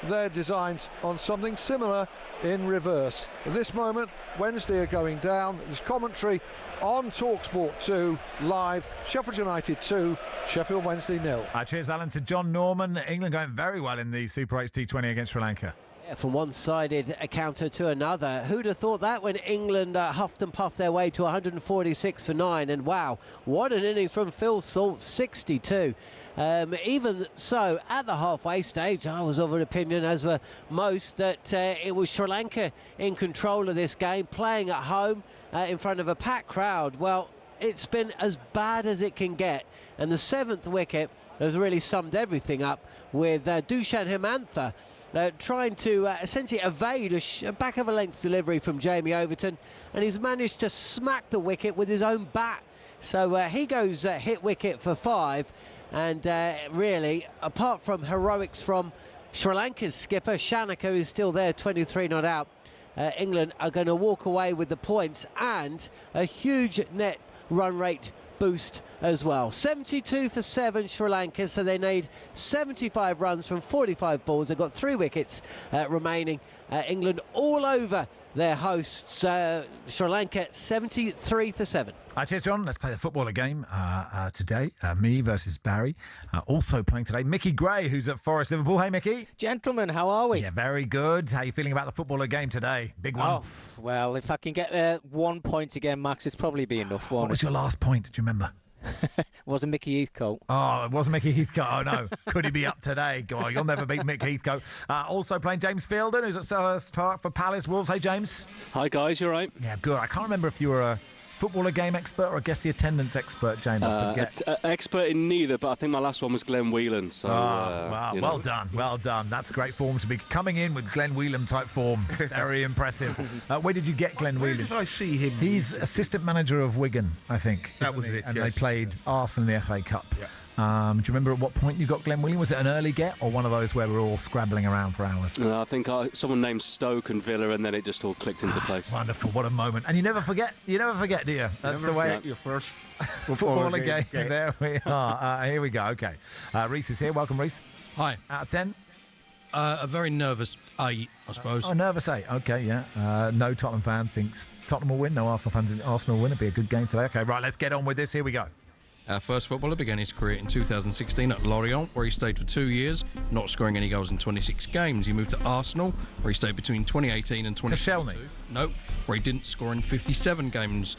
their designs on something similar in reverse. At this moment, Wednesday are going down. There's commentary on talkSPORT 2 live. Sheffield United 2, Sheffield Wednesday 0. Cheers, Alan, to John Norman. England going very well in the Super 8 T20 against Sri Lanka. Yeah, from one-sided counter to another. Who'd have thought that when England huffed and puffed their way to 146 for 9? And wow, what an innings from Phil Salt, 62. Even so, at the halfway stage, I was of an opinion, as were most, that it was Sri Lanka in control of this game, playing at home in front of a packed crowd. Well, it's been as bad as it can get. And the 7th wicket has really summed everything up, with Dushan Hemantha trying to essentially evade a back of a length delivery from Jamie Overton, and he's managed to smack the wicket with his own bat. So he goes hit wicket for 5, and really, apart from heroics from Sri Lanka's skipper Shanaka, who's still there, 23 not out, England are going to walk away with the points and a huge net run rate boost as well. 72 for 7 Sri Lanka, so they need 75 runs from 45 balls. They've got 3 wickets remaining. England all over their hosts. Sri Lanka 73 for 7. Cheers, John. Let's play the footballer game today. Me versus Barry. Also playing today, Mickey Gray, who's at Forest Liverpool. Hey, Mickey. Gentlemen, how are we? Yeah, very good. How are you feeling about the footballer game today? Big one. Oh, well, if I can get 1 point again, Max, it's probably be enough. What was your last point? Do you remember? It wasn't Mickey Heathcote. Oh, it wasn't Mickey Heathcote. Oh, no. Could he be up today? God, you'll never beat Mick Heathcote. Also playing James Fielden, who's at Selhurst Park for Palace Wolves. Hey, James. Hi, guys. You all right? Yeah, good. I can't remember if you were a footballer game expert or I guess the attendance expert, James. I forget. Expert in neither, but I think my last one was Glenn Whelan. So, wow, well done, well done. That's great form to be coming in with Glenn Whelan type form. Very impressive. Where did you get Glenn Whelan? Where did I see him? He's assistant manager of Wigan, I think. That was it, And yes. they played Arsenal in the FA Cup. Yeah. Do you remember at what point you got Glenn Whelan? Was it an early get or one of those where we're all scrabbling around for hours? I think someone named Stoke and Villa, and then it just all clicked into place. Wonderful, what a moment. And you never forget, do you? That's the way. Your first footballer game. There we are. Here we go. Okay. Reese is here. Welcome, Reese. Hi. Out of 10? A very nervous 8, I suppose. Nervous 8. Okay, yeah. No Tottenham fan thinks Tottenham will win. No Arsenal fans think Arsenal will win. It'll be a good game today. Okay, right, let's get on with this. Here we go. Our first footballer began his career in 2016 at Lorient, where he stayed for 2 years, not scoring any goals in 26 games. He moved to Arsenal, where he stayed between 2018 and 2022. No, where he didn't score in 57 games.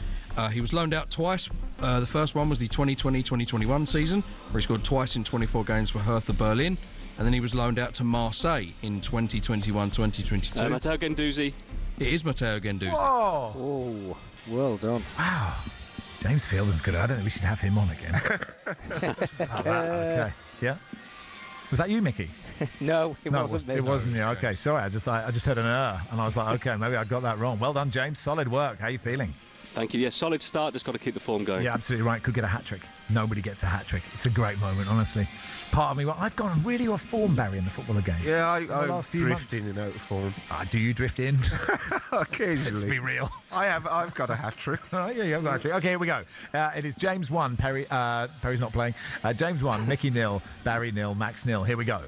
He was loaned out twice. The first one was the 2020-2021 season, where he scored twice in 24 games for Hertha Berlin. And then he was loaned out to Marseille in 2021-2022. Matteo Guendouzi. It is Matteo Guendouzi. Oh, well done. Wow. James Fielden's good. I don't think we should have him on again. Okay. Yeah. Was that you, Mickey? No, it wasn't me. It wasn't you. Okay, sorry. I just heard an and I was like, okay, maybe I got that wrong. Well done, James. Solid work. How are you feeling? Thank you. Yeah, solid start. Just got to keep the form going. Yeah, absolutely right. Could get a hat-trick. Nobody gets a hat-trick. It's a great moment, honestly. Part of me, I've gone really off form, Barry, in the footballer game. Yeah, I'm few drifting months. in and out of form. Do you drift in? Occasionally. Let's be real. I've got a hat-trick. Oh, yeah, you've got a hat-trick. Okay, here we go. It is James 1, Perry's not playing. James 1, Mickey 0, Barry 0, Max 0. Here we go.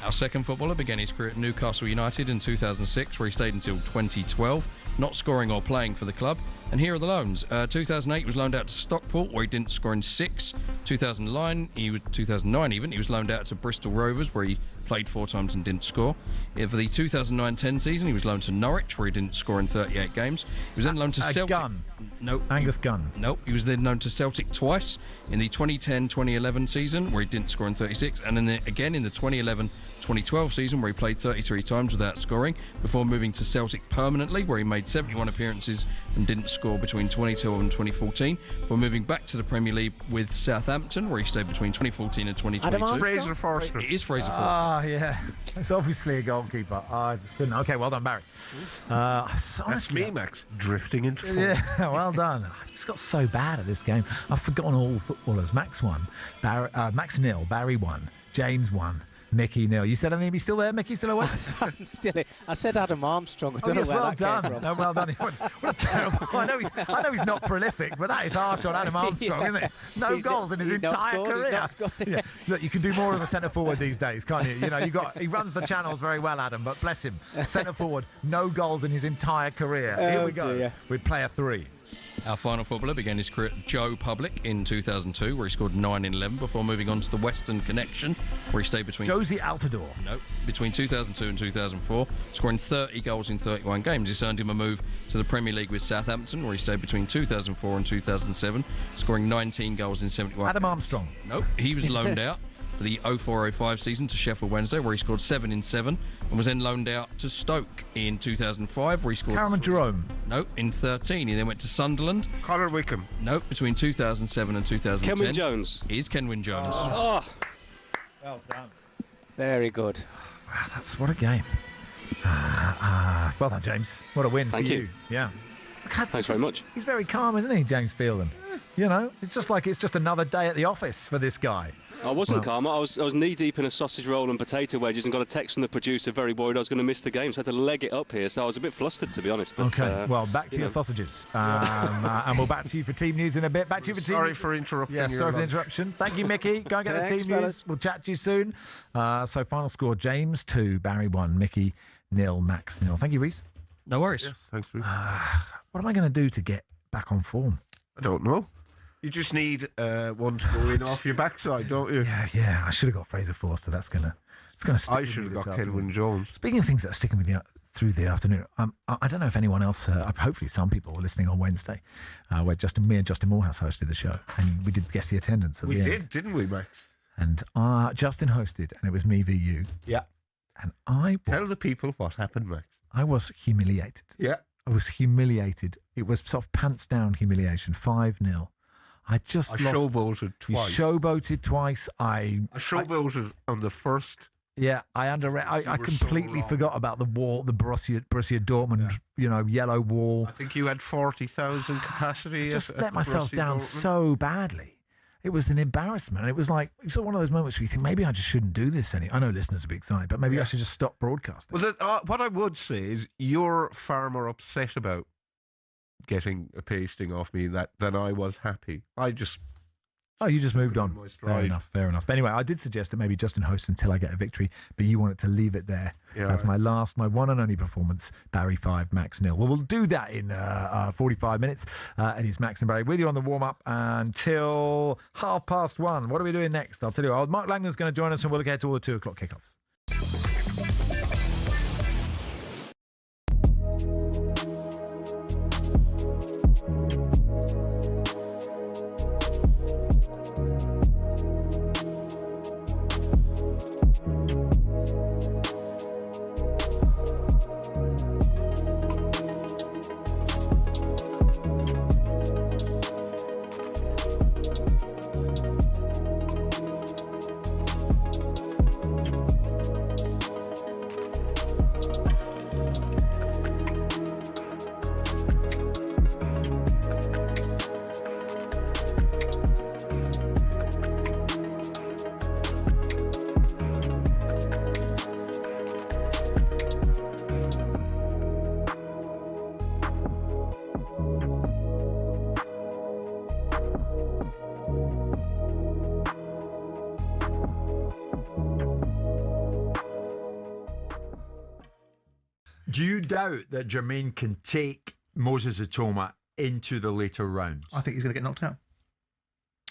Our second footballer began his career at Newcastle United in 2006, where he stayed until 2012, not scoring or playing for the club. And here are the loans. 2008, he was loaned out to Stockport, where he didn't score in 6. 2009, he was loaned out to Bristol Rovers, where he played 4 times and didn't score. For the 2009-10 season, he was loaned to Norwich, where he didn't score in 38 games. He was then loaned to Celtic. Gunn. Nope. Angus Gunn. Nope. He was then loaned to Celtic twice in the 2010-2011 season, where he didn't score in 36, and then again in the 2011-2012 season, where he played 33 times without scoring, before moving to Celtic permanently, where he made 71 appearances and didn't score between 2012 and 2014, before moving back to the Premier League with Southampton, where he stayed between 2014 and 2022. Fraser Forster. It is Fraser Forster. Ah, yeah. It's obviously a goalkeeper. I just couldn't. Okay, well done, Barry. That's me, Max. Drifting into form. Yeah, well done. I just got so bad at this game. I've forgotten all footballers. Max 1, Max 0, Barry 1, James 1, Mickey 0. You said anything? He's still there, Mickey? Still away? I'm still here. I said Adam Armstrong. I don't know where well that done. came from. No, well done. What a terrible. I know he's not prolific, but that is harsh on Adam Armstrong, isn't it? No goals in his entire career. Yeah. Look, you can do more as a centre forward these days, can't you? You know, he runs the channels very well, Adam, but bless him. Centre forward, no goals in his entire career. Here we go. Dear. With player 3. Our final footballer began his career at Joe Public in 2002, where he scored 9 in 11 before moving on to the Western Connection, where he stayed between... Josie Altidore. No, between 2002 and 2004, scoring 30 goals in 31 games. This earned him a move to the Premier League with Southampton, where he stayed between 2004 and 2007, scoring 19 goals in 71 Adam Armstrong. No, he was loaned out for the 04-05 season to Sheffield Wednesday, where he scored 7 in 7, and was then loaned out to Stoke in 2005, where he scored... Cameron Jerome. No, in 13. He then went to Sunderland. Connor Wickham. No, between 2007 and 2010. Kenwyne Jones. It is Kenwyne Jones. Oh. Well done. Very good. Wow, that's what a game. Well done, James. What a win Thank for you. Yeah. Thanks very much. He's very calm, isn't he, James Fielden? You know, it's just like it's just another day at the office for this guy. I wasn't calm. I was knee deep in a sausage roll and potato wedges, and got a text from the producer, very worried I was going to miss the game, so I had to leg it up here. So I was a bit flustered, to be honest. But, okay, well, back to your sausages, and we'll back to you for team news in a bit. Back to you for team. Sorry for interrupting. Yeah, sorry for the interruption. Thank you, Mickey. Go and get the team news. We'll chat to you soon. So final score: James 2, Barry 1, Mickey 0, Max 0. Thank you, Reece. No worries. Yes, thanks, Reece. What am I going to do to get back on form? I don't know. You just need one to go in off your backside, don't you? Yeah. I should have got Fraser Forster. It's going to stick. I should have got Kenwyne Jones. Speaking of things that are sticking with you through the afternoon, I don't know if anyone else. Hopefully, some people were listening on Wednesday, where me and Justin Morehouse hosted the show, and we did guess the attendance. We did, didn't we, Max? And Justin hosted, and it was me v you. Yeah. And tell the people what happened, Max. I was humiliated. Yeah. I was humiliated. It was sort of pants down humiliation. 5-0. I showboated twice. You showboated twice. I showboated on the first. Yeah, I completely forgot about the wall, the Borussia Dortmund, yellow wall. I think you had 40,000 capacity. I just let myself down so badly. It was an embarrassment. It was like one of those moments where you think maybe I just shouldn't do this anymore. I know listeners will be excited, but maybe I should just stop broadcasting. Well, what I would say is you're far more upset about getting a pasting off me than I was happy. You just moved on. Fair enough. But anyway, I did suggest that maybe Justin hosts until I get a victory, but you wanted to leave it there. Yeah, That's my one and only performance. Barry 5, Max 0. Well, we'll do that in 45 minutes. It is Max and Barry with you on the warm-up until 1:30. What are we doing next? I'll tell you. Mark Langland's going to join us, and we'll look ahead to all the 2 o'clock kickoffs. Do you doubt that Germaine can take Moses Atoma into the later rounds? I think he's going to get knocked out.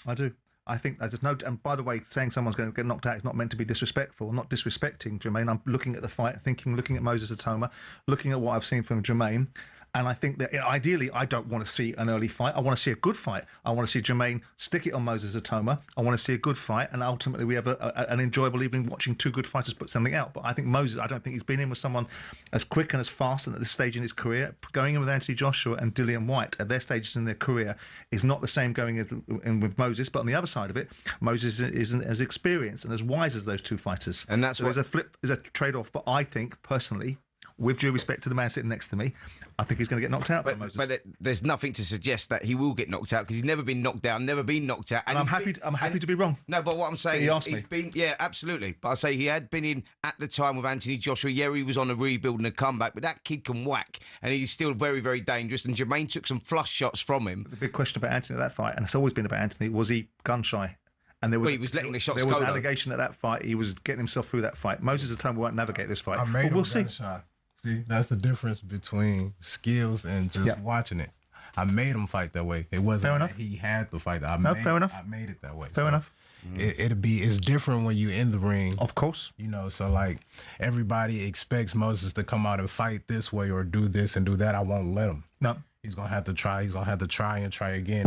I do. I think I just know. And by the way, saying someone's going to get knocked out is not meant to be disrespectful. I'm not disrespecting Germaine. I'm looking at the fight, looking at Moses Atoma, looking at what I've seen from Germaine. And I think that ideally, I don't want to see an early fight. I want to see a good fight. I want to see Germaine stick it on Moses Atoma. I want to see a good fight. And ultimately, we have an enjoyable evening watching two good fighters put something out. But I think Moses, I don't think he's been in with someone as quick and as fast and at this stage in his career. Going in with Anthony Joshua and Dillian White at their stages in their career is not the same going in with Moses. But on the other side of it, Moses isn't as experienced and as wise as those two fighters. And that's so there's a trade-off. But I think, personally, with due respect to the man sitting next to me, I think he's going to get knocked out by Moses. But there's nothing to suggest that he will get knocked out because he's never been knocked down, never been knocked out. And I'm happy to be wrong. No, but what I'm saying he is asked he's me. been, yeah, absolutely. But I say he had been in at the time with Anthony Joshua. Yeah, he was on a rebuild and a comeback, but that kid can whack, and he's still very, very dangerous. And Germaine took some flush shots from him. The big question about Anthony at that fight, and it's always been about Anthony, was he gun shy? And there was, he was letting the shots go. There was an allegation at that fight. He was getting himself through that fight. Moses Atoma won't navigate this fight. But we'll see. Gun-shy. See, that's the difference between skills and just watching it. I made him fight that way. It wasn't fair enough. He had to fight that. Fair enough. I made it that way. Fair enough. It's different when you're in the ring. Of course. You know, so like everybody expects Moses to come out and fight this way or do this and do that. I won't let him. No. He's going to have to try. He's going to have to try and try again.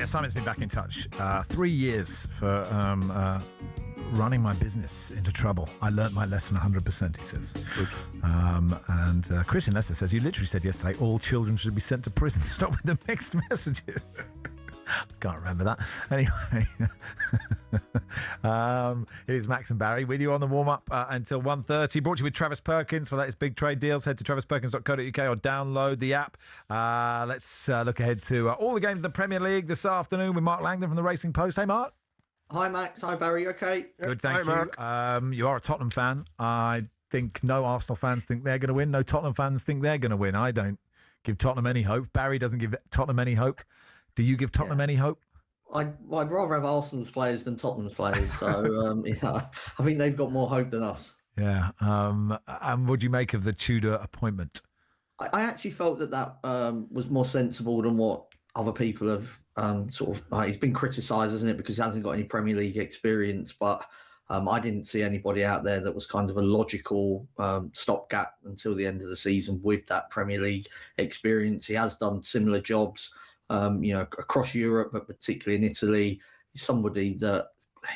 Simon's been back in touch. 3 years for running my business into trouble. I learnt my lesson 100%, he says. And Chris in Leicester says, you literally said yesterday all children should be sent to prison. Stop with the mixed messages. Can't remember that. Anyway, it is Max and Barry with you on the warm-up until 1:30. Brought to you with Travis Perkins for latest big trade deals. Head to travisperkins.co.uk or download the app. Let's look ahead to all the games in the Premier League this afternoon with Mark Langdon from the Racing Post. Hey, Mark. Hi, Max. Hi, Barry. Okay. Good, thank you. Mark. You are a Tottenham fan. I think no Arsenal fans think they're going to win. No Tottenham fans think they're going to win. I don't give Tottenham any hope. Barry doesn't give Tottenham any hope. Do you give Tottenham any hope? I'd rather have Arsenal's players than Tottenham's players. So, I think they've got more hope than us. Yeah. And what do you make of the Tudor appointment? I actually felt that was more sensible than what other people have he's been criticised, isn't it? Because he hasn't got any Premier League experience. But I didn't see anybody out there that was kind of a logical stopgap until the end of the season with that Premier League experience. He has done similar jobs. Across Europe, but particularly in Italy. He's somebody that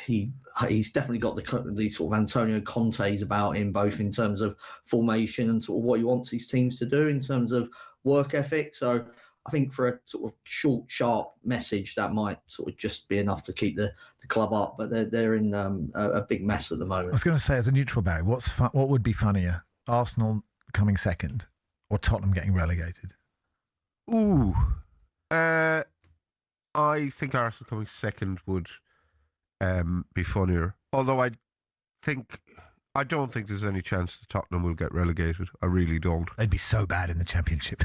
he's definitely got the sort of Antonio Conte's about him, both in terms of formation and sort of what he wants his teams to do in terms of work ethic. So I think for a sort of short, sharp message, that might sort of just be enough to keep the club up. But they're in a big mess at the moment. I was going to say, as a neutral, Barry, what would be funnier? Arsenal coming second or Tottenham getting relegated? Ooh. I think Arsenal coming second would be funnier. Although I don't think there's any chance that Tottenham will get relegated. I really don't. They'd be so bad in the Championship.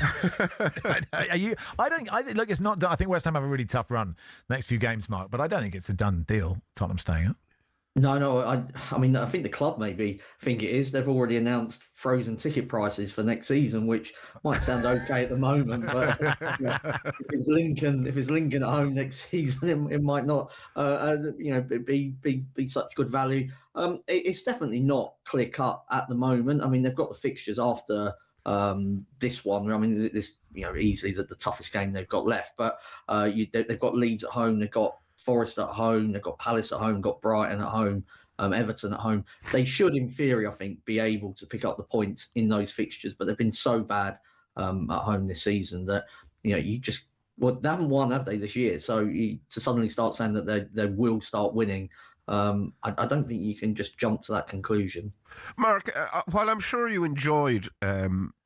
Look, it's not done. I think West Ham have a really tough run next few games, Mark, but I don't think it's a done deal. Tottenham staying up. No. I mean, I think the club maybe think it is. They've already announced frozen ticket prices for next season, which might sound okay at the moment, but if it's Lincoln at home next season, it might not, be such good value. It's definitely not clear cut at the moment. I mean, they've got the fixtures after this one. I mean, this easily the toughest game they've got left, but they've got Leeds at home. They've got Forest at home, they've got Palace at home, got Brighton at home, Everton at home. They should, in theory, I think, be able to pick up the points in those fixtures, but they've been so bad at home this season that they haven't won, have they, this year? So to suddenly start saying that they will start winning, I don't think you can just jump to that conclusion. Mark, while I'm sure you enjoyed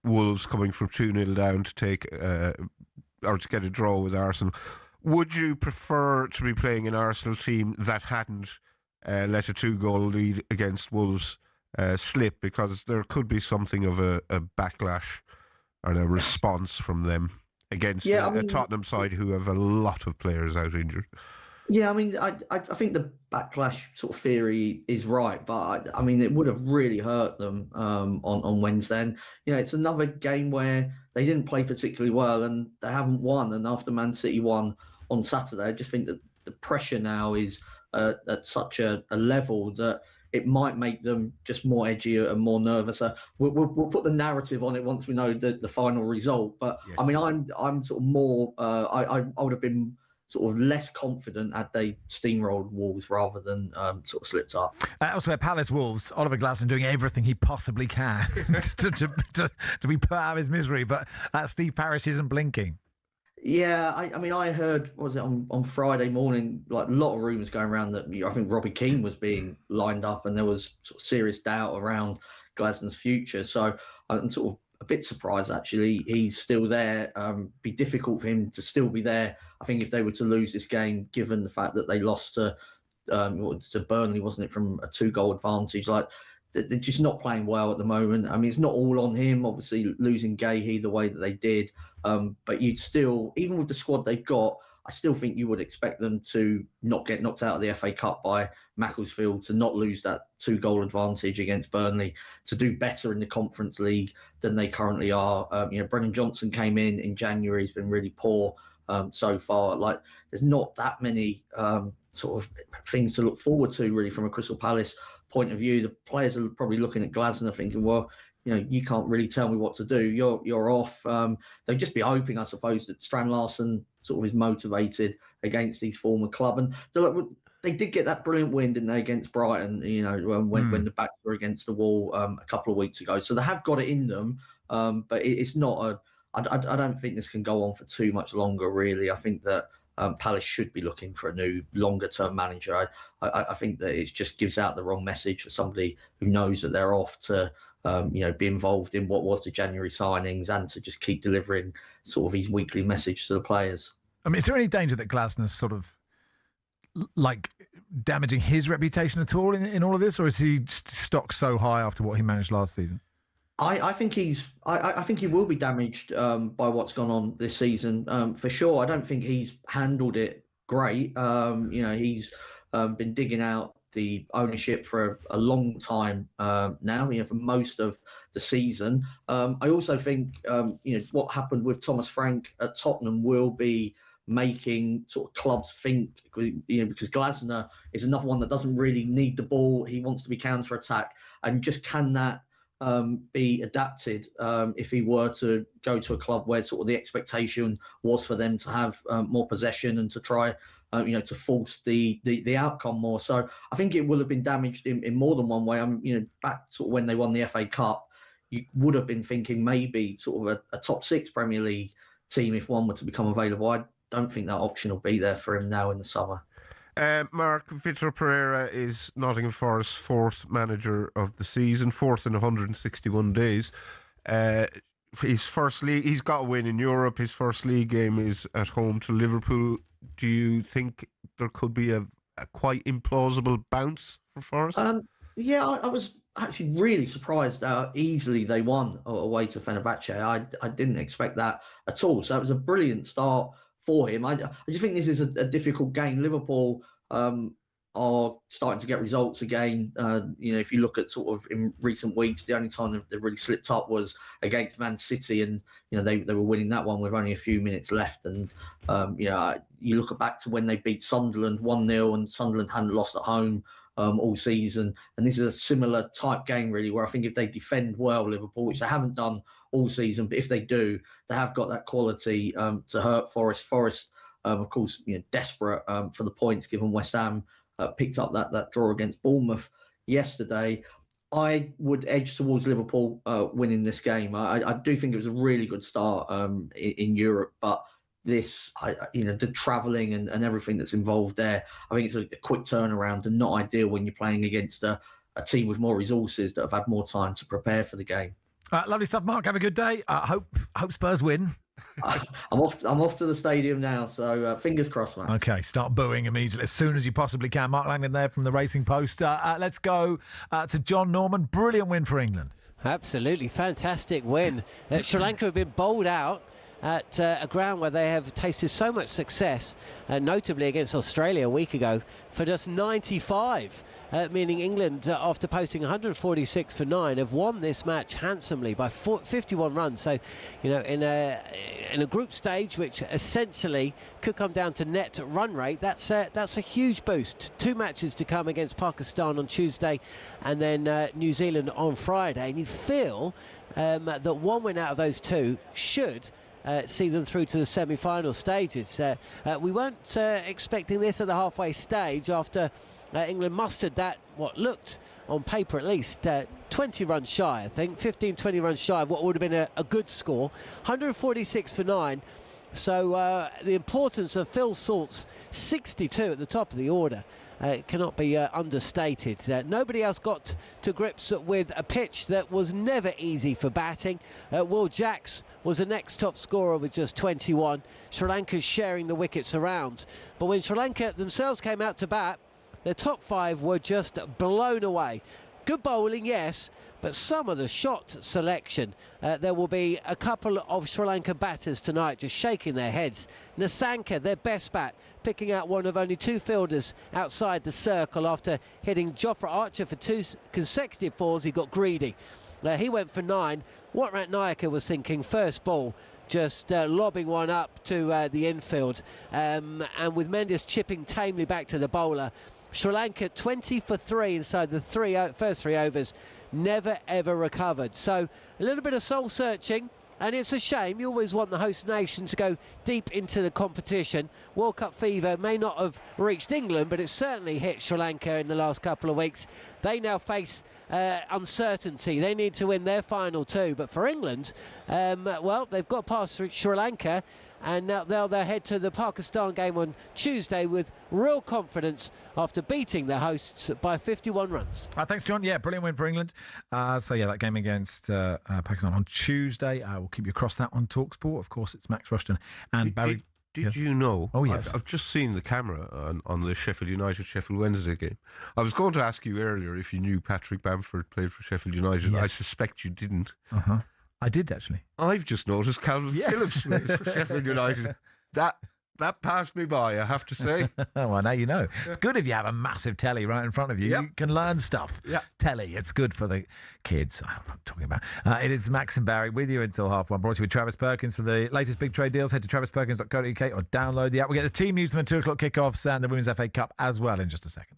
Wolves coming from 2-0 down to take or to get a draw with Arsenal, would you prefer to be playing an Arsenal team that hadn't let a 2-goal lead against Wolves slip? Because there could be something of a backlash and a response from them against a Tottenham side who have a lot of players out injured. Yeah, I mean, I think the backlash sort of theory is right, but I mean, it would have really hurt them on Wednesday. And, it's another game where they didn't play particularly well and they haven't won. And after Man City won on Saturday, I just think that the pressure now is at such a level that it might make them just more edgy and more nervous. We'll put the narrative on it once we know the final result. But yes. I mean, I'm sort of more. I would have been sort of less confident had they steamrolled Wolves rather than sort of slipped up. Elsewhere, Palace Wolves, Oliver Glasson doing everything he possibly can to be put out of his misery, but Steve Parish isn't blinking. Yeah, I mean, I heard, what was it, on Friday morning, like a lot of rumours going around that I think Robbie Keane was being lined up and there was sort of serious doubt around Glasson's future. So I'm sort of a bit surprised, actually, he's still there. Be difficult for him to still be there, I think, if they were to lose this game, given the fact that they lost to Burnley, wasn't it, from a 2-goal advantage. Like, they're just not playing well at the moment. I mean, it's not all on him, obviously, losing Gahey the way that they did. But you'd still, even with the squad they've got, I still think you would expect them to not get knocked out of the FA Cup by Macclesfield, to not lose that 2-goal advantage against Burnley, to do better in the Conference League than they currently are. Brennan Johnson came in January. He's been really poor so far. Like, there's not that many sort of things to look forward to, really, from a Crystal Palace point of view. The players are probably looking at Glasner thinking, well, you can't really tell me what to do. You're off. They'd just be hoping, I suppose, that Strand Larsen sort of is motivated against his former club. And they did get that brilliant win, didn't they, against Brighton, when the backs were against the wall a couple of weeks ago. So they have got it in them, but it's not I don't think this can go on for too much longer, really. I think that Palace should be looking for a new, longer-term manager. I think that it just gives out the wrong message for somebody who knows that they're off to be involved in what was the January signings and to just keep delivering sort of his weekly message to the players. I mean, is there any danger that Glasner's sort of like damaging his reputation at all in all of this, or is he stock so high after what he managed last season? I think I think he will be damaged by what's gone on this season for sure. I don't think he's handled it great. He's been digging out the ownership for a long time now. For most of the season. I also think what happened with Thomas Frank at Tottenham will be making sort of clubs think, because Glasner is another one that doesn't really need the ball. He wants to be counter-attack, and just can that be adapted if he were to go to a club where sort of the expectation was for them to have more possession and to try to force the outcome more. So I think it will have been damaged in more than one way. Back sort of when they won the FA Cup, you would have been thinking maybe sort of a top 6 Premier League team if one were to become available. I don't think that option will be there for him now in the summer. Mark, Vitor Pereira is Nottingham Forest's 4th manager of the season, 4th in 161 days. His first league, he's got a win in Europe. His first league game is at home to Liverpool. Do you think there could be a quite implausible bounce for Forest? Yeah, I was actually really surprised how easily they won away to Fenerbahce. I didn't expect that at all. So it was a brilliant start for him. I just think this is a difficult game. Liverpool are starting to get results again. If you look at sort of in recent weeks, the only time they've really slipped up was against Man City, and they were winning that one with only a few minutes left. And you look back to when they beat Sunderland 1-0, and Sunderland hadn't lost at home all season. And this is a similar type game, really, where I think if they defend well, Liverpool, which they haven't done all season, but if they do, they have got that quality to hurt Forest. Forest, of course, desperate for the points, given West Ham picked up that draw against Bournemouth yesterday. I would edge towards Liverpool winning this game. I do think it was a really good start in Europe, but this, the travelling and everything that's involved there, I think it's a quick turnaround and not ideal when you're playing against a team with more resources that have had more time to prepare for the game. Lovely stuff, Mark. Have a good day. Hope Spurs win. I'm off to the stadium now, so fingers crossed, man. Okay, start booing immediately as soon as you possibly can. Mark Langdon there from the Racing Post. Let's go to John Norman. Brilliant win for England. Absolutely fantastic win. Sri Lanka have been bowled out at a ground where they have tasted so much success, notably against Australia a week ago, for just 95. Meaning England, after posting 146 for 9, have won this match handsomely by 51 runs. So, in a group stage, which essentially could come down to net run rate, that's a huge boost. 2 matches to come against Pakistan on Tuesday, and then New Zealand on Friday. And you feel that one win out of those 2 should see them through to the semi-final stages. We weren't expecting this at the halfway stage after England mustered that, what looked on paper at least, 20 runs shy, I think, 15-20 runs shy of what would have been a good score. 146 for 9. So the importance of Phil Salt's 62 at the top of the order cannot be understated. Nobody else got to grips with a pitch that was never easy for batting. Will Jacks was the next top scorer with just 21. Sri Lanka sharing the wickets around. But when Sri Lanka themselves came out to bat, the top 5 were just blown away. Good bowling, yes, but some of the shot selection. There will be a couple of Sri Lanka batters tonight just shaking their heads. Nasanka, their best bat, picking out one of only 2 fielders outside the circle after hitting Jofra Archer for 2 consecutive 4s. He got greedy. He went for 9. What Ratnayaka was thinking, first ball, just lobbing one up to the infield. And with Mendes chipping tamely back to the bowler, Sri Lanka 20 for 3 inside the first 3 overs, never ever recovered. So a little bit of soul searching And it's a shame. You always want the host nation to go deep into the competition. World Cup fever may not have reached England, but it's certainly hit Sri Lanka in the last couple of weeks. They now face uncertainty. They need to win their final two. But for England, well, they've got past Sri Lanka, and now they'll head to the Pakistan game on Tuesday with real confidence after beating the hosts by 51 runs. Thanks, John. Yeah, brilliant win for England. So, yeah, that game against Pakistan on Tuesday. We'll keep you across that on talkSPORT. Of course, it's Max Rushden and Barry. Did you know? Oh, yes. I've just seen the camera on the Sheffield United-Sheffield Wednesday game. I was going to ask you earlier if you knew Patrick Bamford played for Sheffield United. Yes. I suspect you didn't. Uh-huh. I did, actually. I've just noticed Calvin Phillips plays for Sheffield United. That passed me by, I have to say. Well, now you know. It's good if you have a massive telly right in front of you. Yep. You can learn stuff. Yep. Telly, it's good for the kids. I don't know what I'm talking about. It is Max and Barry with you until 1:30. Brought to you with Travis Perkins. For the latest big trade deals, head to travisperkins.co.uk or download the app. We'll get the team news from the 2 o'clock kickoffs and the Women's FA Cup as well in just a second.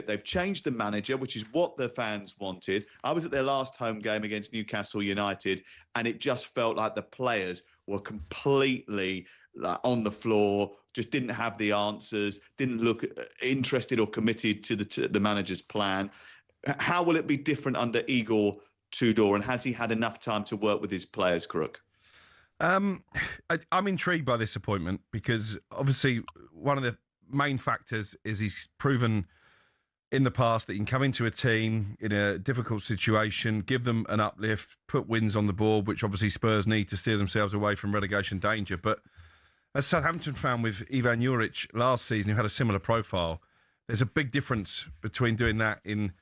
They've changed the manager, which is what the fans wanted. I was at their last home game against Newcastle United, and it just felt like the players were completely on the floor, just didn't have the answers, didn't look interested or committed to the manager's plan. How will it be different under Igor Tudor, and has he had enough time to work with his players, Crook? I'm intrigued by this appointment because obviously one of the main factors is he's proven in the past that you can come into a team in a difficult situation, give them an uplift, put wins on the board, which obviously Spurs need to steer themselves away from relegation danger. But as Southampton found with Ivan Juric last season, who had a similar profile, there's a big difference between doing that in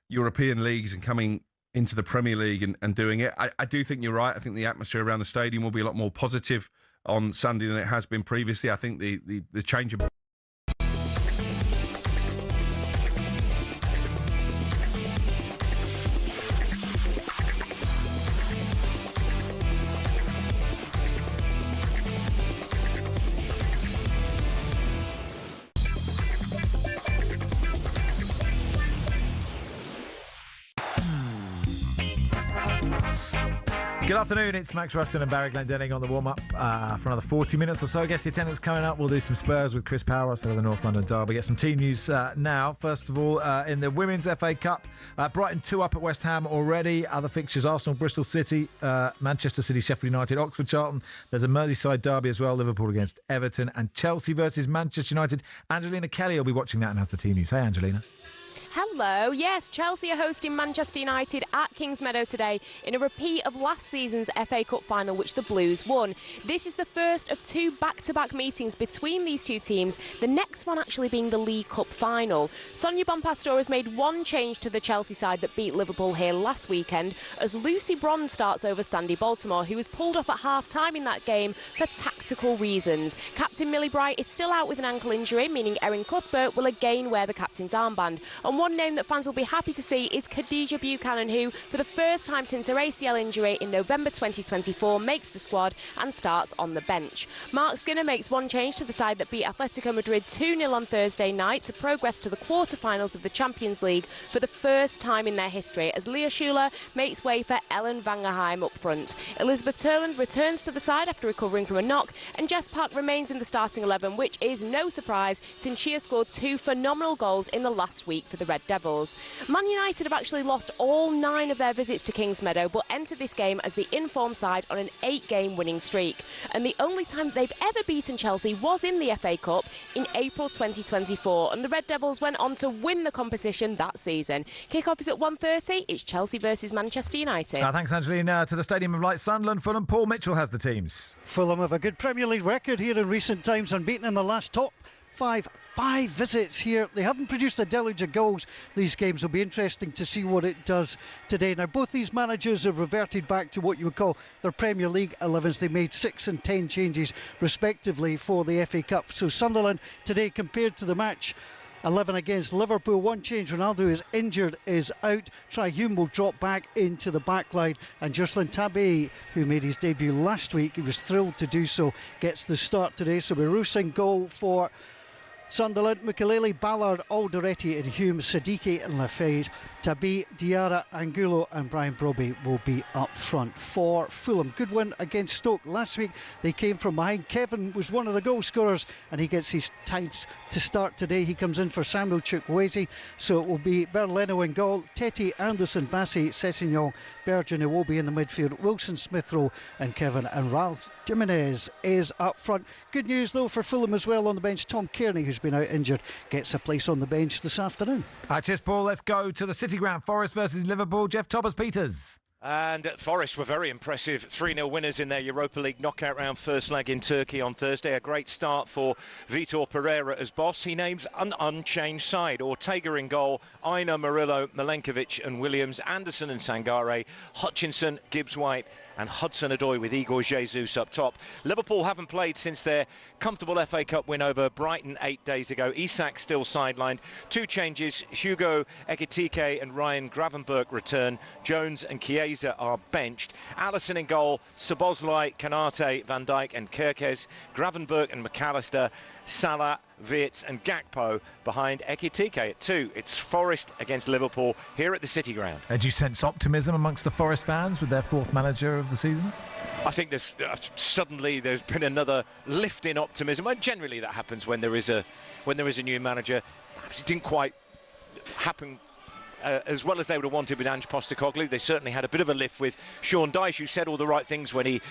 European leagues and coming into the Premier League and doing it. I do think you're right. I think the atmosphere around the stadium will be a lot more positive on Sunday than it has been previously. I think the change of... Good afternoon, it's Max Rushden and Barry Glendenning on the warm-up for another 40 minutes or so. I guess the attendance coming up. We'll do some Spurs with Chris Power outside of the North London derby. Get some team news now. First of all, in the Women's FA Cup, Brighton 2 up at West Ham already. Other fixtures, Arsenal, Bristol City, Manchester City, Sheffield United, Oxford, Charlton. There's a Merseyside derby as well, Liverpool against Everton, and Chelsea versus Manchester United. Angelina Kelly will be watching that and has the team news. Hey, Angelina. Hello. Yes, Chelsea are hosting Manchester United at Kingsmeadow today in a repeat of last season's FA Cup final, which the Blues won. This is the first of 2 back-to-back meetings between these two teams, the next one actually being the League Cup final. Sonia Bonpastor has made one change to the Chelsea side that beat Liverpool here last weekend, as Lucy Bronze starts over Sandy Baltimore, who was pulled off at half-time in that game for tactical reasons. Captain Millie Bright is still out with an ankle injury, meaning Erin Cuthbert will again wear the captain's armband. And one name that fans will be happy to see is Khadija Buchanan, who, for the first time since her ACL injury in November 2024, makes the squad and starts on the bench. Mark Skinner makes one change to the side that beat Atletico Madrid 2-0 on Thursday night to progress to the quarter-finals of the Champions League for the first time in their history, as Leah Schuler makes way for Ellen Vangerheim up front. Elizabeth Turland returns to the side after recovering from a knock, and Jess Park remains in the starting 11, which is no surprise since she has scored 2 phenomenal goals in the last week for the Red Devils. Devils. Man United have actually lost all 9 of their visits to Kingsmeadow, but entered this game as the informed side on an 8-game winning streak. And the only time they've ever beaten Chelsea was in the FA Cup in April 2024. And the Red Devils went on to win the competition that season. Kick-off is at 1:30. It's Chelsea versus Manchester United. Thanks, Angeline. To the Stadium of Light, Sunderland, Fulham. Paul Mitchell has the teams. Fulham have a good Premier League record here in recent times, unbeaten in the last top 5 visits here. They haven't produced a deluge of goals. These games will be interesting to see what it does today. Now, both these managers have reverted back to what you would call their Premier League 11s. They made 6 and 10 changes respectively for the FA Cup. So Sunderland today, compared to the match 11 against Liverpool, 1 change. Ronaldo is injured, is out. Tri-Hume will drop back into the back line, and Jocelyn Tabé, who made his debut last week, he was thrilled to do so, gets the start today. So Berusa in goal for Sunderland. Mukalele, Ballard, Alderete and Hume, Siddiqui and Lafayette. Tabé, Diarra, Angulo and Brian Brobbey will be up front for Fulham. Good win against Stoke last week. They came from behind. Kevin was one of the goal scorers, and he gets his tights to start today. He comes in for Samuel Chukwueze. So it will be Berleno in goal, Teti, Anderson, Bassi, Sessegnon, Bergen, who will be in the midfield, Wilson, Smith-Rowe and Kevin, and Ralph Jimenez is up front. Good news though for Fulham as well on the bench. Tom Kearney, who's been out injured, gets a place on the bench this afternoon. Cheers, Paul. Let's go to the City Ground. Forest versus Liverpool. Jeff Thomas-Peters. And Forest were very impressive 3-0 winners in their Europa League knockout round first leg in Turkey on Thursday. A great start for Vitor Pereira as boss. He names an unchanged side. Ortega in goal, Aina, Murillo, Milenkovic and Williams, Anderson and Sangare, Hutchinson, Gibbs-White and Hudson-Odoi with Igor Jesus up top. Liverpool haven't played since their comfortable FA Cup win over Brighton 8 days ago. Isak still sidelined. 2 changes, Hugo Ekitike and Ryan Gravenberch return. Jones and Chiesa are benched. Alisson in goal, Szoboszlai, Kanate, Van Dijk and Kerkez, Gravenberch and McAllister, Salah, Wirtz and Gakpo behind Ekitike at 2. It's Forest against Liverpool here at the City Ground. Do you sense optimism amongst the Forest fans with their 4th manager of the season? I think there's suddenly there's been another lift in optimism. Well, generally that happens when there is a new manager. Perhaps it didn't quite happen as well as they would have wanted with Ange Postecoglou. They certainly had a bit of a lift with Sean Dyche, who said all the right things when he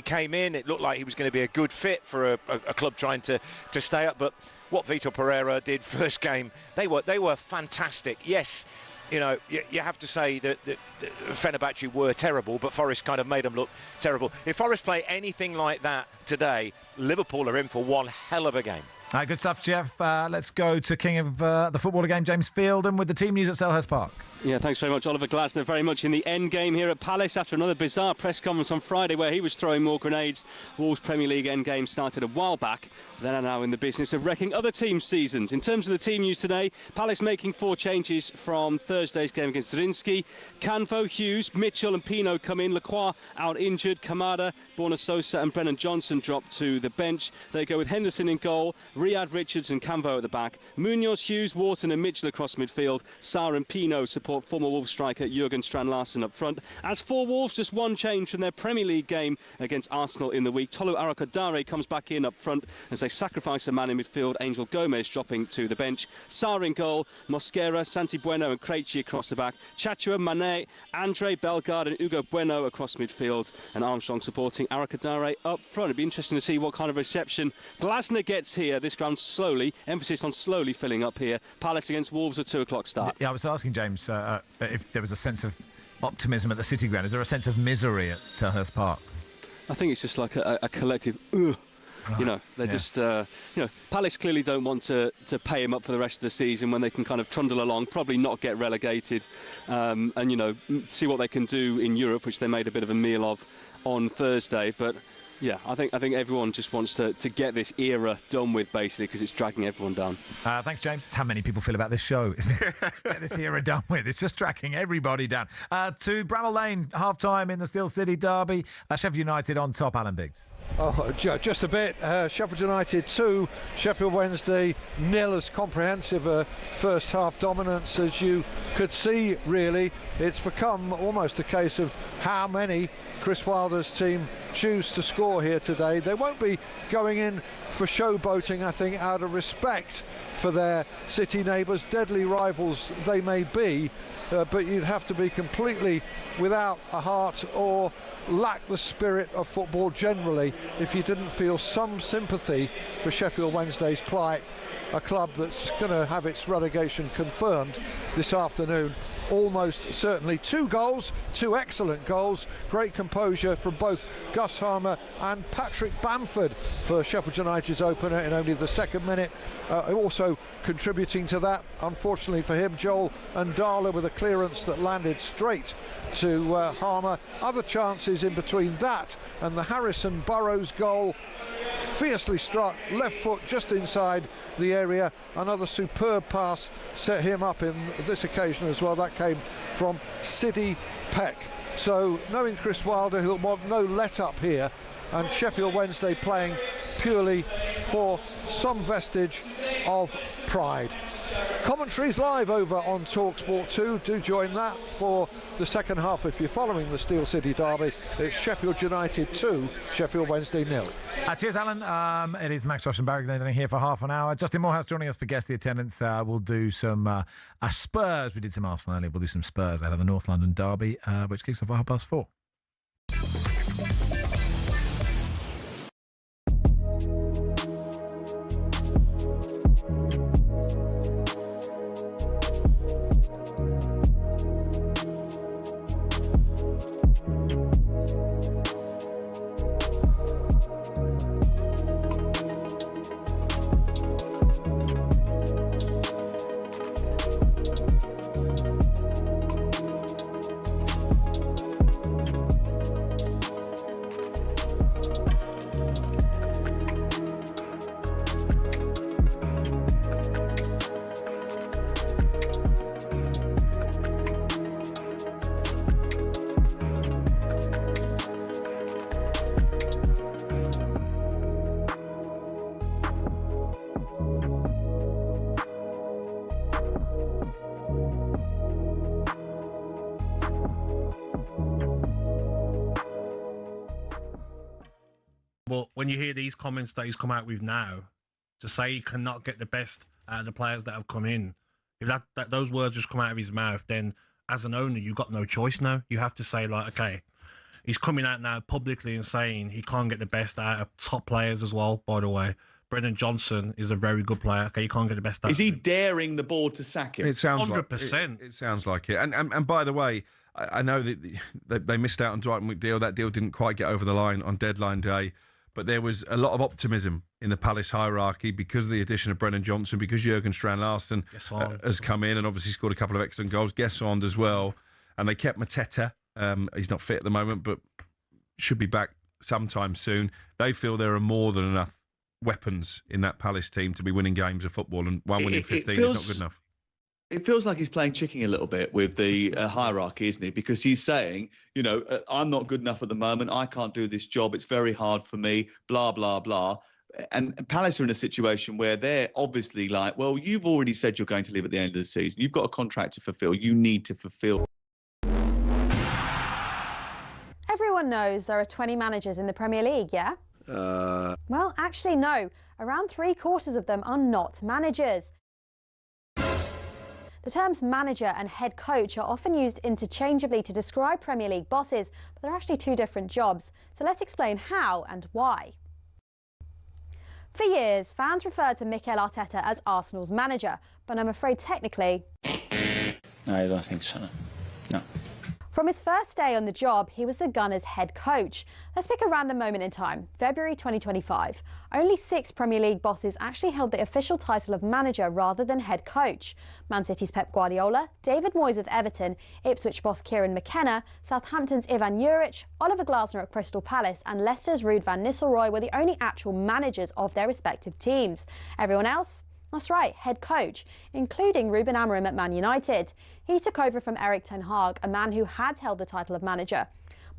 came in. It looked like he was going to be a good fit for a club trying to stay up. But what Vitor Pereira did first game, they were fantastic. Yes, you know, you have to say that Fenerbahce were terrible, but Forest kind of made them look terrible. If Forest play anything like that today, Liverpool are in for one hell of a game. Good stuff, Jeff. Let's go to King of the footballer game, James Fielden, with the team news at Selhurst Park. Yeah, thanks very much, Oliver Glasner. Very much in the end game here at Palace after another bizarre press conference on Friday where he was throwing more grenades. Wolves' Premier League end game started a while back. They are now in the business of wrecking other teams' seasons. In terms of the team news today, Palace making 4 changes from Thursday's game against Zrinski. Canvo, Hughes, Mitchell and Pino come in. Lacroix out injured. Kamada, Borna Sosa and Brennan Johnson drop to the bench. They go with Henderson in goal, Riyad, Richards and Canvo at the back. Munoz, Hughes, Wharton and Mitchell across midfield. Sarr and Pino support former Wolves striker Jurgen Strand-Larsen up front. As for Wolves, just 1 change from their Premier League game against Arsenal in the week. Tolu Arakadare comes back in up front as they sacrifice a man in midfield. Angel Gomez dropping to the bench. Sarr in goal, Mosquera, Santi Bueno and Krejci across the back. Chachua, Mané, Andre, Bellegarde and Hugo Bueno across midfield. And Armstrong supporting Arakadare up front. It'd be interesting to see what kind of reception Glasner gets here. This ground slowly, emphasis on slowly filling up here. Palace against Wolves at 2 o'clock start. Yeah, I was asking James if there was a sense of optimism at the City Ground. Is there a sense of misery at Selhurst Park? I think it's just like a collective ugh. You know, they're just, Palace clearly don't want to pay him up for the rest of the season when they can kind of trundle along, probably not get relegated, and, you know, see what they can do in Europe, which they made a bit of a meal of on Thursday. But yeah, I think everyone just wants to get this era done with, basically, because it's dragging everyone down. Thanks, James. It's how many people feel about this show, isn't it? Get this era done with. It's just dragging everybody down. To Bramall Lane, half-time in the Steel City derby. Sheffield United on top, Alan Biggs. Oh, just a bit. Sheffield United 2, Sheffield Wednesday 0. As comprehensive a first half dominance as you could see, really. It's become almost a case of how many Chris Wilder's team choose to score here today. They won't be going in for showboating, I think, out of respect for their city neighbours, deadly rivals they may be, but you'd have to be completely without a heart or lack the spirit of football generally if you didn't feel some sympathy for Sheffield Wednesday's plight, a club that's going to have its relegation confirmed this afternoon. Almost certainly 2 goals, 2 excellent goals, great composure from both Gus Harmer and Patrick Bamford for Sheffield United's opener in only the 2nd minute. Also contributing to that, unfortunately for him, Joel Ndala with a clearance that landed straight to Harmer. Other chances in between that and the Harrison Burrows goal. Fiercely struck, left foot just inside the area. Another superb pass set him up in this occasion as well. That came from Siddy Peck. So knowing Chris Wilder, he'll want no let up here, and Sheffield Wednesday playing purely for some vestige of pride. Commentaries live over on talkSPORT 2. Do join that for the second half if you're following the Steel City derby. It's Sheffield United 2, Sheffield Wednesday 0. Cheers, Alan. It is Max Rush and Barry Glendenning here for half an hour. Justin Morehouse joining us for Guess the Attendance. We'll do some Spurs. We did some Arsenal earlier. We'll do some Spurs out of the North London derby, which kicks off at 4:30. But when you hear these comments that he's come out with now, to say he cannot get the best out of the players that have come in, if that those words just come out of his mouth, then as an owner, you've got no choice now. You have to say, like, okay, he's coming out now publicly and saying he can't get the best out of top players as well, by the way. Brendan Johnson is a very good player. Okay, you can't get the best out Is of he him. daring the board to sack him? It sounds 100%. It sounds like it. And by the way, I know that they missed out on Dwight McDeal. That deal didn't quite get over the line on deadline day. But there was a lot of optimism in the Palace hierarchy because of the addition of Brendan Johnson, because Jurgen Strand-Larsen has come in and obviously scored a couple of excellent goals. Guessond as well. And they kept Mateta. He's not fit at the moment, but should be back sometime soon. They feel there are more than enough weapons in that Palace team to be winning games of football, and one winning 15 is not good enough. It feels like he's playing chicken a little bit with the hierarchy, isn't he? Because he's saying, you know, I'm not good enough at the moment. I can't do this job. It's very hard for me, blah, blah, blah. And Palace are in a situation where they're obviously like, well, you've already said you're going to leave at the end of the season. You've got a contract to fulfill. You need to fulfill. Everyone knows there are 20 managers in the Premier League, yeah? Well, actually, no. Around 3/4 of them are not managers. The terms manager and head coach are often used interchangeably to describe Premier League bosses, but they're actually 2 different jobs. So let's explain how and why. For years, fans referred to Mikel Arteta as Arsenal's manager, but I'm afraid technically... I don't think so, no. From his first day on the job, he was the Gunners' head coach. Let's pick a random moment in time, February 2025. Only 6 Premier League bosses actually held the official title of manager rather than head coach. Man City's Pep Guardiola, David Moyes of Everton, Ipswich boss Kieran McKenna, Southampton's Ivan Juric, Oliver Glasner at Crystal Palace and Leicester's Ruud van Nistelrooy were the only actual managers of their respective teams. Everyone else? That's right, head coach, including Ruben Amorim at Man United. He took over from Erik ten Hag, a man who had held the title of manager.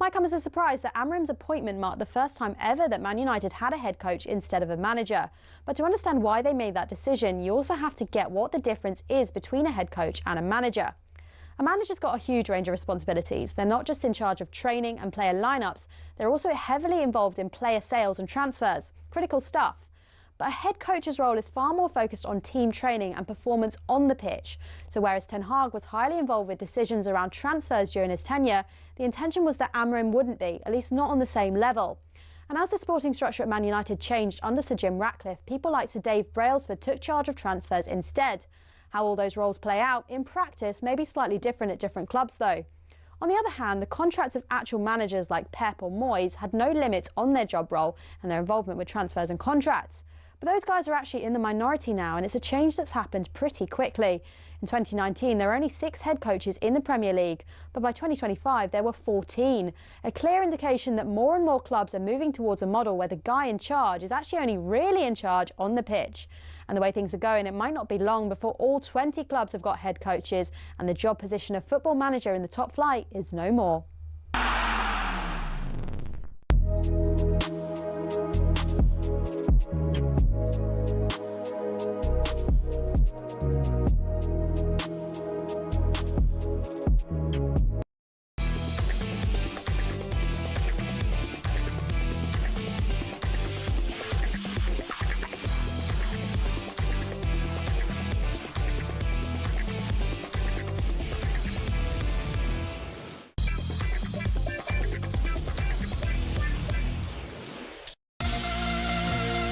Might come as a surprise that Amorim's appointment marked the first time ever that Man United had a head coach instead of a manager. But to understand why they made that decision, you also have to get what the difference is between a head coach and a manager. A manager's got a huge range of responsibilities. They're not just in charge of training and player lineups, they're also heavily involved in player sales and transfers. Critical stuff. But a head coach's role is far more focused on team training and performance on the pitch. So whereas Ten Hag was highly involved with decisions around transfers during his tenure, the intention was that Amorim wouldn't be, at least not on the same level. And as the sporting structure at Man United changed under Sir Jim Ratcliffe, people like Sir Dave Brailsford took charge of transfers instead. How all those roles play out in practice may be slightly different at different clubs though. On the other hand, the contracts of actual managers like Pep or Moyes had no limits on their job role and their involvement with transfers and contracts. But those guys are actually in the minority now, and it's a change that's happened pretty quickly. In 2019, there were only 6 head coaches in the Premier League, but by 2025 there were 14. A clear indication that more and more clubs are moving towards a model where the guy in charge is actually only really in charge on the pitch. And the way things are going, it might not be long before all 20 clubs have got head coaches, and the job position of football manager in the top flight is no more.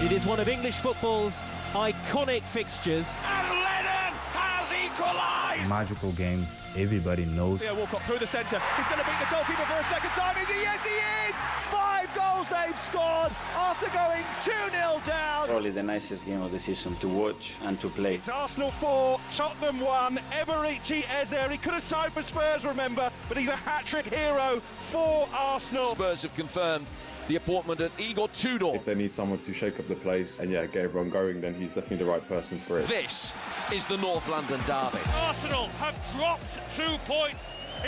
It is one of English football's iconic fixtures. And Lennon has equalised! Magical game, everybody knows. Yeah, Walcott through the centre. He's going to beat the goalkeeper for a second time. Is he? Yes, he is! 5 goals they've scored after going 2-0 down. Probably the nicest game of the season to watch and to play. It's Arsenal 4, Tottenham 1. Eberici Eze. He could have signed for Spurs, remember, but he's a hat-trick hero for Arsenal. Spurs have confirmed the appointment of Igor Tudor. If they need someone to shake up the place and get everyone going, then he's definitely the right person for it. This is the North London derby. Arsenal have dropped 2 points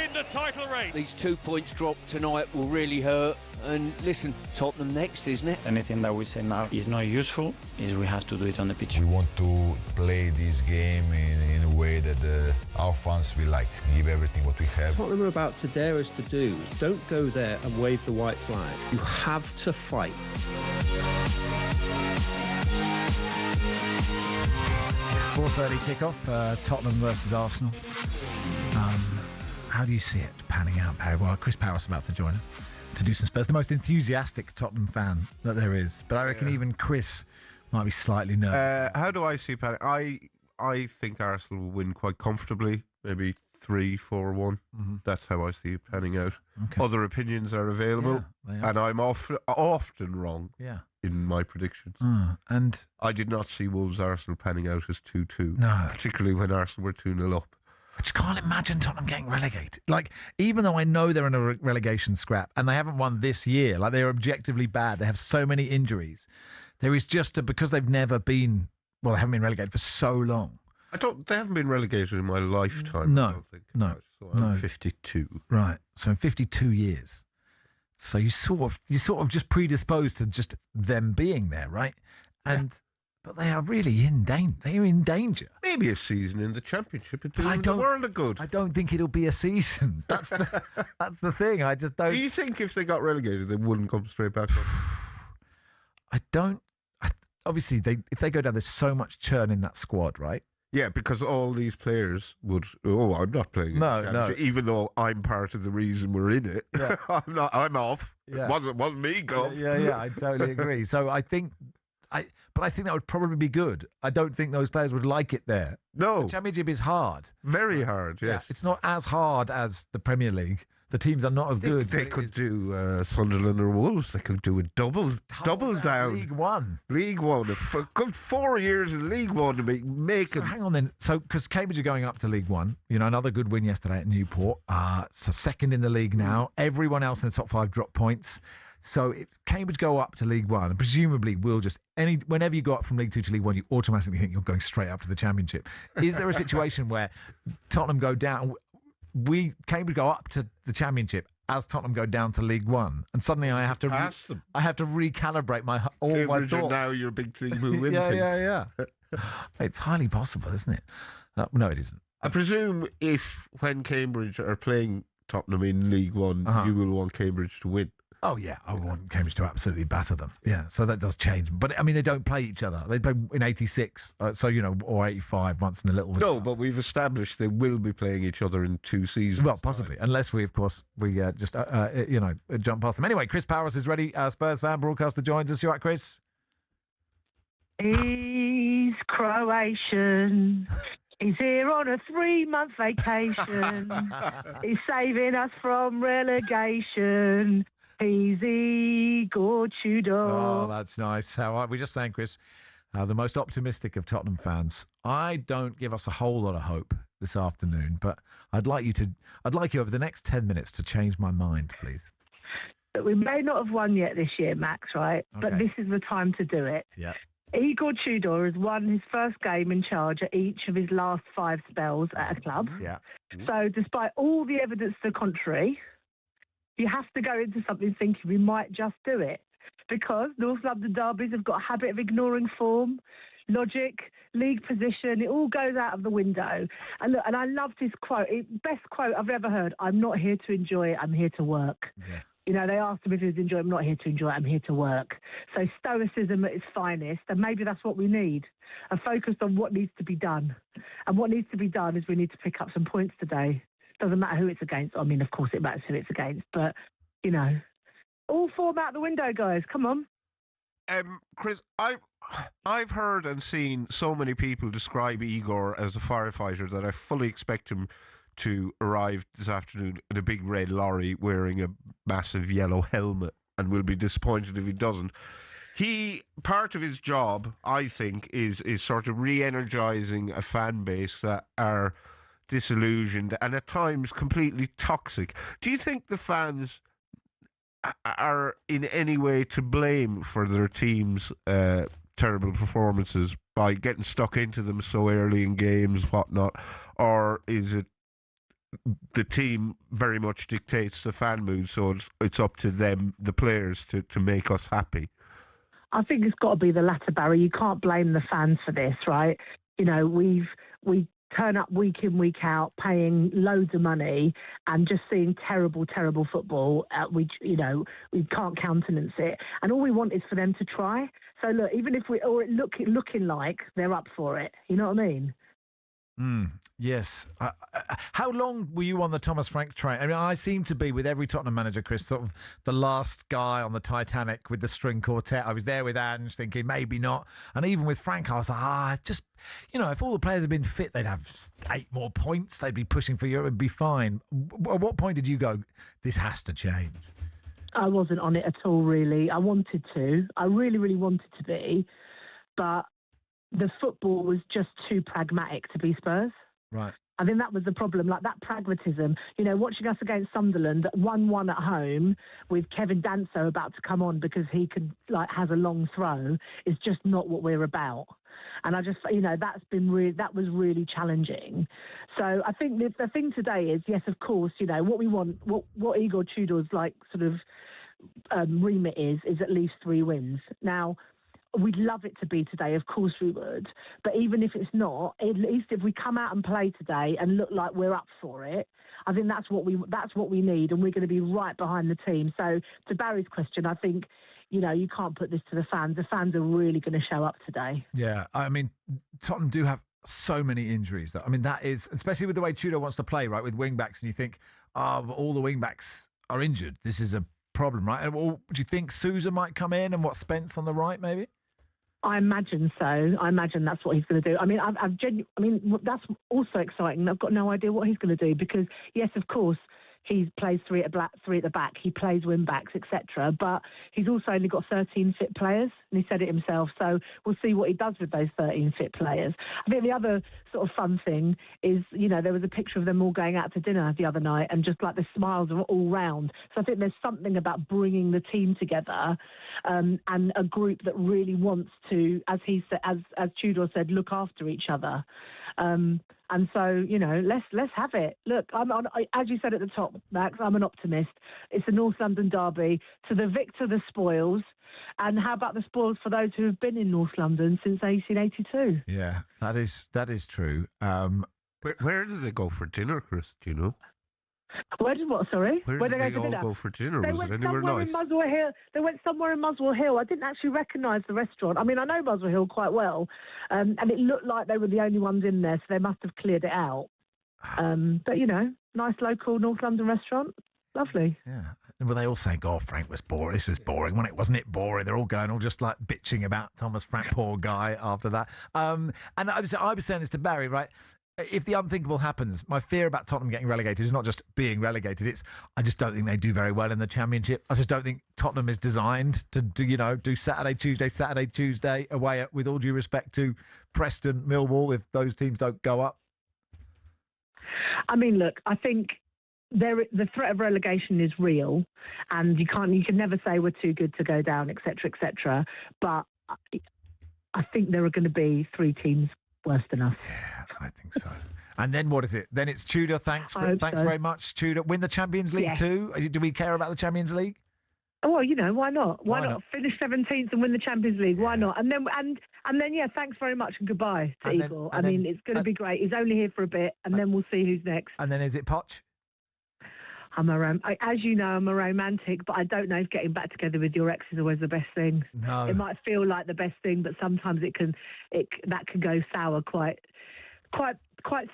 in the title race. These 2 points dropped tonight will really hurt. And listen, Tottenham next, isn't it? Anything that we say now is not useful, is we have to do it on the pitch. We want to play this game in a way that our fans will like, give everything what we have. What we're about to dare us to do, don't go there and wave the white flag. You have to fight. 4:30 kickoff, Tottenham versus Arsenal. How do you see it panning out, Parry? Well, Chris Parris about to join us to do some Spurs. The most enthusiastic Tottenham fan that there is. But I reckon even Chris might be slightly nervous. How do I see panning? I think Arsenal will win quite comfortably, maybe 3-4-1. Mm-hmm. That's how I see it panning out. Okay. Other opinions are available, they are. and I'm often wrong in my predictions. And I did not see Wolves Arsenal panning out as 2-2. No. Particularly when Arsenal were 2-0 up. I just can't imagine Tottenham getting relegated. Like, even though I know they're in a relegation scrap and they haven't won this year, like they're objectively bad, they have so many injuries. There is just because they've never been, well, they haven't been relegated for so long. They haven't been relegated in my lifetime. No, I don't think. no, So I'm 52. Right. So in 52 years. So you're sort of just predisposed to just them being there, right? And but they are really in danger. They're in danger. Maybe a season in the Championship would do the world a good. I don't think it'll be a season. That's the thing. I just don't. Do you think if they got relegated, they wouldn't come straight back up? I don't. Obviously, if they go down, there's so much churn in that squad, right? Yeah, because all these players would. Oh, I'm not playing. No. Even though I'm part of the reason we're in it, Yeah. I'm not. I'm off. Yeah. Wasn't me, Gov. Yeah. I totally agree. So I think. But I think that would probably be good. I don't think those players would like it there. No. The Championship is hard. Very hard, yes. Yeah, it's not as hard as the Premier League. The teams are not as good. They could do Sunderland or Wolves. They could do a double down. League One. League One. A good 4 years in League One to make So hang on then. So, because Cambridge are going up to League One, another good win yesterday at Newport. So second in the league now. Everyone else in the top 5 drop points. So if Cambridge go up to League One, presumably we'll just whenever you go up from League Two to League One, you automatically think you're going straight up to the Championship. Is there a situation where Tottenham go down? Cambridge go up to the Championship as Tottenham go down to League One, and suddenly I have to recalibrate my Cambridge thoughts. Are now your big thing who wins. Yeah. It's highly possible, isn't it? No, it isn't. I presume when Cambridge are playing Tottenham in League One, you will want Cambridge to win. Oh, yeah, I want Cambridge to absolutely batter them. Yeah, so that does change. But, I mean, they don't play each other. They play in 86, or 85 once in a little bit. No, but we've established they will be playing each other in 2 seasons. Well, possibly, unless we, of course, just jump past them. Anyway, Chris Powers is ready. Spurs fan, broadcaster, joins us. You all right, Chris? He's Croatian. He's here on a 3-month vacation. He's saving us from relegation. He's Igor Tudor. Oh, that's nice. How are we? Just saying, Chris, the most optimistic of Tottenham fans. I don't give us a whole lot of hope this afternoon, but I'd like you over the next 10 minutes to change my mind, please. But we may not have won yet this year, Max, right? Okay. But this is the time to do it. Yeah. Igor Tudor has won his first game in charge at each of his last 5 spells at a club. Yeah. So despite all the evidence to the contrary, you have to go into something thinking we might just do it, because North London derbies have got a habit of ignoring form, logic, league position. It all goes out of the window. And look, and I loved his quote, best quote I've ever heard. I'm not here to enjoy it. I'm here to work. Yeah. You know, they asked him if he was enjoying. I'm not here to enjoy it. I'm here to work. So stoicism at its finest, and maybe that's what we need. A focus on what needs to be done. And what needs to be done is we need to pick up some points today. Doesn't matter who it's against. I mean, of course it matters who it's against, but, you know, all form out the window, guys. Come on. Chris, I've heard and seen so many people describe Igor as a firefighter that I fully expect him to arrive this afternoon in a big red lorry wearing a massive yellow helmet, and will be disappointed if he doesn't. Part of his job, I think, is sort of re-energizing a fan base that are disillusioned and at times completely toxic. Do you think the fans are in any way to blame for their team's terrible performances by getting stuck into them so early in games, whatnot? Or is it the team very much dictates the fan mood, so it's up to them, the players, to make us happy? I think it's got to be the latter, Barry. You can't blame the fans for this, right? You know, we turn up week in, week out, paying loads of money and just seeing terrible, terrible football. We can't countenance it. And all we want is for them to try. So look, even if looking like they're up for it, you know what I mean? Yes. How long were you on the Thomas Frank train? I mean, I seem to be, with every Tottenham manager, Chris, sort of the last guy on the Titanic with the string quartet. I was there with Ange thinking maybe not. And even with Frank, I was like, if all the players had been fit, they'd have 8 more points. They'd be pushing for Europe. It'd be fine. At what point did you go, this has to change? I wasn't on it at all, really. I wanted to. I really, really wanted to be. But the football was just too pragmatic to be Spurs. Right. I think that was the problem, like that pragmatism. You know, watching us against Sunderland, 1-1 at home with Kevin Danso about to come on because he has a long throw, is just not what we're about. And I just, that was really challenging. So I think the thing today is, yes, of course, what we want, what Igor Tudor's remit is at least 3 wins. Now, we'd love it to be today, of course we would. But even if it's not, at least if we come out and play today and look like we're up for it, I think that's what we need, and we're going to be right behind the team. So to Barry's question, I think, you can't put this to the fans. The fans are really going to show up today. Yeah, I mean, Tottenham do have so many injuries. I mean, that is, especially with the way Tudor wants to play, right, with wing-backs, and you think, all the wing-backs are injured. This is a problem, right? Well, do you think Sousa might come in, and Spence on the right, maybe? I imagine so. I imagine that's what he's going to do. I mean, that's also exciting. I've got no idea what he's going to do because, yes, of course, he plays 3 at the back. He plays wing backs, etc. But he's also only got 13 fit players, and he said it himself. So we'll see what he does with those 13 fit players. I think the other sort of fun thing is, there was a picture of them all going out to dinner the other night, and just like the smiles are all round. So I think there's something about bringing the team together, and a group that really wants to, as Tudor said, look after each other. And so, let's have it. Look, as you said at the top, Max, I'm an optimist. It's the North London derby. To the victor, the spoils. And how about the spoils for those who have been in North London since 1882? Yeah, that is true. Where do they go for dinner, Chris? Do you know? Where did what? Sorry. Where did they all go for dinner? They Was went it anywhere somewhere nice? in Muswell Hill. They went somewhere in Muswell Hill. I didn't actually recognise the restaurant. I mean, I know Muswell Hill quite well, and it looked like they were the only ones in there, so they must have cleared it out. But nice local North London restaurant. Lovely. Yeah. Well, they all saying, "Oh, Frank was boring. This was boring, wasn't it? Boring." They're all going, all just like bitching about Thomas Frank, poor guy. After that, and I was saying this to Barry, right? If the unthinkable happens, my fear about Tottenham getting relegated is not just being relegated. It's I just don't think they do very well in the Championship. I just don't think Tottenham is designed to do Saturday, Tuesday away. With all due respect to Preston, Millwall, if those teams don't go up. I mean, look, I think the threat of relegation is real, and you can never say we're too good to go down, etc., etc. But I think there are going to be 3 teams worse than us. Yeah, I think so. And then what is it? Then it's Tudor. Thanks very much, Tudor. Win the Champions League too. Do we care about the Champions League? Well, why not? Why not finish 17th and win the Champions League? Why not? And then thanks very much and goodbye to Igor. I mean, it's going to be great. He's only here for a bit, and then we'll see who's next. And then is it Poch? As you know, I'm a romantic, but I don't know if getting back together with your ex is always the best thing. No. It might feel like the best thing, but sometimes that can go sour quite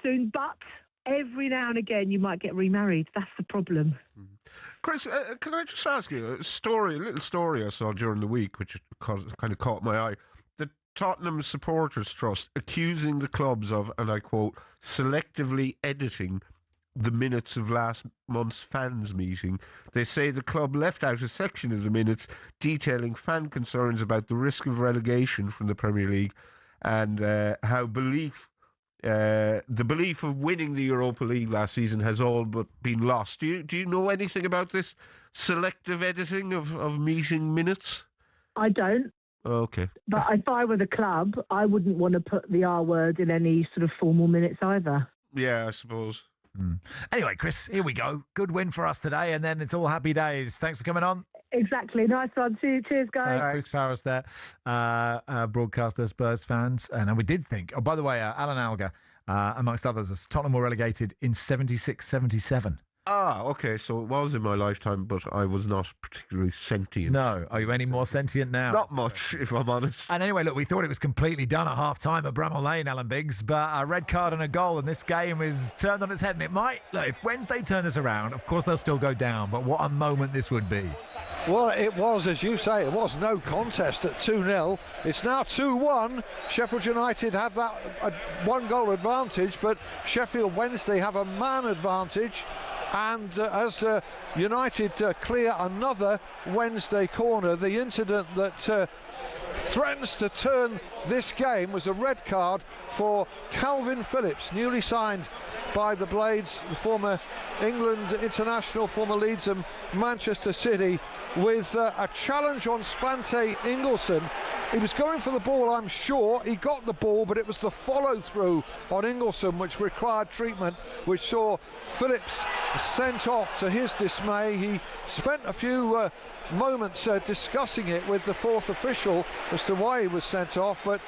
soon. But every now and again, you might get remarried. That's the problem. Chris, can I just ask you a little story I saw during the week, which kind of caught my eye. The Tottenham Supporters Trust accusing the clubs of, and I quote, selectively editing the minutes of last month's fans meeting. They say the club left out a section of the minutes detailing fan concerns about the risk of relegation from the Premier League and how the belief of winning the Europa League last season has all but been lost. Do you know anything about this selective editing of meeting minutes? I don't. Okay. But if I were the club, I wouldn't want to put the R word in any sort of formal minutes either. Yeah, I suppose. Anyway, Chris, here we go. Good win for us today, and then it's all happy days. Thanks for coming on. Exactly. Nice one. Cheers, guys. Chris Farris there, broadcaster, Spurs fans. And we did think, by the way, Alan Alga, amongst others, as Tottenham were relegated in 76-77. Ah, okay, so it was in my lifetime, but I was not particularly sentient. No. Are you any more sentient now? Not much, if I'm honest. And anyway, look, we thought it was completely done at half-time at Bramall Lane, Alan Biggs, but a red card and a goal, and this game is turned on its head, and it might. Look, if Wednesday turn this around, of course they'll still go down, but what a moment this would be. Well, it was, as you say, it was no contest at 2-0. It's now 2-1. Sheffield United have that one-goal advantage, but Sheffield Wednesday have a man advantage. And as United clear another Wednesday corner, the incident that threatens to turn this game was a red card for Calvin Phillips, newly signed by the Blades, the former England international, former Leeds and Manchester City, with a challenge on Svante Ingelsson. He was going for the ball, I'm sure. He got the ball, but it was the follow-through on Ingelsson which required treatment, which saw Phillips sent off to his dismay. He spent a few moments discussing it with the fourth official as to why he was sent off, but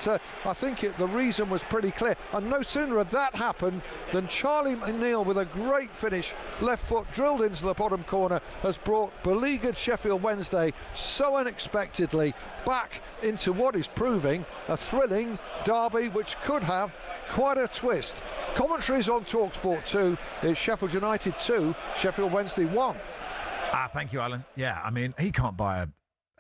I think the reason was pretty clear. And no sooner had that happened than Charlie McNeil, with a great finish, left foot drilled into the bottom corner, has brought beleaguered Sheffield Wednesday so unexpectedly back into what is proving a thrilling derby which could have quite a twist. Commentaries on talkSPORT 2. It's Sheffield United 2, Sheffield Wednesday 1. Thank you, Alan. Yeah, I mean, he can't buy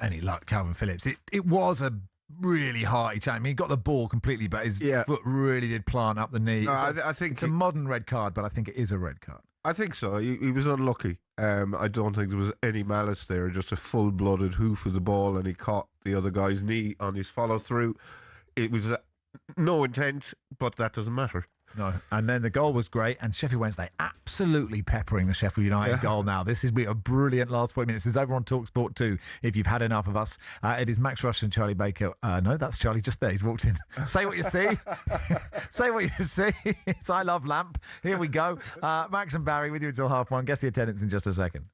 any luck, Calvin Phillips. It was a really hearty challenge. I mean, he got the ball completely, but his foot really did plant up the knee. I think it's a modern red card, but I think it is a red card. I think so. He was unlucky. I don't think there was any malice there, just a full-blooded hoof of the ball, and he caught the other guy's knee on his follow-through. It was no intent, but that doesn't matter. No, and then the goal was great, and Sheffield Wednesday absolutely peppering the Sheffield United goal now. This has been a brilliant last 40 minutes. It's over on talkSPORT 2 if you've had enough of us. It is Max Rushden and Charlie Baker. No, that's Charlie just there. He's walked in. Say what you see. Say what you see. It's I Love Lamp. Here we go. Max and Barry with you until 1:30. Guess the attendance in just a second.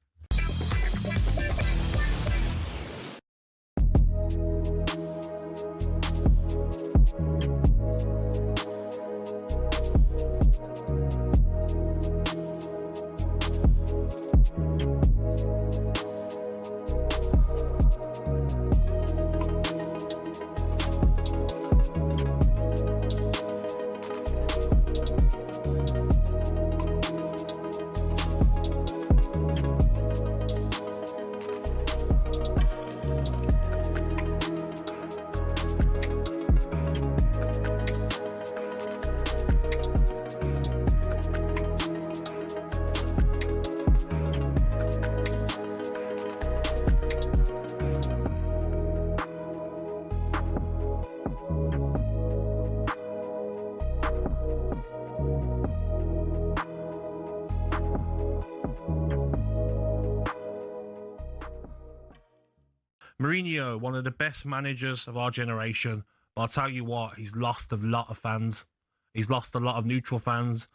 Mourinho, one of the best managers of our generation. But I'll tell you what, he's lost a lot of fans. He's lost a lot of neutral fans.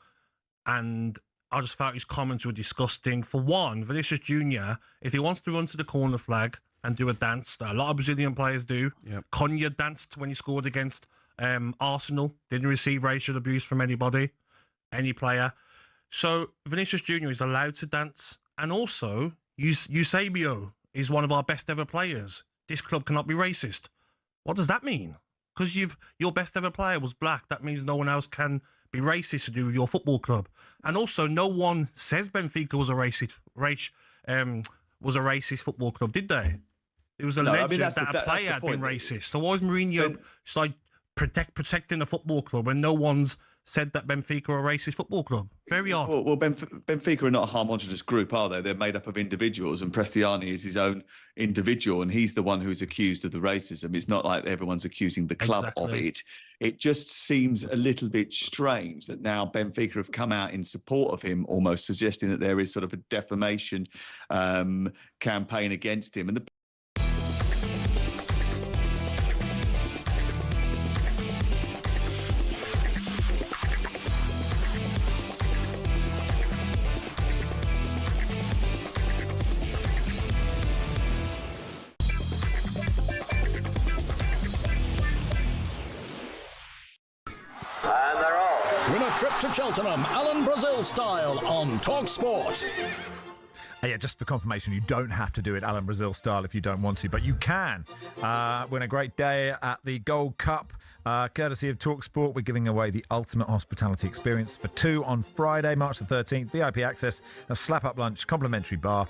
And I just felt his comments were disgusting. For one, Vinicius Jr., if he wants to run to the corner flag and do a dance that a lot of Brazilian players do, Cunha danced when he scored against Arsenal, didn't receive racial abuse from anybody, any player. So Vinicius Jr. is allowed to dance. And also, Eusebio is one of our best ever players. This club cannot be racist. What does that mean? Because your best ever player was black. That means no one else can be racist to do with your football club. And also, no one says Benfica was a racist football club, did they? It was alleged that a player had been racist. So why is Mourinho protecting the football club when no one's said that Benfica are a racist football club? Very odd. Well, Benfica are not a homogenous group, are they? They're made up of individuals, and Prestiani is his own individual, and he's the one who's accused of the racism. It's not like everyone's accusing the club of it. It just seems a little bit strange that now Benfica have come out in support of him, almost suggesting that there is sort of a defamation campaign against him. And trip to Cheltenham, Alan Brazil style on talkSPORT. Yeah, just for confirmation, you don't have to do it Alan Brazil style if you don't want to, but you can win a great day at the Gold Cup. Courtesy of talkSPORT, we're giving away the ultimate hospitality experience for two on Friday, March the 13th. VIP access, a slap-up lunch, complimentary bar.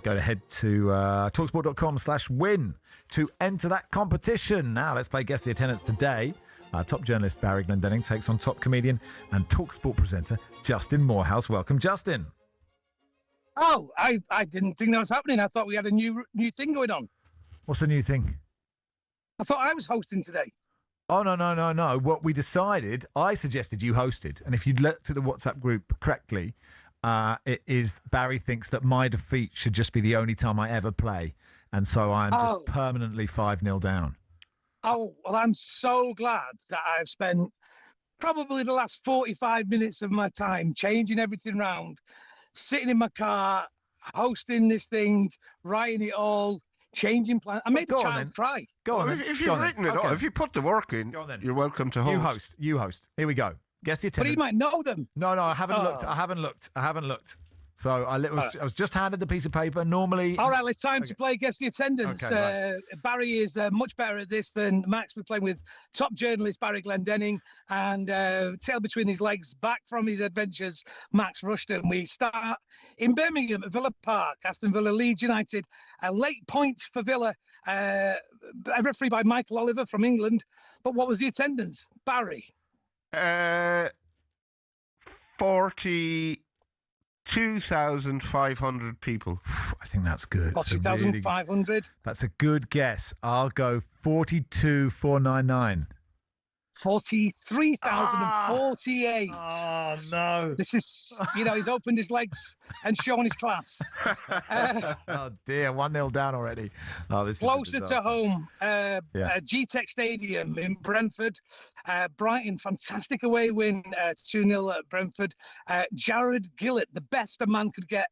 Go ahead to talksport.com/win to enter that competition. Now, let's play Guess the Attendance today. Top journalist Barry Glendenning takes on top comedian and talkSPORT presenter Justin Morehouse. Welcome, Justin. Oh, I didn't think that was happening. I thought we had a new thing going on. What's the new thing? I thought I was hosting today. Oh, no. What we decided, I suggested you hosted. And if you'd looked at the WhatsApp group correctly, it is Barry thinks that my defeat should just be the only time I ever play. And so I'm just permanently 5-0 down. Oh, well, I'm so glad that I've spent probably the last 45 minutes of my time changing everything round, sitting in my car, hosting this thing, writing it all, changing plans. I made the child cry. Go on. If you've written it all, if you put the work in, you're welcome to host. You host. Here we go. Guess the attendance. But he might know them. No, I haven't looked. I haven't looked. So I was just handed the piece of paper. Normally... All right, it's time to play Guess the Attendance. Okay, right. Barry is much better at this than Max. We're playing with top journalist Barry Glendenning and tail between his legs, back from his adventures, Max Rushden. We start in Birmingham at Villa Park, Aston Villa, Leeds United. A late point for Villa, a referee by Michael Oliver from England. But what was the attendance? Barry? 42,500 people. I think that's good. 40,500. That's a good guess. I'll go 42,499. 43,048. Oh, no. This is, he's opened his legs and shown his class. Oh, dear. 1-0 down already. Oh, this Closer is to home. G-Tech Stadium in Brentford. Brighton, fantastic away win, 2-0 at Brentford. Jared Gillett, the best a man could get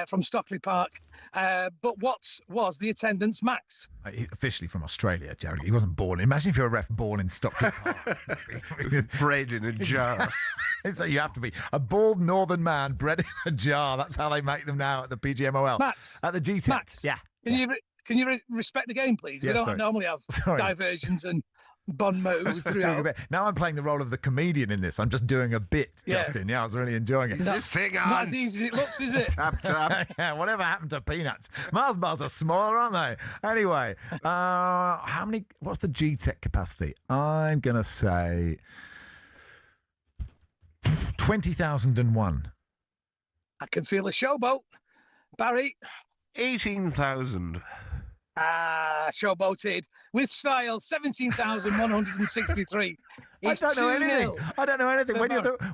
from Stockley Park. But what was the attendance, Max? Officially from Australia, Jared. He wasn't born. Imagine if you're a ref born in Stockley Park. Bred in a jar. So you have to be a bald northern man bred in a jar. That's how they make them now at the PGMOL. Max. At the GTEC. Max. Yeah. Can you respect the game, please? Yes, we don't normally have diversions and bon mots throughout. Now I'm playing the role of the comedian in this. I'm just doing a bit, Justin. Yeah, I was really enjoying it. Not as easy as it looks, is it? Tap, tap. Yeah, whatever happened to peanuts? Mars bars are smaller, aren't they? Anyway, what's the GTEC capacity? I'm going to say 20,001. I can feel a showboat. Barry? 18,000. Showboated with style, 17,163. I don't know anything. 2-0. I don't know anything. So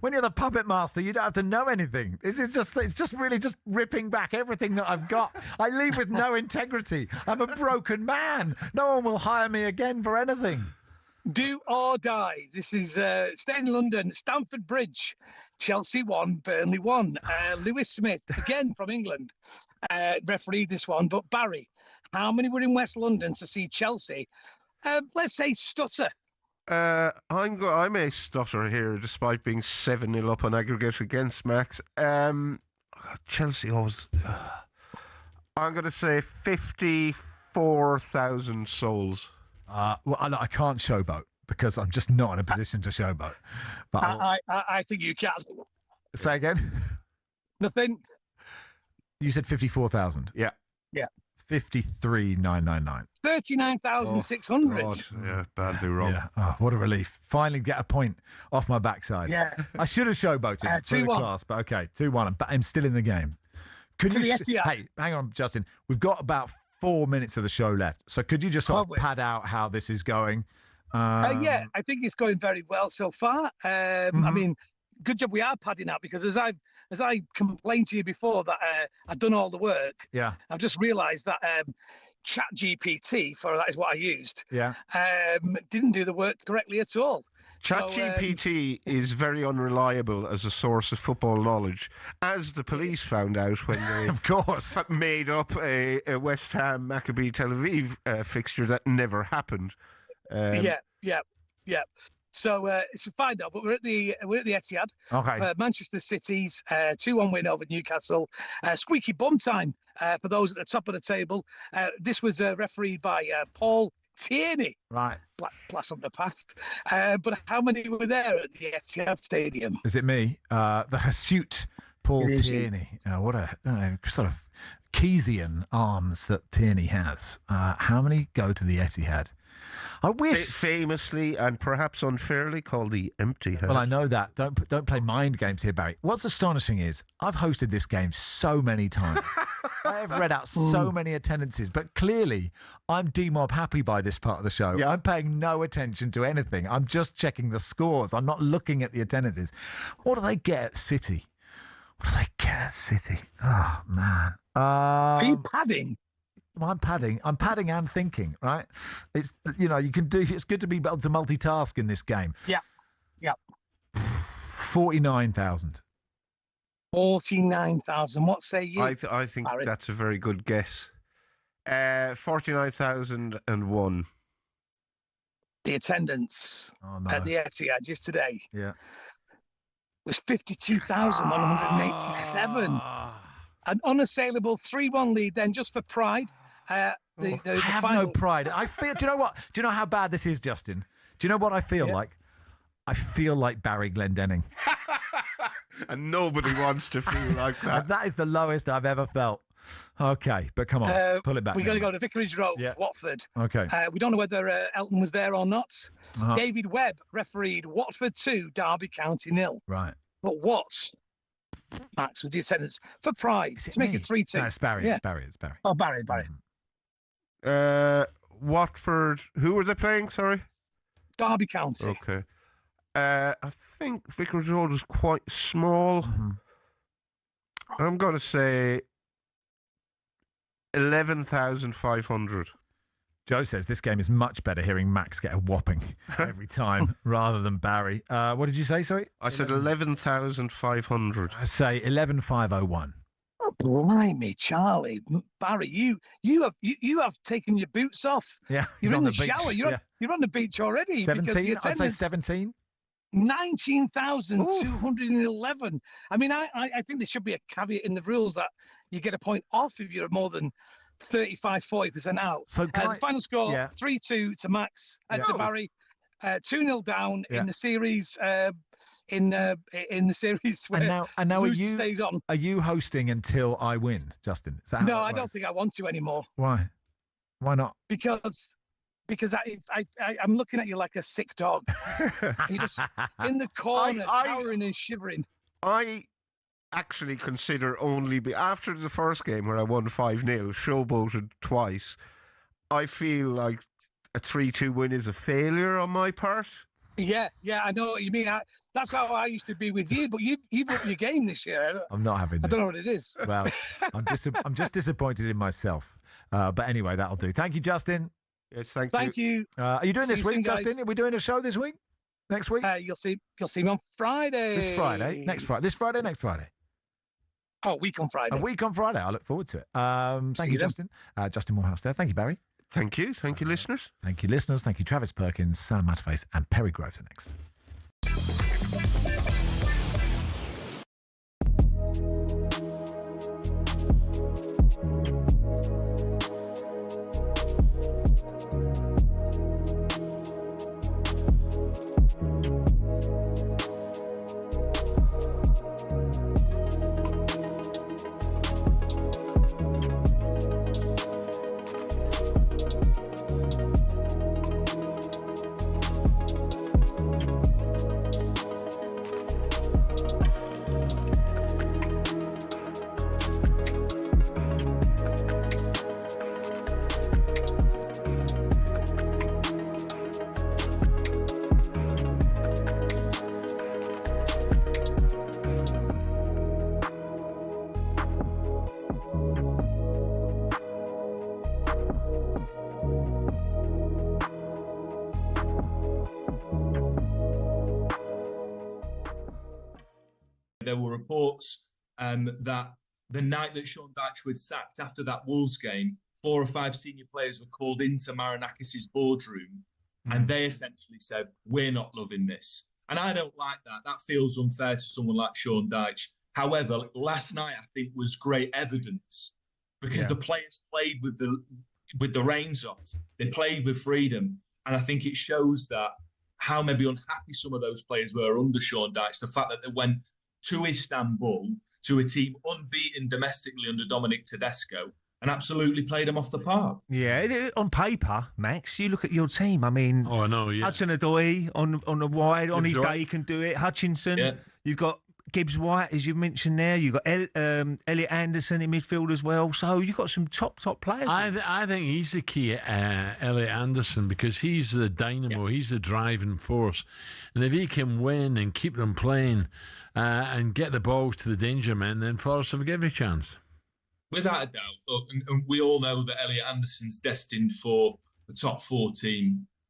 When you're the puppet master, you don't have to know anything. It's just really just ripping back everything that I've got. I leave with no integrity. I'm a broken man. No one will hire me again for anything. Do or die. This is staying in London. Stamford Bridge. Chelsea 1, Burnley 1. Lewis Smith, again from England, refereed this one. But Barry, how many were in West London to see Chelsea? Let's say stutter. I may stutter here, despite being 7-0 up on aggregate against Max. Chelsea always. I'm going to say 54,000 souls. Well, I can't showboat because I'm just not in a position to showboat. But I think you can. Say again. Nothing. You said 54,000. Yeah. 53,999. 39,600. Oh, yeah, badly wrong. Yeah. Oh, what a relief. Finally get a point off my backside. Yeah. I should have showboated for the 2-1. class, but okay, 2-1. But I'm still in the game. Could To you? the Etihad. Hey, hang on, Justin. We've got about 4 minutes of the show left, so could you just sort of pad out how this is going? Yeah, I think it's going very well so far. I mean, good job we are padding out, because as I complained to you before that I'd done all the work. Yeah. I've just realised that ChatGPT, for that is what I used. Yeah. Didn't do the work correctly at all. ChatGPT is very unreliable as a source of football knowledge, as the police found out when they, of course, made up a West Ham Maccabi Tel Aviv fixture that never happened. Yeah. So it's fine now, but we're at the Etihad. Okay. Manchester City's 2-1 win over Newcastle. Squeaky bum time for those at the top of the table. This was refereed by Paul Tierney. Right. Blast from the past. But how many were there at the Etihad Stadium? Is it me? The hirsute Paul It is Tierney. What a sort of Keynesian arms that Tierney has. How many go to the Etihad? I wish. Famously and perhaps unfairly called the empty head. Well, I know that. Don't play mind games here, Barry. What's astonishing is I've hosted this game so many times. I have read out so many attendances, but clearly I'm demob happy by this part of the show. Yeah. I'm paying no attention to anything. I'm just checking the scores. I'm not looking at the attendances. What do they get at City? Oh, man. Are you padding? Well, I'm padding and thinking, right? It's, you can do, it's good to be able to multitask in this game. Yeah. 49,000. 49,000. What say you? I think Barry? that's a very good guess. 49,001. The attendance at the Etihad just today was 52,187. An unassailable 3-1 lead then, just for pride. I have no pride. I feel. Do you know what? Do you know how bad this is, Justin? Do you know what I feel like? I feel like Barry Glendenning. And nobody wants to feel like that. And that is the lowest I've ever felt. Okay, but come on, pull it back. We're going to go to Vicarage Road, Watford. Okay. We don't know whether Elton was there or not. David Webb refereed Watford 2, Derby County 0. Right. But what, Max, was the attendance for pride to make it 3-2? No, it's Barry. Yeah. It's Barry. Oh, Barry. Watford. Who were they playing? Sorry. Derby County. Okay. I think Vicarage Road was quite small. I'm going to say 11,500. Joe says this game is much better hearing Max get a whopping every time rather than Barry. What did you say, sorry? I said 11,500. I say 11,501. Oh, blimey, Charlie. Barry, you have taken your boots off. Yeah, you're in the beach. shower. You're on the beach already. 17? I'd say 17. 19,211. I mean, I think there should be a caveat in the rules that you get a point off if you're more than 35-40% out. So the final score 3-2 to Max to Barry, 2-0 down in the series. In the series where and now Ruth stays on. Are you hosting until I win, Justin? Is that no, I don't think I want to anymore. Why not? Because I'm looking at you like a sick dog. You're just in the corner, cowering and shivering. I actually consider after the first game where I won 5-0, showboated twice, I feel like a 3-2 win is a failure on my part. Yeah, I know what you mean. That's how I used to be with you, but you've upped your game this year. I'm not having this. I don't know what it is. Well, I'm just disappointed in myself. But anyway, that'll do. Thank you, Justin. Yes, thank you. Are you doing See this you week, soon, Justin? guys. Are we doing a show this week? Next week? You'll see me on Friday. This Friday? Next Friday? This Friday? Next Friday? Oh, a week on Friday. A week on Friday. I look forward to it. Thank you, Justin. Justin Morehouse there. Thank you, Barry. Thank you. Thank you, listeners. Thank you, listeners. Thank you, Travis Perkins, Sam Matterface, and Perry Groves are next. There were reports that the night that Sean Dyche was sacked after that Wolves game, 4 or 5 senior players were called into Marinakis' boardroom and they essentially said, we're not loving this. And I don't like that. That feels unfair to someone like Sean Dyche. However, last night I think was great evidence because the players played with the reins off. They played with freedom. And I think it shows that how maybe unhappy some of those players were under Sean Dyche. The fact that they went to Istanbul, to a team unbeaten domestically under Dominic Tedesco, and absolutely played them off the park. Yeah, on paper, Max, you look at your team. I mean, I know, yeah. Hudson-Odoi on the wide, on his Gibbs day he can do it. Hutchinson, Yeah. You've got Gibbs White, as you mentioned there. You've got Elliot Anderson in midfield as well. So you've got some top players. I think he's the key, Elliot Anderson, because he's the dynamo, he's the driving force. And if he can win and keep them playing and get the balls to the danger men, then Forest have every chance. Without a doubt. Look, and we all know that Elliot Anderson's destined for the top 4 team